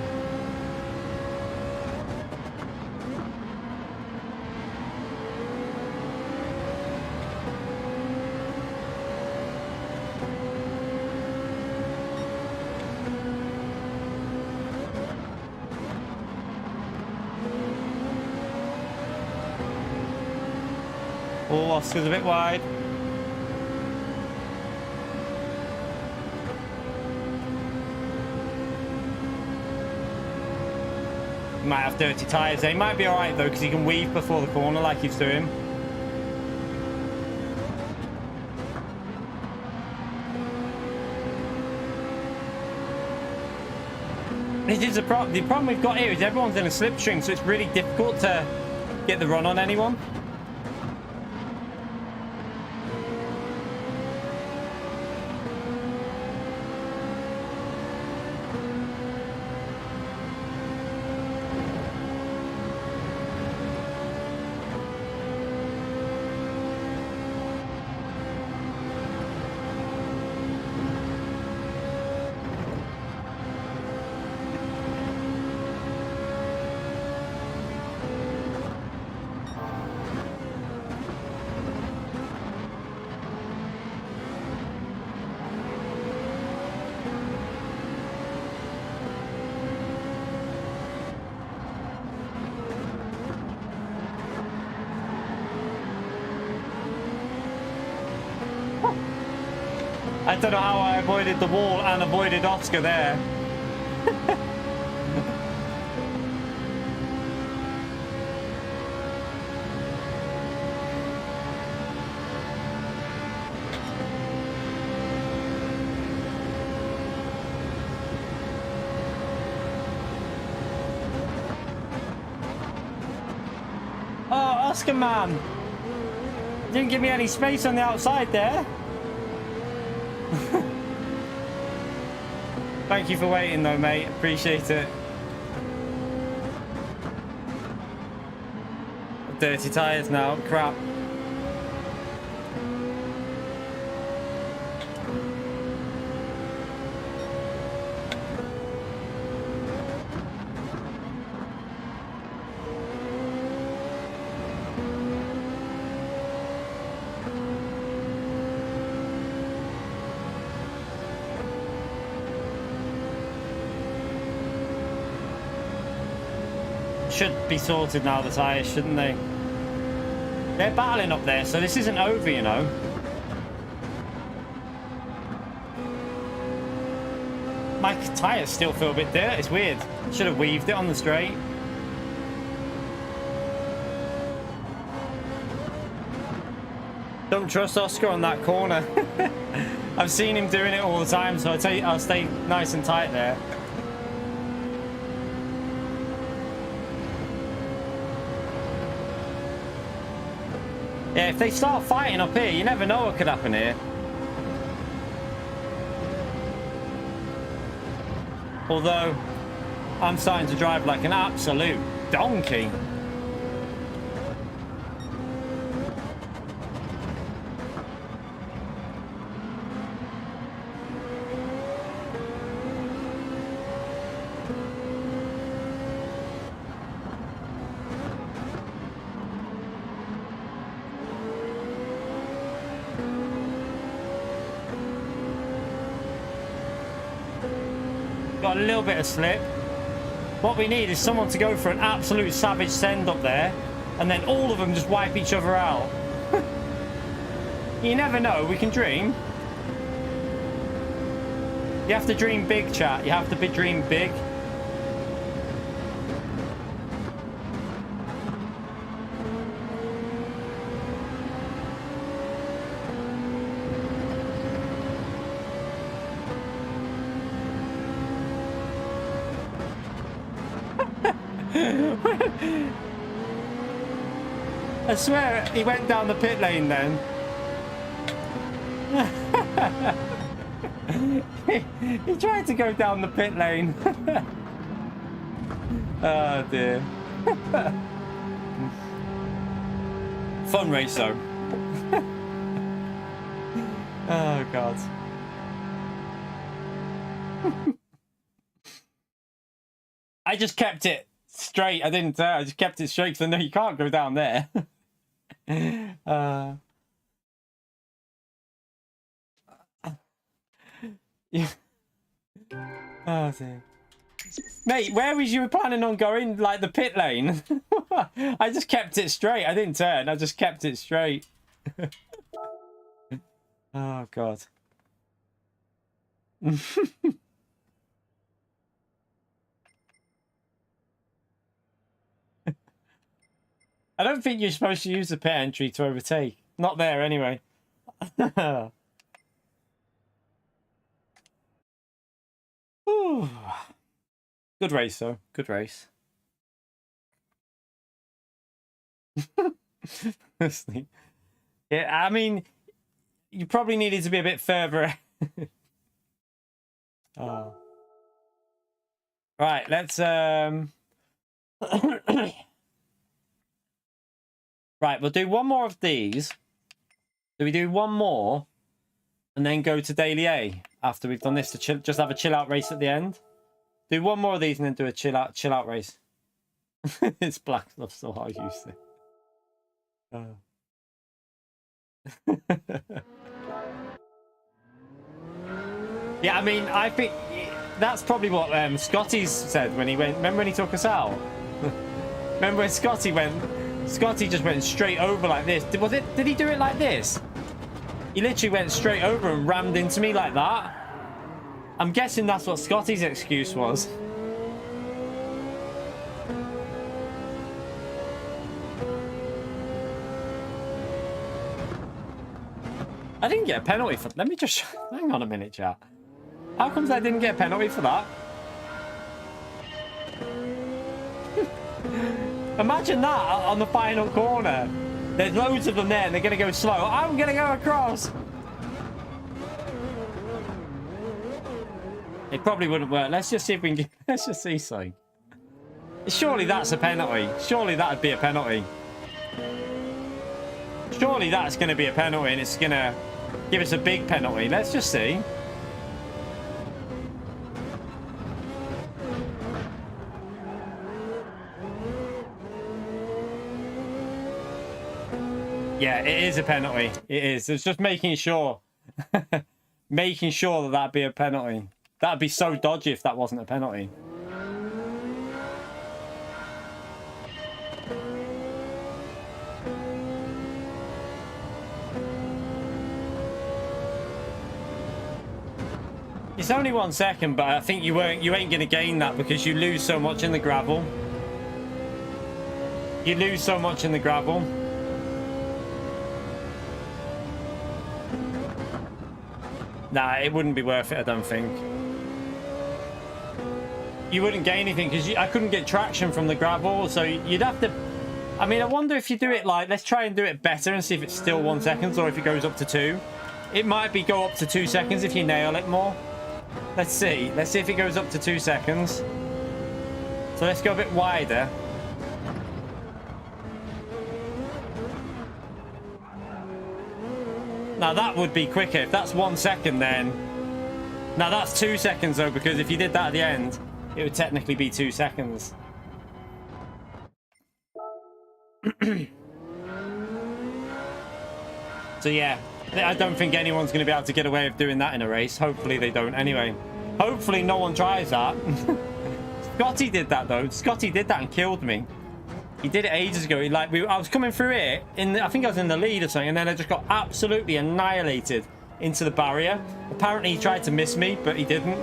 Oh, Oscar's a bit wide. Might have dirty tyres there. He might be alright though, because he can weave before the corner like he's doing. The problem we've got here is everyone's in a slipstream, so it's really difficult to get the run on anyone. I don't know how I avoided the wall and avoided Oscar there. Oh, Oscar man. Didn't give me any space on the outside there. Thank you for waiting though, mate. Appreciate it. Dirty tyres now. Crap. Should be sorted now, the tyres, shouldn't they? They're battling up there, so this isn't over, you know. My tyres still feel a bit dirt. It's weird. Should have weaved it on the straight. Don't trust Oscar on that corner. I've seen him doing it all the time, so I'll stay nice and tight there. Yeah, if they start fighting up here, you never know what could happen here. Although, I'm starting to drive like an absolute donkey. Got a little bit of slip. What we need is someone to go for an absolute savage send up there, and then all of them just wipe each other out. You never know. We can dream. You have to dream big, chat. You have to dream big. I swear he went down the pit lane then. He tried to go down the pit lane. Oh dear. Fun race though. Oh god. I just kept it straight. I didn't. I just kept it straight because I know you can't go down there. Yeah. Oh dear. Mate, where was you planning on going? Like the pit lane? I just kept it straight. I didn't turn. I just kept it straight. Oh god. I don't think you're supposed to use the pit entry to overtake. Not there, anyway. Ooh. Good race, though. Good race. Yeah, I mean, you probably needed to be a bit further. Oh. Right, let's... Right, we'll do one more of these. Do we do one more and then go to Daily A after we've done this to just have a chill out race at the end? Do one more of these and then do a chill out race. It's black stuff, so I'll use it. Yeah, I mean, I think that's probably what Scotty said when he went. Remember when he took us out? Remember when Scotty went? Scotty just went straight over like this. Did he do it like this? He literally went straight over and rammed into me like that. I'm guessing that's what Scotty's excuse was. I didn't get a penalty for... Let me just... Hang on a minute, chat. How comes I didn't get a penalty for that? Imagine that on the final corner. There's loads of them there and they're going to go slow. I'm going to go across. It probably wouldn't work. Let's just see if we can get... Let's just see something. Surely that's a penalty. Surely that would be a penalty. Surely that's going to be a penalty and it's going to give us a big penalty. Let's just see. Yeah, it is a penalty. It is. It's just making sure. Making sure that that'd be a penalty. That'd be so dodgy if that wasn't a penalty. It's only 1 second, but I think you ain't going to gain that because you lose so much in the gravel. You lose so much in the gravel. Nah, it wouldn't be worth it, I don't think. You wouldn't gain anything because I couldn't get traction from the gravel, so you'd have to... I mean, I wonder if you do it like... Let's try and do it better and see if it's still 1 second or if it goes up to 2. It might be go up to 2 seconds if you nail it more. Let's see. Let's see if it goes up to 2 seconds. So let's go a bit wider. Now that would be quicker. If that's 1 second then... Now that's 2 seconds though, because if you did that at the end, it would technically be 2 seconds. So yeah, I don't think anyone's going to be able to get away with doing that in a race. Hopefully they don't anyway. Hopefully no one tries that. Scotty did that though. Scotty did that and killed me. He did it ages ago. I was coming through it, I think I was in the lead or something, and then I just got absolutely annihilated into the barrier. Apparently he tried to miss me, but he didn't.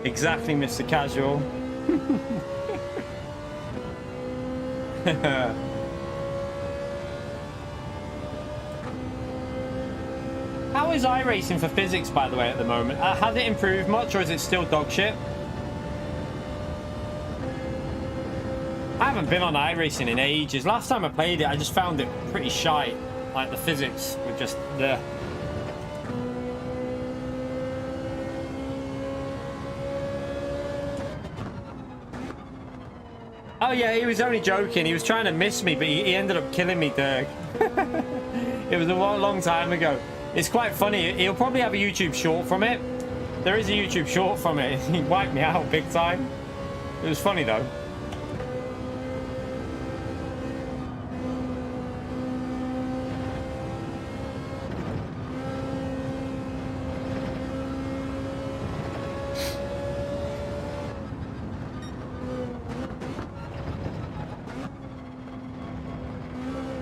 Exactly, Mr. Casual. How is iRacing for physics, by the way, at the moment? Has it improved much, or is it still dog shit? I haven't been on iRacing in ages. Last time I played it, I just found it pretty shite. Like, the physics were just there. Oh yeah, he was only joking. He was trying to miss me, but he ended up killing me, Dirk. It was a long time ago. It's quite funny. He'll probably have a YouTube short from it. There is a YouTube short from it. He wiped me out big time. It was funny though.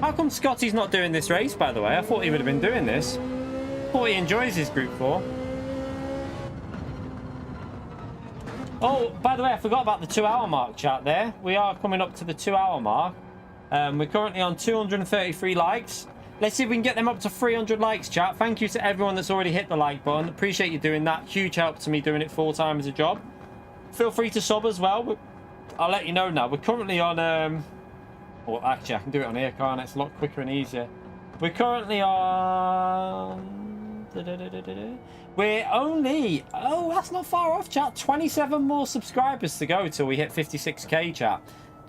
How come Scotty's not doing this race, by the way? I thought he would have been doing this. I thought he enjoys his Group 4. Oh, by the way, I forgot about the 2-hour mark, chat, there. We are coming up to the 2-hour mark. We're currently on 233 likes. Let's see if we can get them up to 300 likes, chat. Thank you to everyone that's already hit the like button. Appreciate you doing that. Huge help to me doing it full-time as a job. Feel free to sub as well. I'll let you know now. We're currently on... Well, actually, I can do it on here, can't I? It's a lot quicker and easier. We're currently on... We're only... Oh, that's not far off, chat. 27 more subscribers to go till we hit 56k, chat.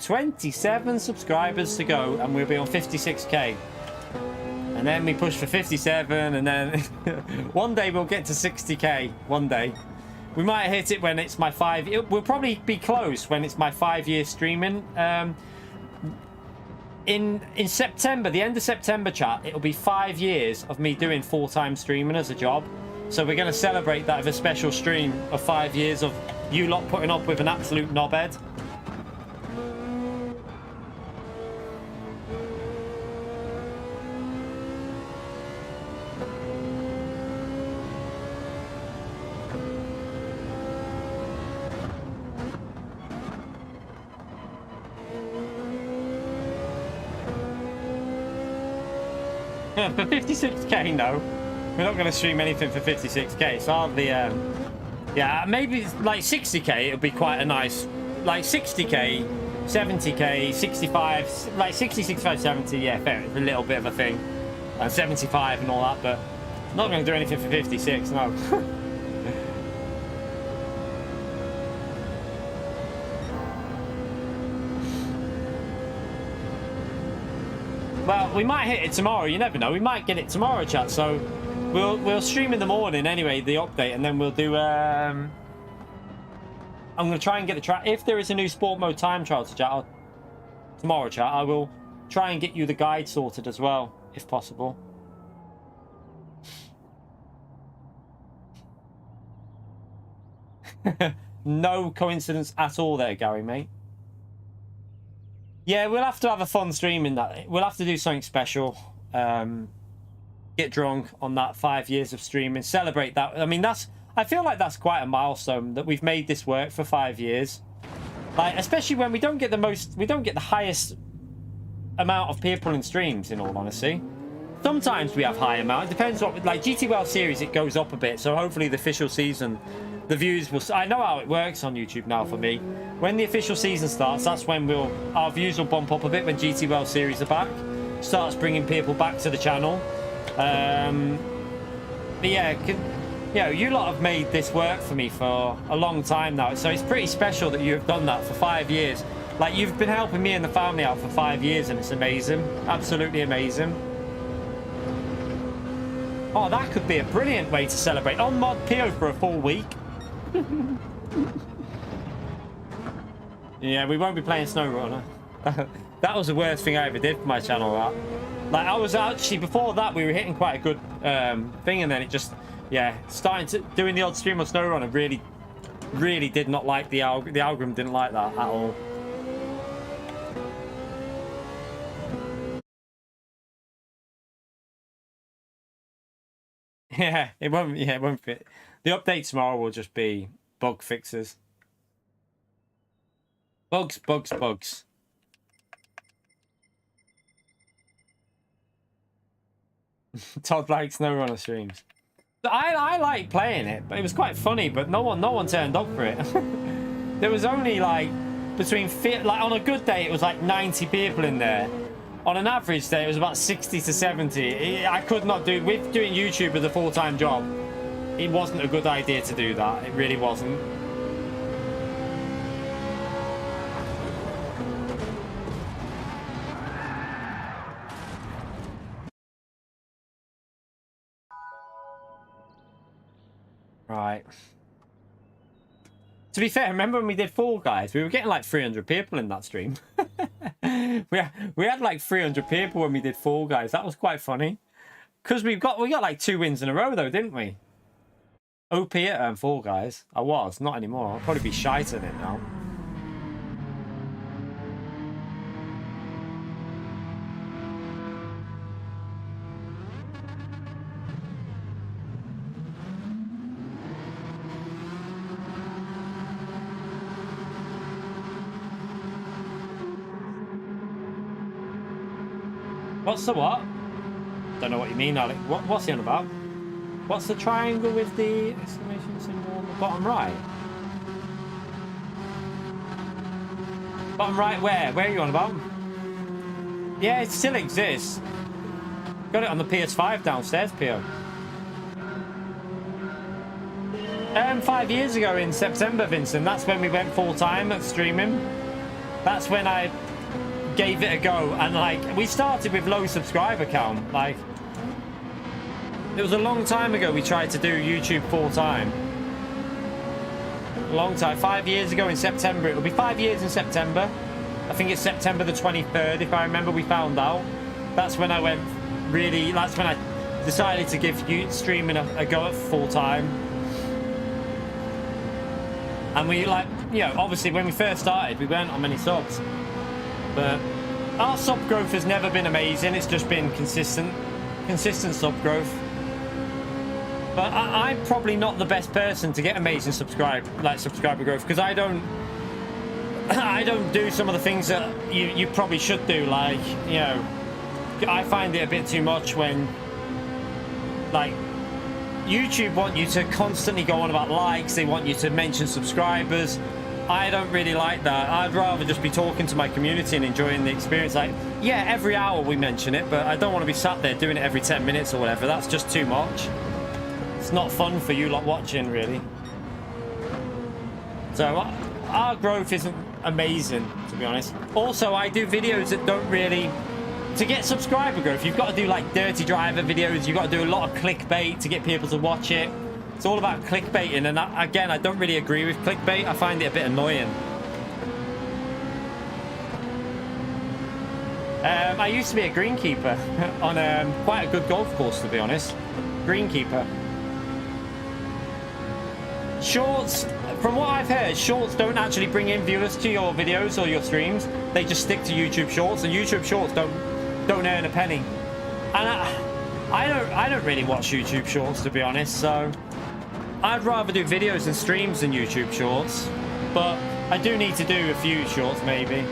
27 subscribers to go, and we'll be on 56k. And then we push for 57, and then... one day we'll get to 60k. One day. We might hit it when it's my 5... We'll probably be close when it's my 5-year streaming. In September, the end of September, chat, it'll be 5 years of me doing full-time streaming as a job. So we're going to celebrate that with a special stream of 5 years of You lot putting up with an absolute knobhead. For 56k, no. We're not going to stream anything for 56k. It's hardly, yeah, maybe like 60k, it'll be quite a nice, like 60k, 70k, 65, like 60, 65, 70, yeah, fair. It's a little bit of a thing. And 75 and all that, but not going to do anything for 56, no. Well, we might hit it tomorrow. You never know. We might get it tomorrow, chat. So we'll stream in the morning anyway, the update, and then we'll do. I'm going to try and get the track. If there is a new sport mode time trial to chat tomorrow, chat, I will try and get you the guide sorted as well, if possible. No coincidence at all, there, Gary, mate. Yeah, we'll have to have a fun stream in that. We'll have to do something special. Get drunk on that 5 years of streaming. Celebrate that. I mean, I feel like that's quite a milestone that we've made this work for 5 years. Like, especially when we don't get the highest amount of people in streams, in all honesty. Sometimes we have high amount. It depends what, like GT World Series, it goes up a bit. So hopefully the official season, the views will. I know how it works on YouTube now for me. When the official season starts, that's when our views will bump up a bit when GT World Series are back. Starts bringing people back to the channel. But yeah, you lot have made this work for me for a long time now. So it's pretty special that you have done that for 5 years. Like, you've been helping me and the family out for 5 years, and it's amazing. Absolutely amazing. Oh, that could be a brilliant way to celebrate. On Mod PO for a full week. Yeah, we won't be playing SnowRunner. That was the worst thing I ever did for my channel, that. Like, I was actually, before that, we were hitting quite a good thing, and then it just, yeah, doing the odd stream on SnowRunner really did not like the algorithm didn't like that at all. Yeah, it won't fit. The update tomorrow will just be bug fixes. Bugs. Todd likes SnowRunner streams. I like playing it, but it was quite funny, but no one turned up for it. There was only like like on a good day it was like 90 people in there. On an average day it was about 60 to 70. I could not do, with doing YouTube as a full-time job, it wasn't a good idea to do that. It really wasn't. Right. To be fair, remember when we did Fall Guys? We were getting like 300 people in that stream. we had like 300 people when we did Fall Guys. That was quite funny. Because we got like 2 wins in a row though, didn't we? OP at Fall Guys. I was, not anymore. I'll probably be shite at it now. What's the what? Don't know what you mean, Alex. What's he on about? What's the triangle with the exclamation symbol on the bottom right? Bottom right where? Where are you on about? Yeah, it still exists. Got it on the PS5 downstairs, Pio. 5 years ago in September, Vincent. That's when we went full-time at streaming. That's when I gave it a go, and like we started with low subscriber count. Like, it was a long time ago we tried to do YouTube full-time. A long time. 5 years ago in September. It'll be 5 years in September. I think it's September the 23rd, if I remember. We found out. That's when I went really. That's when I decided to give streaming a go at full-time. And we like, you know, obviously when we first started, we weren't on many subs. But our sub growth has never been amazing. It's just been consistent sub growth. But I'm probably not the best person to get amazing subscriber growth, because I don't do some of the things that you probably should do. Like, you know, I find it a bit too much when, like, YouTube want you to constantly go on about likes. They want you to mention subscribers. I don't really like that. I'd rather just be talking to my community and enjoying the experience. Like, yeah, every hour we mention it, but I don't want to be sat there doing it every 10 minutes or whatever. That's just too much. It's not fun for you lot watching, really. So our growth isn't amazing, to be honest. Also, I do videos that don't really... To get subscriber growth, you've got to do like dirty driver videos. You've got to do a lot of clickbait to get people to watch it. It's all about clickbaiting, and again, I don't really agree with clickbait. I find it a bit annoying. I used to be a greenkeeper on quite a good golf course, to be honest. Greenkeeper. Shorts, from what I've heard, shorts don't actually bring in viewers to your videos or your streams. They just stick to YouTube Shorts, and YouTube Shorts don't earn a penny. And I don't really watch YouTube Shorts, to be honest, so I'd rather do videos and streams than YouTube Shorts. But I do need to do a few shorts, maybe.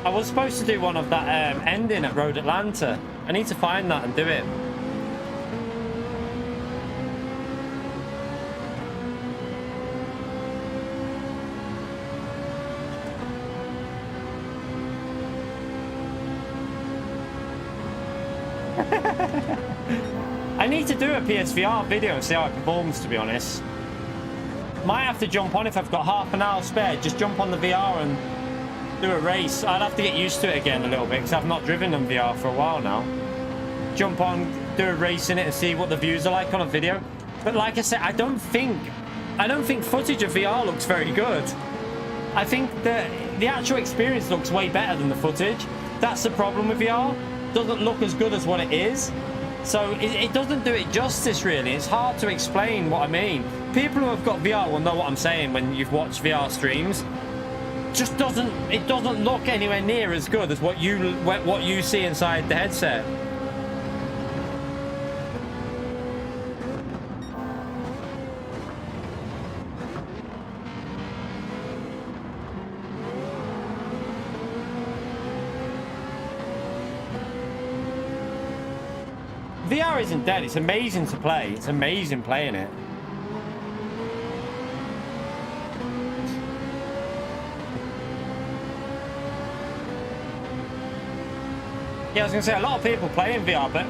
I was supposed to do one of that ending at Road Atlanta. I need to find that and do it. I need to do a PSVR video and see how it performs, to be honest. Might have to jump on if I've got half an hour spare. Just jump on the VR and do a race. I'd have to get used to it again a little bit, because I've not driven on VR for a while now. Jump on, do a race in it and see what the views are like on a video. But like I said, I don't think footage of VR looks very good. I think the actual experience looks way better than the footage. That's the problem with VR. It doesn't look as good as what it is. So it doesn't do it justice, really. It's hard to explain what I mean. People who have got VR will know what I'm saying when you've watched VR streams. Just it doesn't look anywhere near as good as what you see inside the headset. VR isn't dead. It's amazing to play. It's amazing playing it. Yeah, I was going to say, a lot of people play in VR, but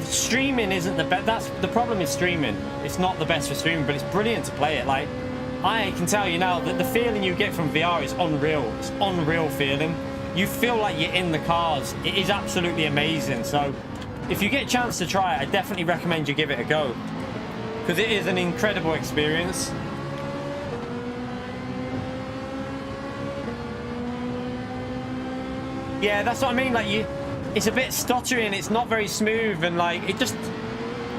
streaming isn't the best. That's the problem is streaming. It's not the best for streaming, but it's brilliant to play it. Like, I can tell you now that the feeling you get from VR is unreal. It's unreal feeling. You feel like you're in the cars. It is absolutely amazing. So if you get a chance to try it, I definitely recommend you give it a go, because it is an incredible experience. Yeah, that's what I mean. Like, it's a bit stuttery and it's not very smooth, and like it just.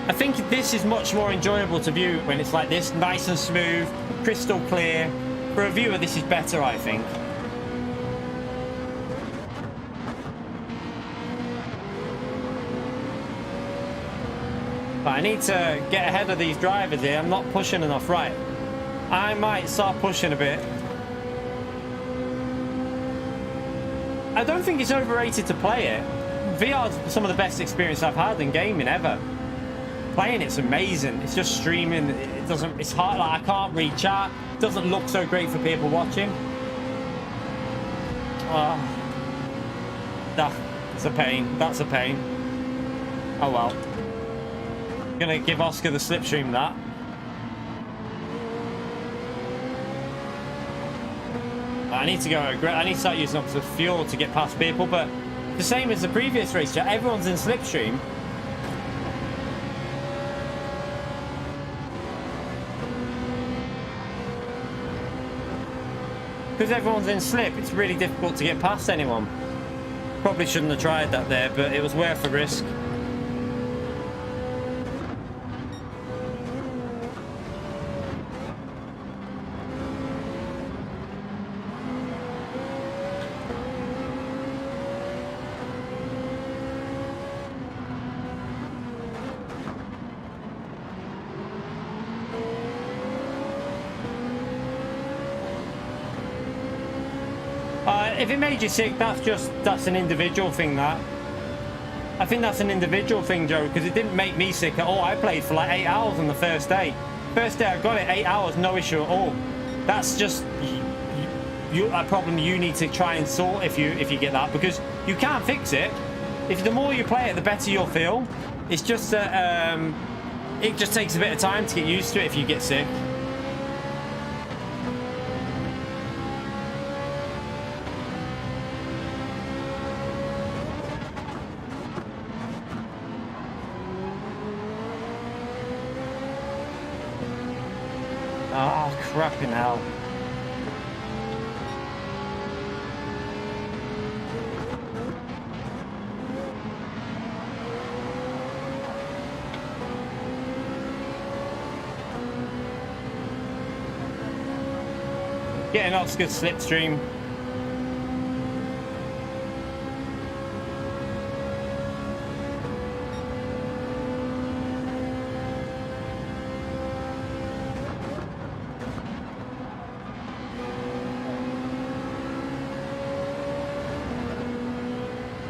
I think this is much more enjoyable to view when it's like this, nice and smooth, crystal clear. For a viewer, this is better, I think. But I need to get ahead of these drivers here. I'm not pushing enough right. I might start pushing a bit. I don't think it's overrated to play it. VR's some of the best experience I've had in gaming ever. Playing it's amazing. It's just streaming. It's hard. Like, I can't read chat. It doesn't look so great for people watching. That's a pain. That's a pain. Oh well. I'm gonna give Oscar the slipstream that. I need to go. I need to start using up the fuel to get past people, but the same as the previous race, everyone's in slipstream. because everyone's in slip, it's really difficult to get past anyone. Probably shouldn't have tried that there, but it was worth the risk. If it made you sick, that's an individual thing, that. I think that's an individual thing, Joe, because it didn't make me sick at all. I played for like 8 hours on the first day. First day I got it, 8 hours, no issue at all. That's just a problem you need to try and sort if you get that, because you can't fix it. If the more you play it, the better you'll feel. It's just that it just takes a bit of time to get used to it if you get sick. Oh, crapping hell. Getting off good slipstream.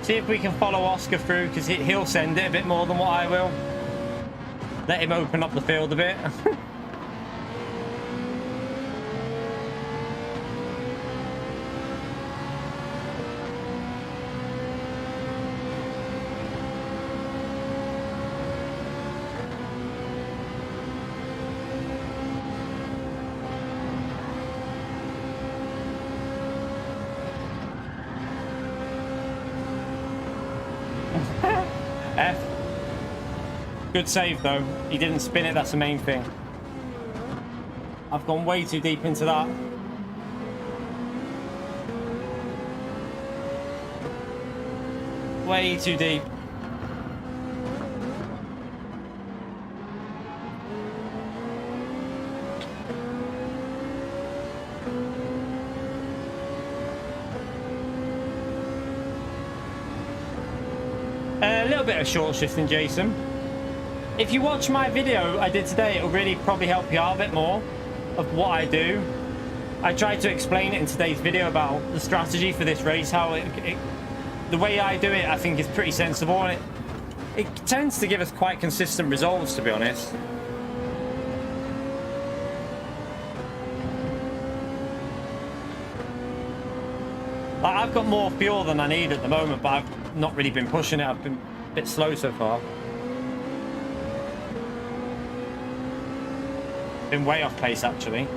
See if we can follow Oscar through, because he'll send it a bit more than what I will. Let him open up the field a bit. F. Good save though. He didn't spin it, that's the main thing. I've gone way too deep into that. Way too deep. A little bit of short shifting, Jason. If you watch my video I did today, it'll really probably help you out a bit more of what I do. I tried to explain it in today's video about the strategy for this race, how the way I do it I think is pretty sensible, and it tends to give us quite consistent results, to be honest. Like, I've got more fuel than I need at the moment, but I've not really been pushing it. I've been a bit slow so far. Been way off pace, actually.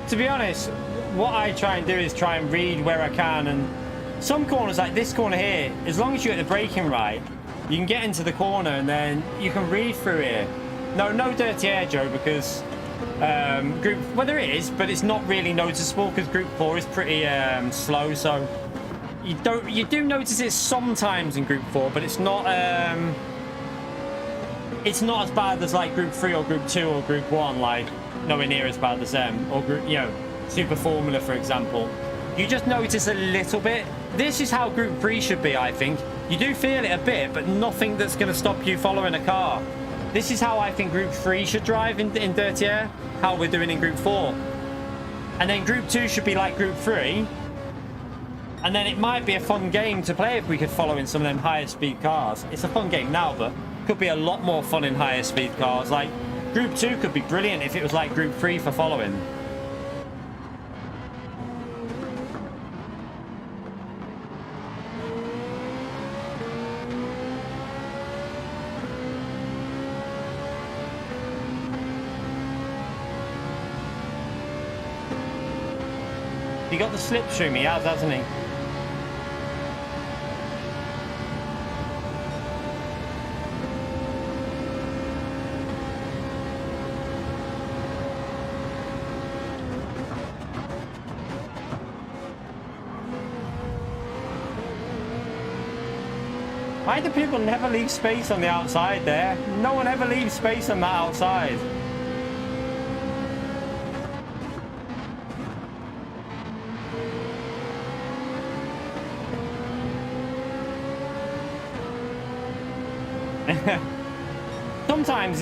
To be honest, what I try and do is try and read where I can, and some corners like this corner here, as long as you get the braking right, you can get into the corner and then you can read through here. No dirty air, Joe, because group, well, there is, but it's not really noticeable because group 4 is pretty slow, so you do notice it sometimes in group 4, but it's not as bad as like group 3 or group 2 or group 1, like nowhere near as bad as them, or group, you know, Super Formula, for example. You just notice a little bit. This is how group 3 should be, I think. You do feel it a bit, but nothing that's going to stop you following a car. This is how I think group 3 should drive in dirty air, how we're doing in group 4. And then group 2 should be like group 3. And then it might be a fun game to play if we could follow in some of them higher speed cars. It's a fun game now, but could be a lot more fun in higher speed cars. Like, group 2 could be brilliant if it was like group 3 for following. He got the slipstream, he has, hasn't he? Why do people never leave space on the outside there? No one ever leaves space on that outside. Sometimes,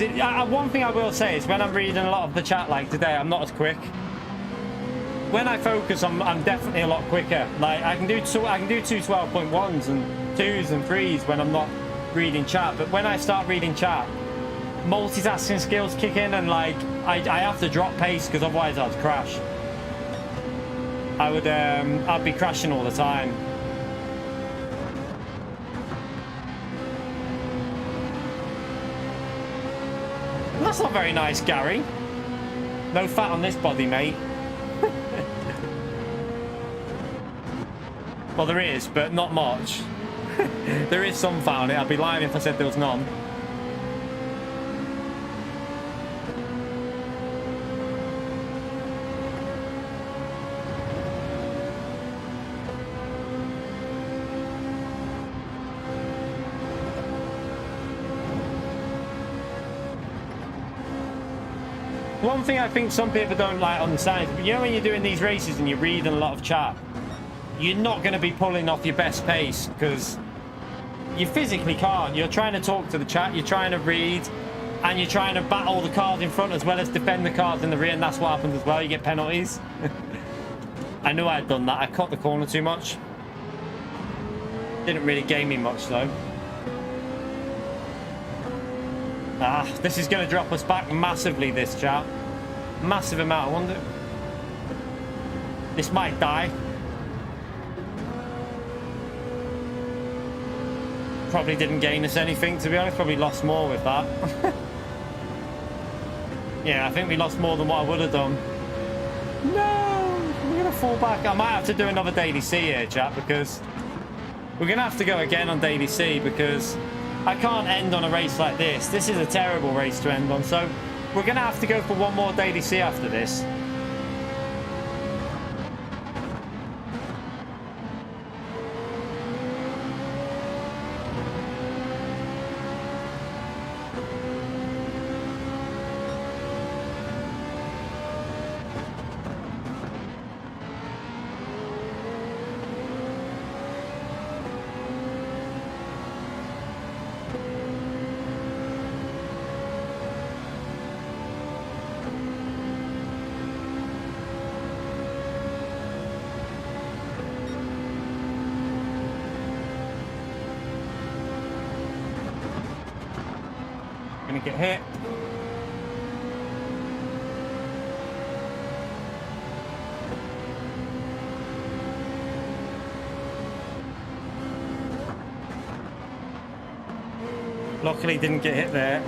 one thing I will say is when I'm reading a lot of the chat like today, I'm not as quick. When I focus, I'm definitely a lot quicker. Like I can do two 12.1s and 2s and 3s when I'm not reading chat. But when I start reading chat, multitasking skills kick in, and like I have to drop pace because otherwise I'd crash. I'd be crashing all the time. That's not very nice, Gary. No fat on this body, mate. Well, there is, but not much. There is some fat on it. I'd be lying if I said there was none. One thing I think some people don't like understand is, you know, when you're doing these races and you're reading a lot of chat, you're not going to be pulling off your best pace because you physically can't. You're trying to talk to the chat, you're trying to read, and you're trying to battle the cars in front as well as defend the cars in the rear, and that's what happens as well. You get penalties. I knew I'd done that. I cut the corner too much. Didn't really gain me much though. Ah, this is going to drop us back massively, this chat. Massive amount. I wonder. This might die. Probably didn't gain us anything, to be honest. Probably lost more with that. Yeah, I think we lost more than what I would have done. No! We're going to fall back. I might have to do another Daily C here, chat, because we're going to have to go again on Daily C because I can't end on a race like this. This is a terrible race to end on, so we're going to have to go for one more Daily C after this. Get hit. Luckily didn't get hit there.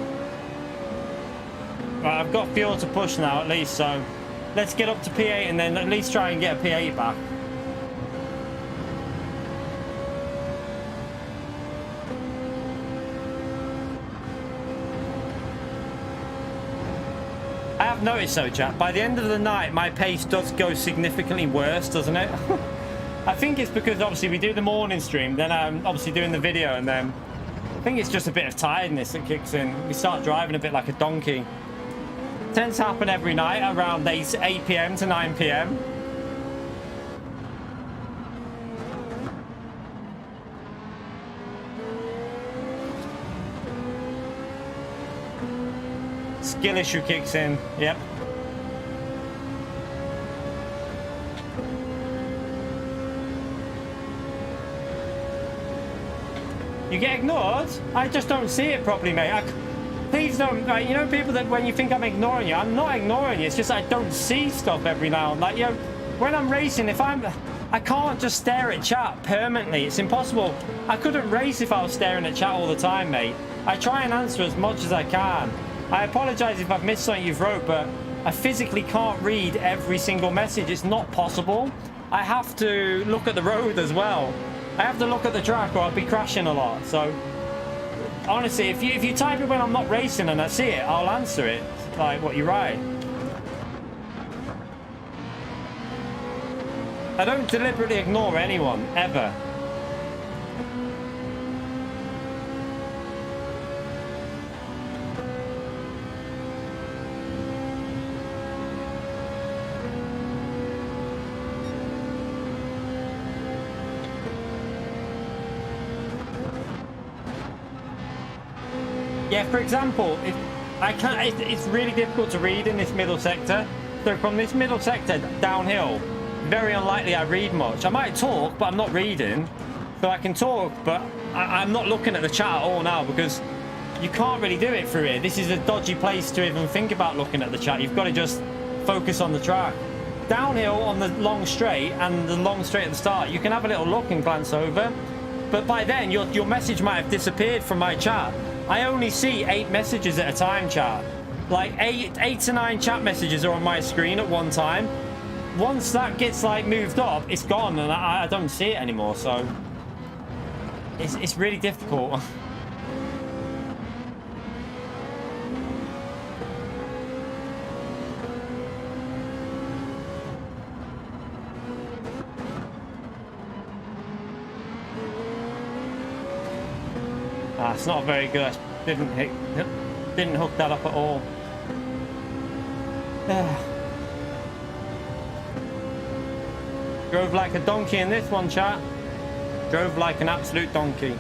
Right, I've got fuel to push now at least, so let's get up to P8 and then at least try and get a P8 back. I've noticed though, chat, by the end of the night my pace does go significantly worse, doesn't it? I think it's because obviously we do the morning stream, then I'm obviously doing the video, and then I think it's just a bit of tiredness that kicks in. We start driving a bit like a donkey. It tends to happen every night around 8 PM to 9 PM. Skill issue kicks in. Yep. You get ignored? I just don't see it properly, mate. Please don't. Like, you know, people that when you think I'm ignoring you, I'm not ignoring you. It's just I don't see stuff every now and then. Like, you know, when I'm racing, I can't just stare at chat permanently. It's impossible. I couldn't race if I was staring at chat all the time, mate. I try and answer as much as I can. I apologise if I've missed something you've wrote, but I physically can't read every single message. It's not possible. I have to look at the road as well. I have to look at the track or I'll be crashing a lot. So honestly, if you type it when I'm not racing and I see it, I'll answer it. Like, what, you're right. I don't deliberately ignore anyone, ever. Yeah, for example, if I can't, it's really difficult to read in this middle sector. So from this middle sector downhill, very unlikely I read much. I might talk, but I'm not reading. So I can talk, but I'm not looking at the chat at all now because you can't really do it through here. This is a dodgy place to even think about looking at the chat. You've got to just focus on the track. Downhill on the long straight and the long straight at the start, you can have a little look and glance over. But by then, your message might have disappeared from my chat. I only see 8 messages at a time, chat. Like 8 to 9 chat messages are on my screen at one time. Once that gets like moved up, it's gone and I don't see it anymore. So it's really difficult. It's not very good. Didn't hook that up at all. Drove like a donkey in this one, chat. Drove like an absolute donkey.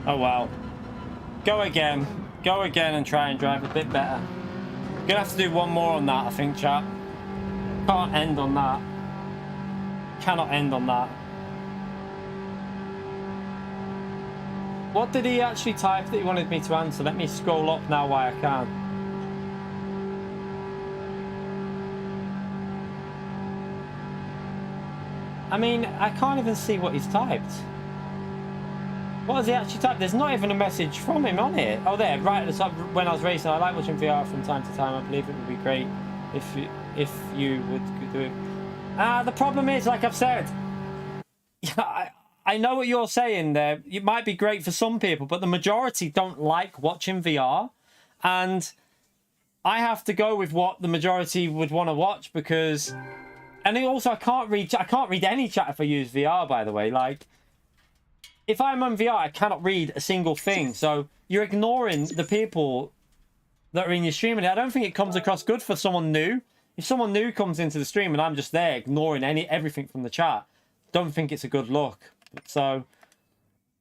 Oh well. Go again and try and drive a bit better. Gonna have to do one more on that, I think, chat. Can't end on that. Cannot end on that. What did he actually type that he wanted me to answer? Let me scroll up now while I can. I mean, I can't even see what he's typed. What has he actually typed? There's not even a message from him on it. Oh, there, right at the top. When I was racing, I like watching VR from time to time. I believe it would be great if you would do it. The problem is, like I've said, I know what you're saying there. It might be great for some people, but the majority don't like watching VR. And I have to go with what the majority would want to watch because... And also, I can't read any chat if I use VR, by the way. Like... If I'm on VR, I cannot read a single thing. So you're ignoring the people that are in your stream. And I don't think it comes across good for someone new. If someone new comes into the stream and I'm just there ignoring everything from the chat, don't think it's a good look. So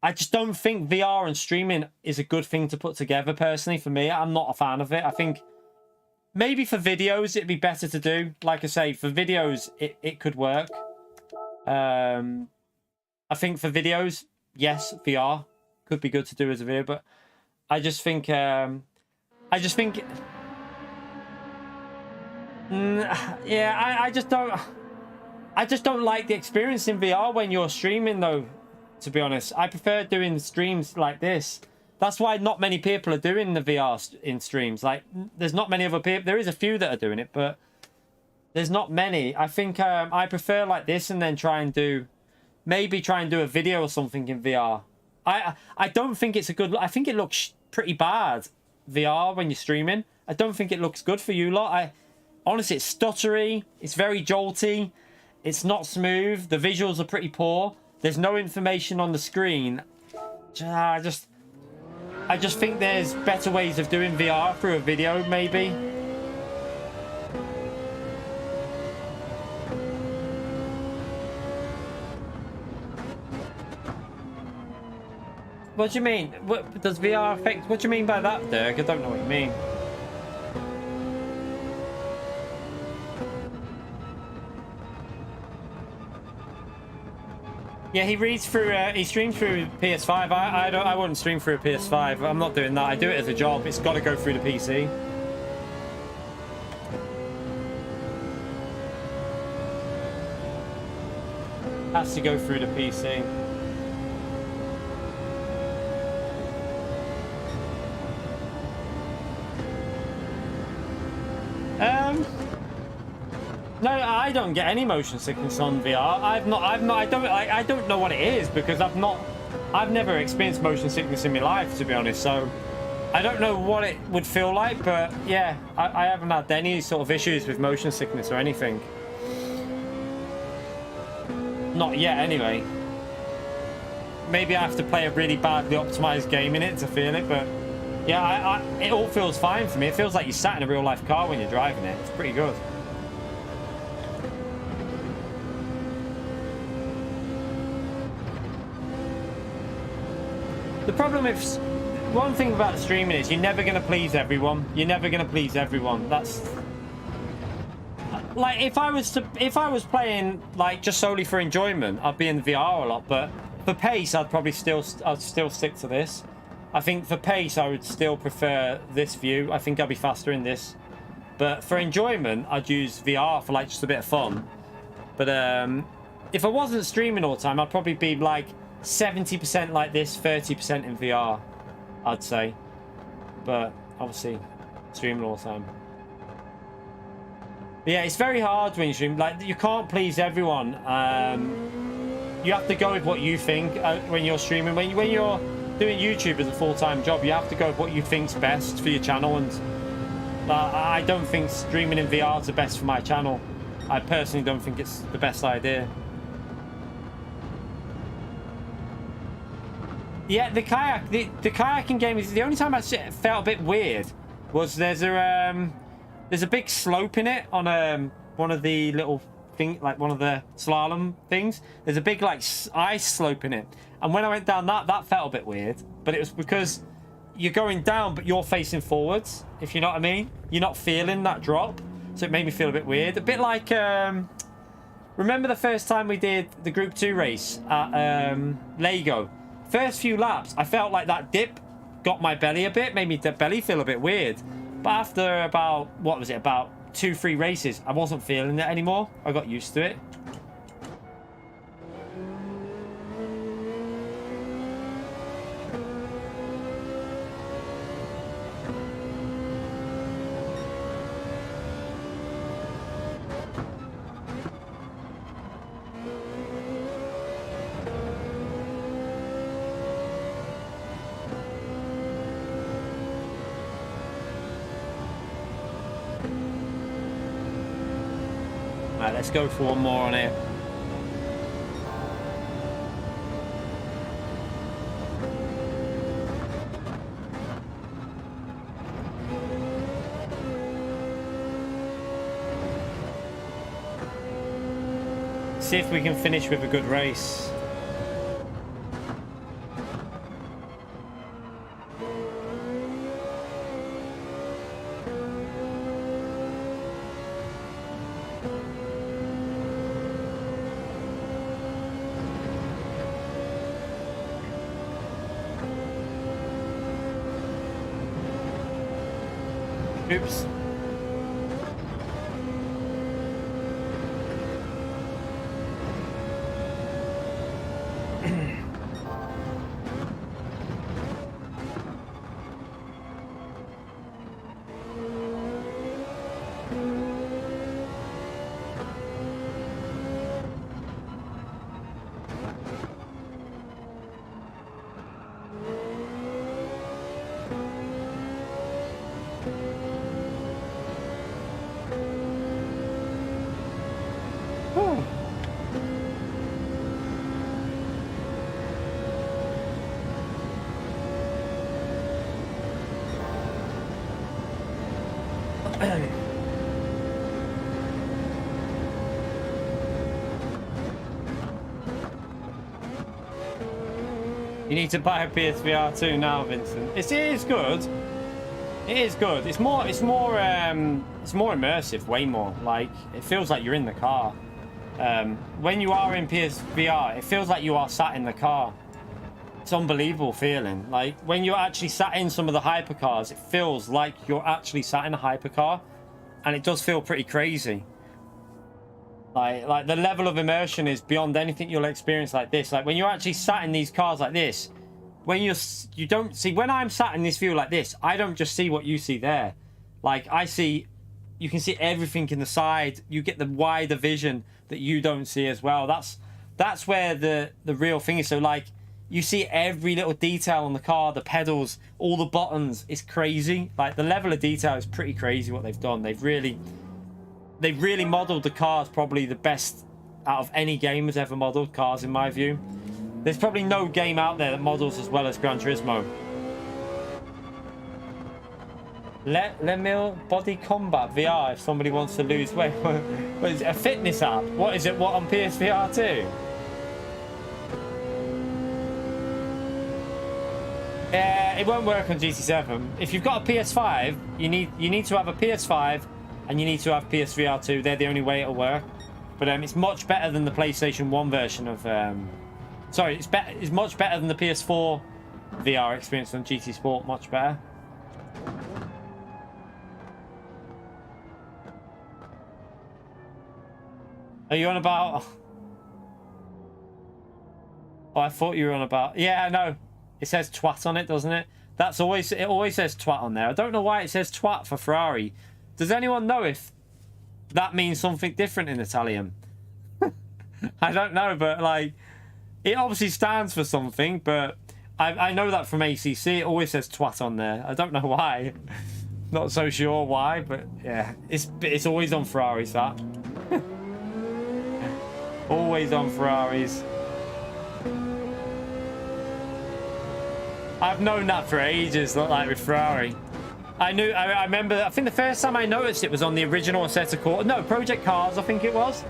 I just don't think VR and streaming is a good thing to put together personally for me. I'm not a fan of it. I think maybe for videos, it'd be better to do. Like I say, for videos, it could work. I think for videos... Yes, VR could be good to do as a video, but I just think, yeah, I just don't like the experience in VR when you're streaming, though. To be honest, I prefer doing streams like this. That's why not many people are doing the VR in streams. Like, there's not many other people. There is a few that are doing it, but there's not many. I think I prefer like this, and then maybe try and do a video or something in VR. I don't think it's a good... I think it looks pretty bad, VR, when you're streaming. I don't think it looks good for you lot. Honestly, it's stuttery. It's very jolty. It's not smooth. The visuals are pretty poor. There's no information on the screen. I just think there's better ways of doing VR through a video, maybe. What do you mean? What does VR affect? What do you mean by that, Dirk? I don't know what you mean. Yeah, he reads through. He streams through PS5. I wouldn't stream through a PS5. I'm not doing that. I do it as a job. It's got to go through the PC. Has to go through the PC. No, I don't get any motion sickness on VR. I don't know what it is because I've never experienced motion sickness in my life, to be honest. So I don't know what it would feel like, but yeah, I haven't had any sort of issues with motion sickness or anything. Not yet, anyway. Maybe I have to play a really badly optimized game in it to feel it, but yeah, it all feels fine for me. It feels like you sat in a real life car when you're driving it. It's pretty good. The problem with one thing about streaming is you're never going to please everyone. You're never going to please everyone. That's like if I was playing like just solely for enjoyment, I'd be in VR a lot. But for pace, I'd still stick to this. I think for pace, I would still prefer this view. I think I'd be faster in this. But for enjoyment, I'd use VR for like just a bit of fun. But if I wasn't streaming all the time, I'd probably be like 70% like this, 30% in VR, I'd say. But obviously, streaming all the time. But yeah, it's very hard when you stream. Like, you can't please everyone. You have to go with what you think when you're streaming. When you're doing YouTube as a full-time job, you have to go with what you think's best for your channel. And I don't think streaming in VR is the best for my channel. I personally don't think it's the best idea. Yeah, the kayaking game is the only time I felt a bit weird. Was there's a big slope in it on one of the little thing, like one of the slalom things. There's a big like ice slope in it, and when I went down that felt a bit weird. But it was because you're going down, but you're facing forwards. If you know what I mean, you're not feeling that drop, so it made me feel a bit weird. A bit like remember the first time we did the Group 2 race at Lego. First few laps, I felt like that dip got my belly a bit, made me the belly feel a bit weird. But after about, what was it, about 2-3 races, I wasn't feeling it anymore. I got used to it. Right, let's go for one more on here. See if we can finish with a good race. Oops. You need to buy a PSVR 2 now, Vincent. It is good. It is good. It's more immersive, way more. Like, it feels like you're in the car. When you are in PSVR, it feels like you are sat in the car. It's unbelievable feeling. Like when you're actually sat in some of the hypercars, it feels like you're actually sat in a hypercar, and it does feel pretty crazy. Like the level of immersion is beyond anything you'll experience like this. Like when you're actually sat in these cars like this, when you don't see, when I'm sat in this view like this, I don't just see what you see there. Like I see, you can see everything in the side. You get the wider vision that you don't see as well. That's where the real thing is. So like you see every little detail on the car, the pedals, all the buttons. It's crazy. Like the level of detail is pretty crazy what they've done. They've really modeled the cars probably the best out of any game has ever modeled cars in my view. There's probably no game out there that models as well as Gran Turismo. Le Mille Body Combat VR if somebody wants to lose weight. What is it, a fitness app? What is it, what, on PSVR 2? It won't work on GT7. If you've got a PS5, you need to have a PS5 and you need to have PSVR 2. They're the only way it'll work. But it's much better than the PlayStation 1 version of... sorry, it's much better than the PS4 VR experience on GT Sport. Much better. Are you on about... Oh, I thought you were on about... Yeah, I know. It says twat on it, doesn't it? It always says twat on there. I don't know why it says twat for Ferrari. Does anyone know if that means something different in Italian? I don't know, but like, it obviously stands for something, but I know that from ACC, it always says twat on there. I don't know why. Not so sure why, but yeah, it's always on Ferraris, that. Always on Ferraris. I've known that for ages, not like with Ferrari. I remember, I think the first time I noticed it was on the original Assetto Corsa. No, Project Cars, I think it was.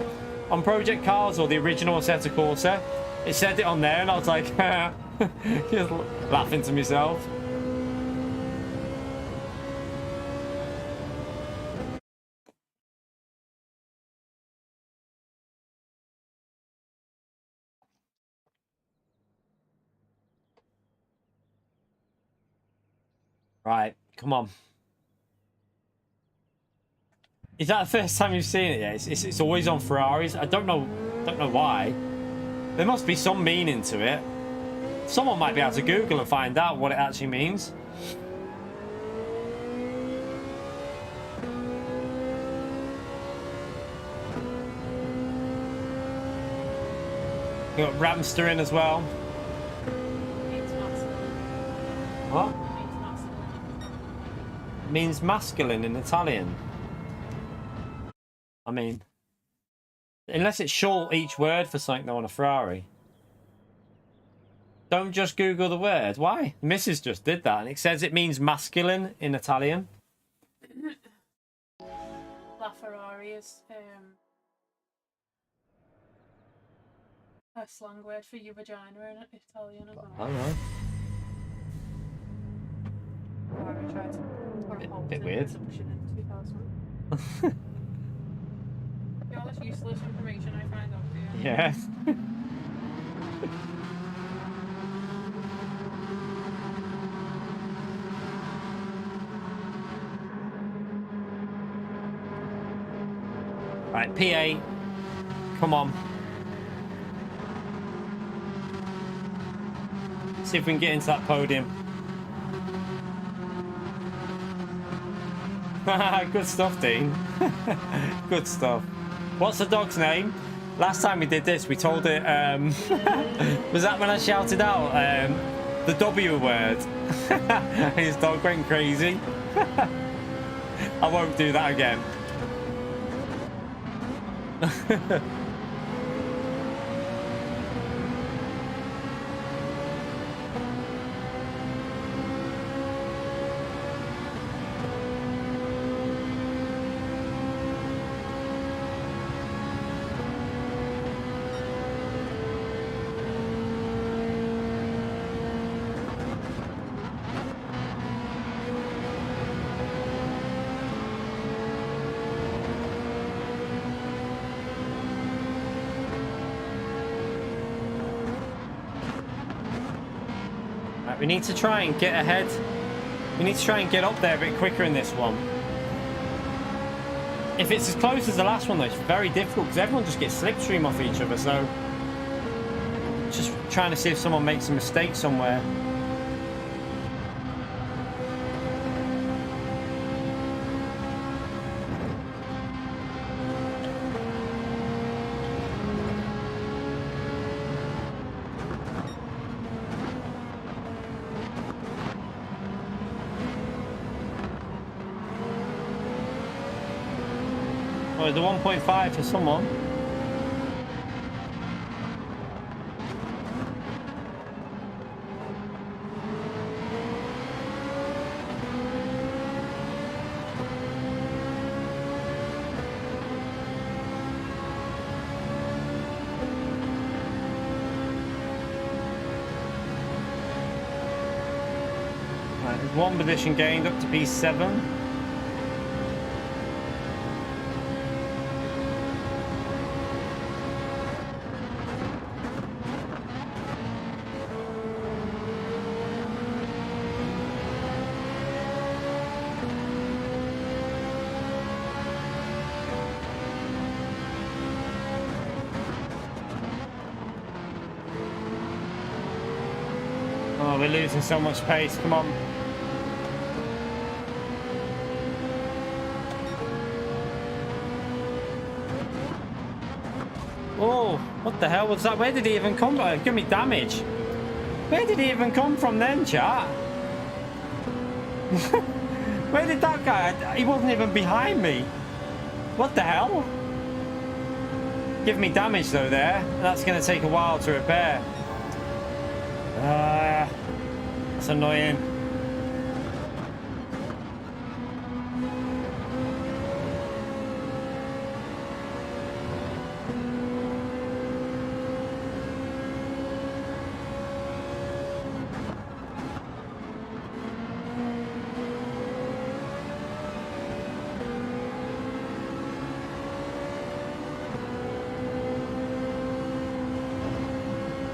On Project Cars or the original Assetto Corsa. It said it on there and I was like, just laughing to myself. Right, come on. Is that the first time you've seen it? Yeah, it's always on Ferraris. I don't know why. There must be some meaning to it. Someone might be able to Google and find out what it actually means. You got Ramster in as well. What? Means masculine in Italian. I mean, unless it's short each word for something on a Ferrari. Don't just Google the word. Why? Mrs. just did that, and it says it means masculine in Italian. La Ferrari is a slang word for your vagina in Italian as well. I don't know. Bit weird. All this useless information I find out here. Yeah. Right, PA. Come on. See if we can get into that podium. Good stuff, Dean. Good stuff. What's the dog's name? Last time we did this, we told it, was that when I shouted out the W word? His dog went crazy. I won't do that again. Right, we need to try and get ahead. We need to try and get up there a bit quicker in this one. If it's as close as the last one, though, it's very difficult because everyone just gets slipstream off each other. So, just trying to see if someone makes a mistake somewhere. Oh, the 1.5 for someone. Right, there's one position gained up to P7. Oh, we're losing so much pace. Come on. Oh, what the hell was that? Where did he even come from? Give me damage. Where did he even come from then, chat? Where did that guy? He wasn't even behind me. What the hell? Give me damage though there. That's going to take a while to repair. That's annoying.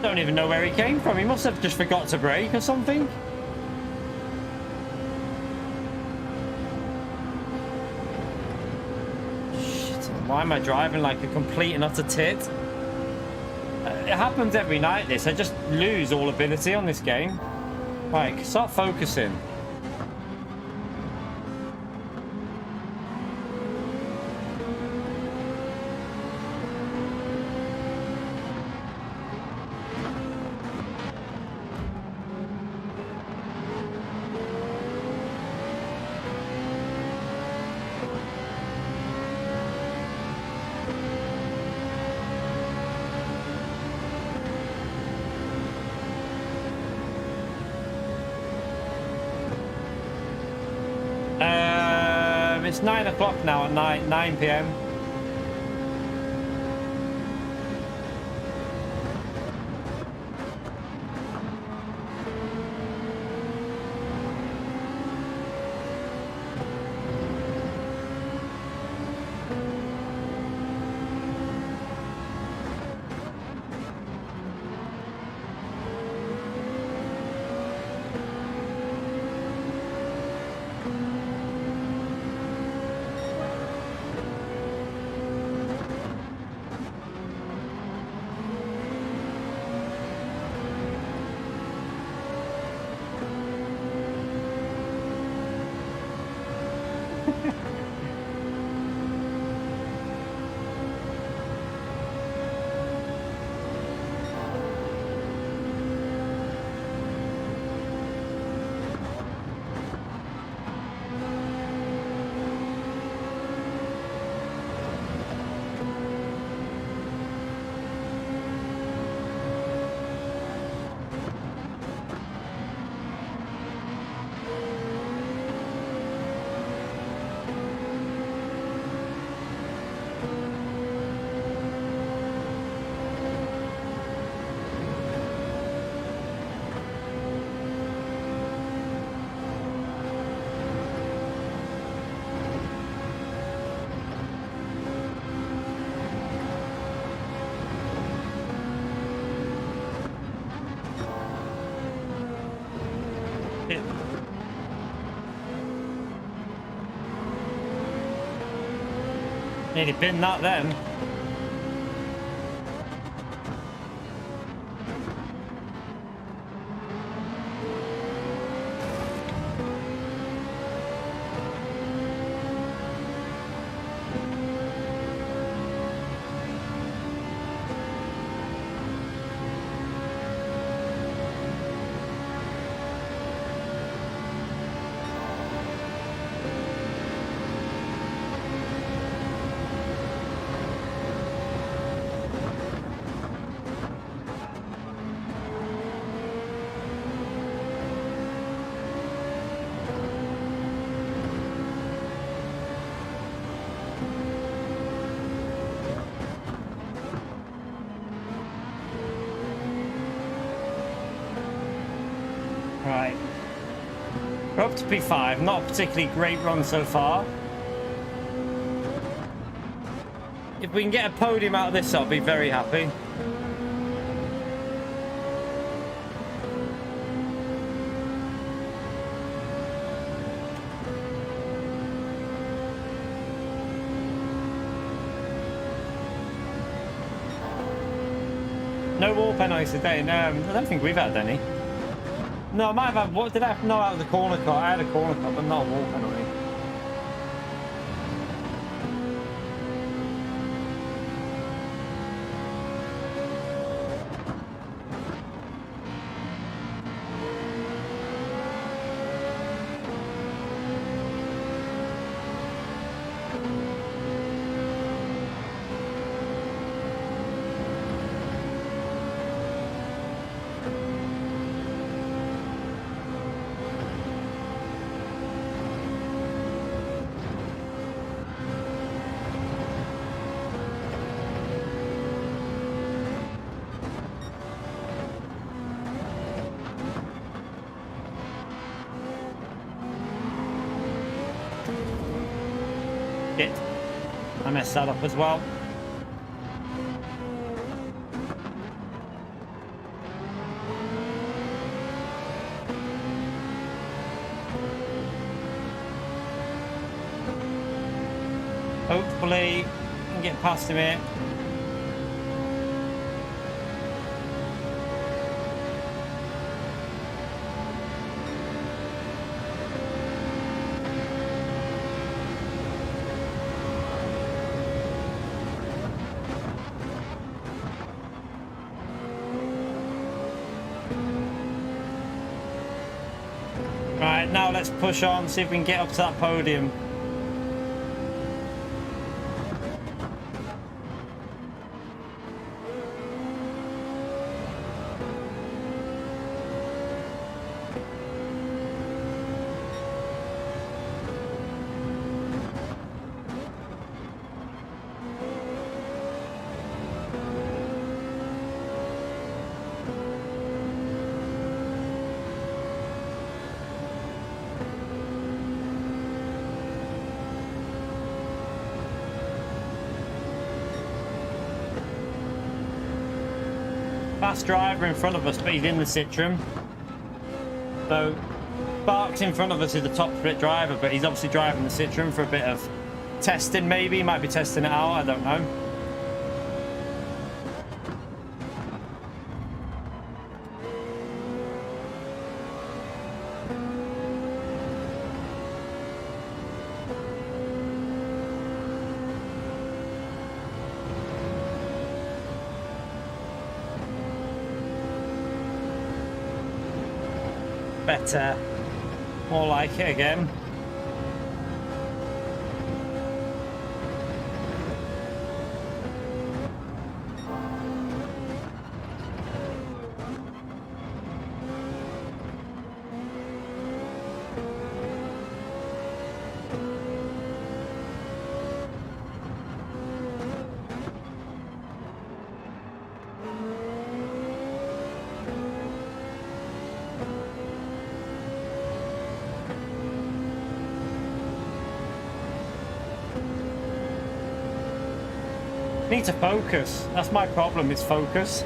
Don't even know where he came from. He must have just forgot to brake or something. Shit, why am I driving like a complete and utter tit? It happens every night, this. I just lose all ability on this game. Like, start focusing. It's 9 o'clock now at night, 9 p.m. Nearly bin that then. Right. We're up to P5. Not a particularly great run so far. If we can get a podium out of this, I'll be very happy. No wall penalties today. No, I don't think we've had any. No, I might have had, what did I have? No, out of the corner cut. I had a corner cut, but not a wall penalty. Shit. I messed that up as well. Hopefully, I can get past him here. Right, now let's push on, see if we can get up to that podium. Fast driver in front of us, but he's in the Citroen. So Sparks in front of us is the top split driver, but he's obviously driving the Citroen for a bit of testing maybe. He might be testing it out, I don't know. Better. More like it again. Need to focus. That's my problem, is focus.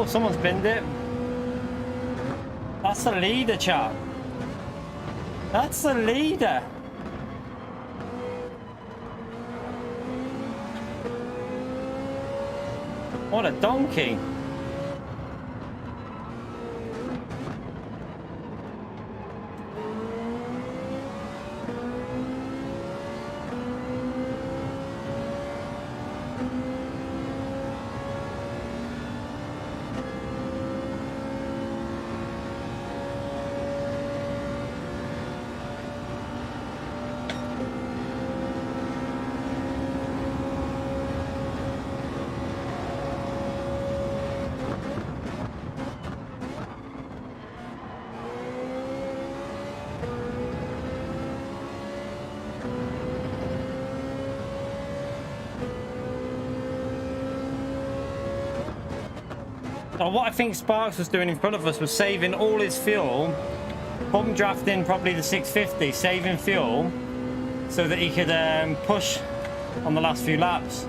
Oh, someone's binned it. That's the leader, chap. That's the leader. What a donkey. So what I think Sparks was doing in front of us was saving all his fuel, pump drafting probably the 650, saving fuel so that he could push on the last few laps.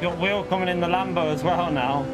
Got Will coming in the Lambo as well now.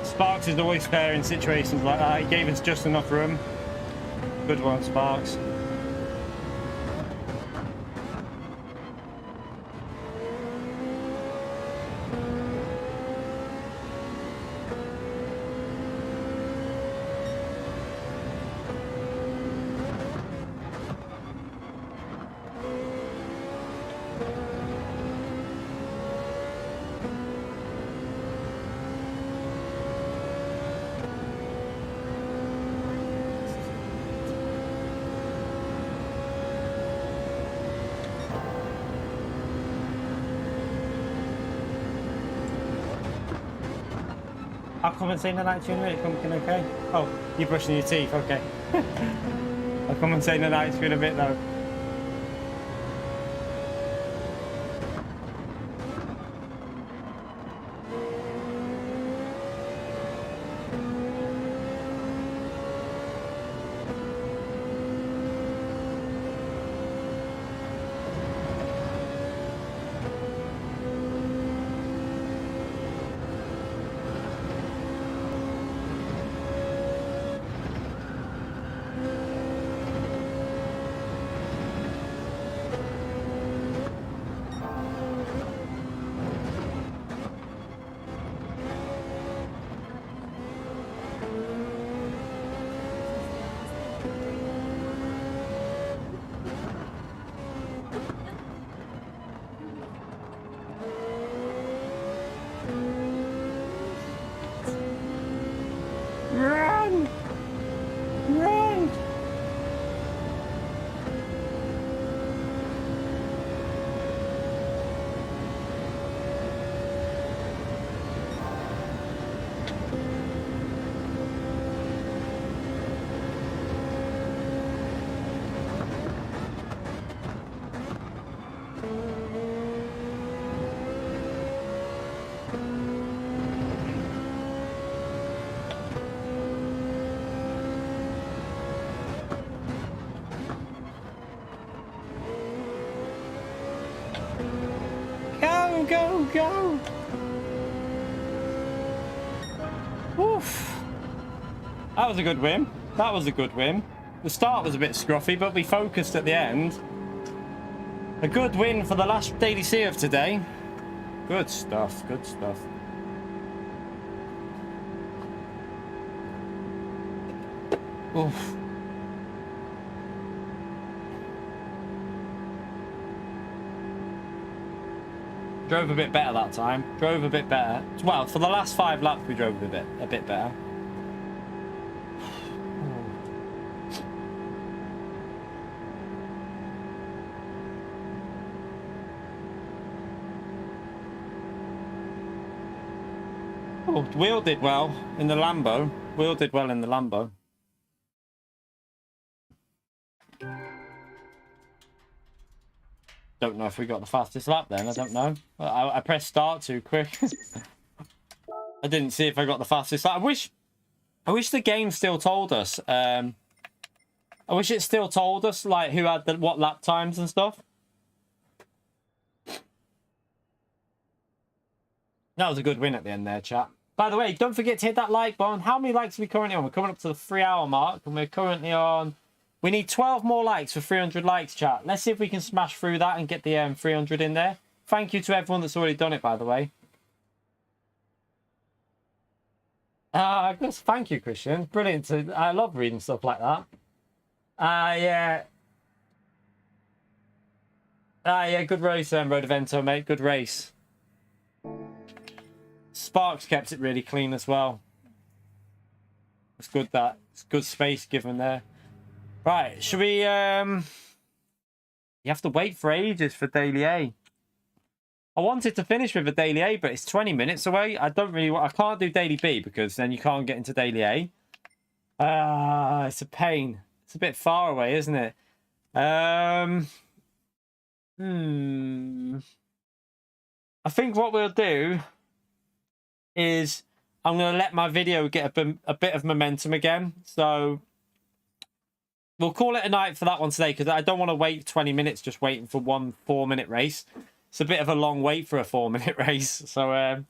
Sparks is always fair in situations like that. He gave us just enough room. Good one, Sparks. I'll come and say the night to you in a minute, Pumpkin, okay? Oh, you're brushing your teeth, okay. I'll come and say the night to you in a bit though. go, go. Oof. That was a good win. That was a good win. The start was a bit scruffy, but we focused at the end. A good win for the last Daily C of today. Good stuff, good stuff. Oof. Drove a bit better that time. Drove a bit better. Well, for the last 5 laps, we drove a bit better. Oh, Wheel did well in the Lambo. Wheel did well in the Lambo. Don't know if we got the fastest lap then. I don't know. I pressed start too quick. I didn't see if I got the fastest lap. I wish the game still told us. I wish it still told us like who had what lap times and stuff. That was a good win at the end there, chat. By the way, don't forget to hit that like button. How many likes are we currently on? We're coming up to the 3-hour mark, and we're currently on... We need 12 more likes for 300 likes, chat. Let's see if we can smash through that and get the 300 in there. Thank you to everyone that's already done it, by the way. Thank you, Christian. Brilliant. I love reading stuff like that. Yeah. Yeah, good race, Road Evento, mate. Good race. Sparks kept it really clean as well. It's good that. It's good space given there. Right, should we, you have to wait for ages for Daily A. I wanted to finish with a Daily A, but it's 20 minutes away. I can't do Daily B because then you can't get into Daily A. It's a pain. It's a bit far away, isn't it? I think what we'll do is I'm going to let my video get a bit of momentum again. So... we'll call it a night for that one today because I don't want to wait 20 minutes just waiting for one 4-minute race. It's a bit of a long wait for a 4-minute race. So,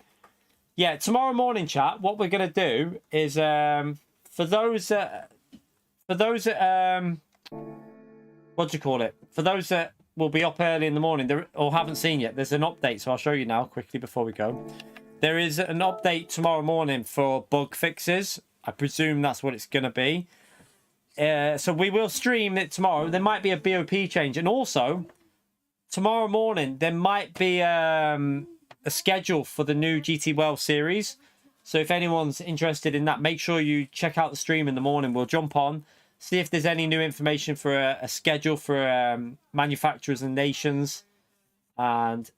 yeah, tomorrow morning, chat, what we're going to do is for those that, what do you call it? For those that will be up early in the morning or haven't seen yet, there's an update. So I'll show you now quickly before we go. There is an update tomorrow morning for bug fixes. I presume that's what it's going to be. So we will stream it tomorrow. There might be a BOP change. And also, tomorrow morning, there might be a schedule for the new GT World series. So if anyone's interested in that, make sure you check out the stream in the morning. We'll jump on, see if there's any new information for a schedule for manufacturers and nations. And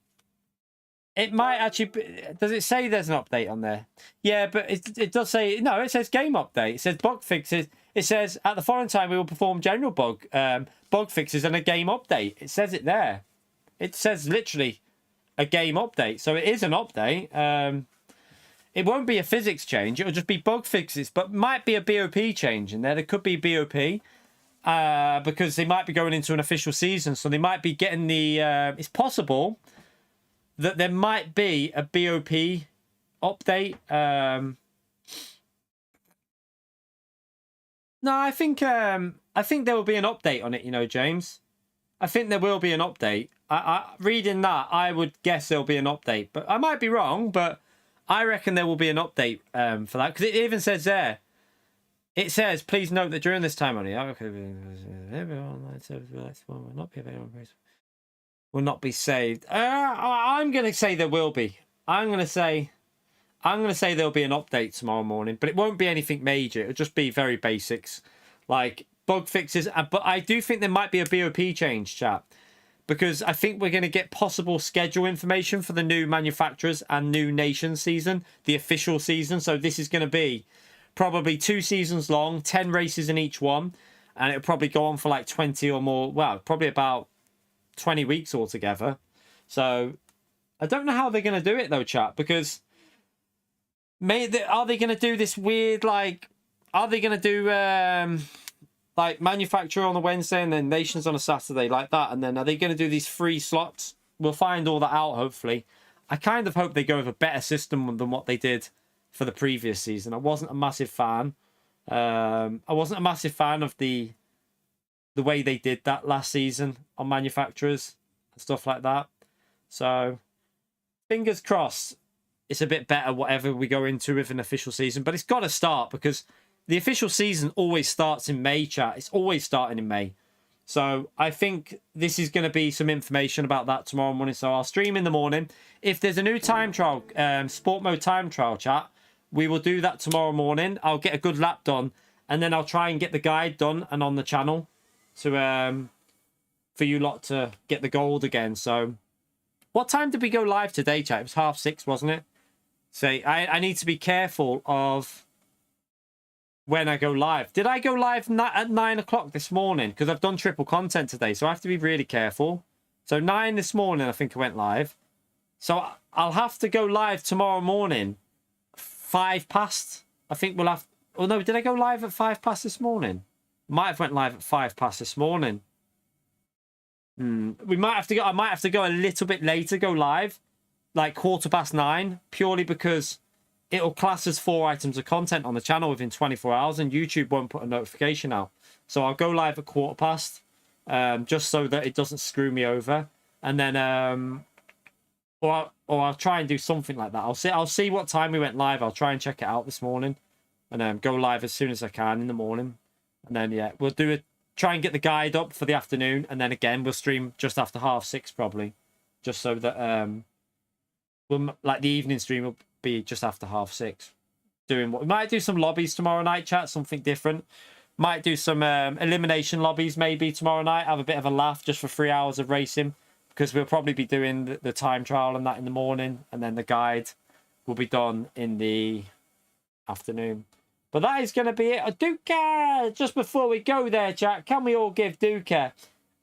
it might actually be, does it say there's an update on there? Yeah, but it does say, no, it says game update. It says bug fixes. It says at the following time we will perform general bug fixes and a game update. It says it there. It says literally a game update. So it is an update. It won't be a physics change. It'll just be bug fixes, but might be a BOP change in there. There could be BOP because they might be going into an official season. So they might be getting the... it's possible that there might be a BOP update. No, I think there will be an update on it, you know, James. I think there will be an update. Reading that, I would guess there'll be an update. But I might be wrong, but I reckon there will be an update for that. Because it even says there, it says, please note that during this time only, will not be saved. I'm going to say there will be. I'm going to say there'll be an update tomorrow morning, but it won't be anything major. It'll just be very basics, like bug fixes. But I do think there might be a BOP change, chat, because I think we're going to get possible schedule information for the new manufacturers and new nations season, the official season. So this is going to be probably 2 seasons long, 10 races in each one, and it'll probably go on for like 20 or more. Well, probably about 20 weeks altogether. So I don't know how they're going to do it though, chat, because are they going to do this weird, like, are they going to do like manufacturer on a Wednesday and then nations on a Saturday like that, and then are they going to do these free slots? We'll find all that out hopefully. I kind of hope they go with a better system than what they did for the previous season. I wasn't a massive fan. I wasn't a massive fan of the way they did that last season on manufacturers and stuff like that. So fingers crossed it's a bit better whatever we go into with an official season. But it's got to start, because the official season always starts in May, chat. It's always starting in May. So I think this is going to be some information about that tomorrow morning. So I'll stream in the morning. If there's a new time trial, sport mode time trial, chat, we will do that tomorrow morning. I'll get a good lap done, and then I'll try and get the guide done and on the channel to for you lot to get the gold again. So what time did we go live today, chat? It was 6:30, wasn't it? So I need to be careful of when I go live. Did I go live at 9 o'clock this morning? Because I've done triple content today, so I have to be really careful. So 9 this morning, I think I went live. So I'll have to go live tomorrow morning, 5 past. I think we'll have... Oh, no, did I go live at 5 past this morning? Might have went live at 5 past this morning. We might have to go... I might have to go a little bit later, go live, like 9:15, purely because it'll class as 4 items of content on the channel within 24 hours, and YouTube won't put a notification out. So I'll go live at 9:15, just so that it doesn't screw me over. And then, or I'll try and do something like that. I'll see what time we went live. I'll try and check it out this morning, and go live as soon as I can in the morning. And then, yeah, we'll try and get the guide up for the afternoon, and then again we'll stream just after 6:30 probably, just so that like the evening stream will be just after 6:30. Doing what we might do, some lobbies tomorrow night, chat, something different. Might do some elimination lobbies maybe tomorrow night. Have a bit of a laugh just for 3 hours of racing, because we'll probably be doing the time trial and that in the morning, and then the guide will be done in the afternoon. But that is going to be it. Duca, just before we go there, chat, can we all give Duca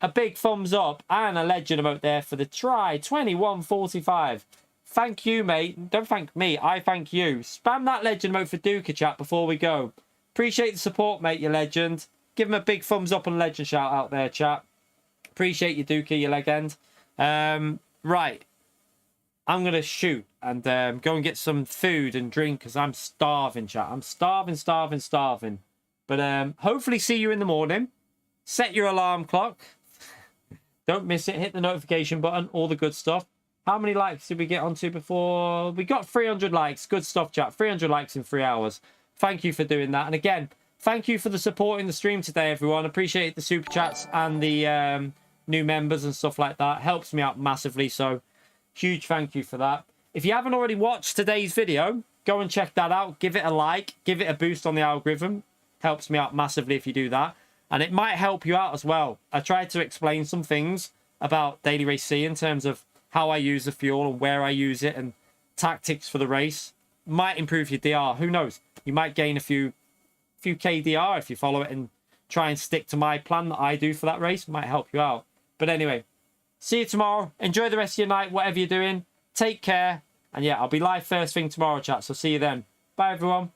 a big thumbs up and a legend emote there for the try 2145? Thank you, mate. Don't thank me. I thank you. Spam that legend emote for Duca, chat, before we go. Appreciate the support, mate, you legend. Give him a big thumbs up and legend shout out there, chat. Appreciate you, Duca, you legend. Right. I'm going to shoot and go and get some food and drink, because I'm starving, chat. I'm starving. But hopefully see you in the morning. Set your alarm clock. Don't miss it. Hit the notification button. All the good stuff. How many likes did we get onto before? We got 300 likes. Good stuff, chat. 300 likes in 3 hours. Thank you for doing that. And again, thank you for the support in the stream today, everyone. Appreciate the super chats and the new members and stuff like that. Helps me out massively. So huge thank you for that. If you haven't already watched today's video, go and check that out. Give it a like. Give it a boost on the algorithm. Helps me out massively if you do that. And it might help you out as well. I tried to explain some things about Daily Race C in terms of how I use the fuel and where I use it and tactics for the race. Might improve your DR. Who knows? You might gain a few KDR if you follow it and try and stick to my plan that I do for that race. Might help you out. But anyway, see you tomorrow. Enjoy the rest of your night, whatever you're doing. Take care. And yeah, I'll be live first thing tomorrow, chat. So see you then. Bye, everyone.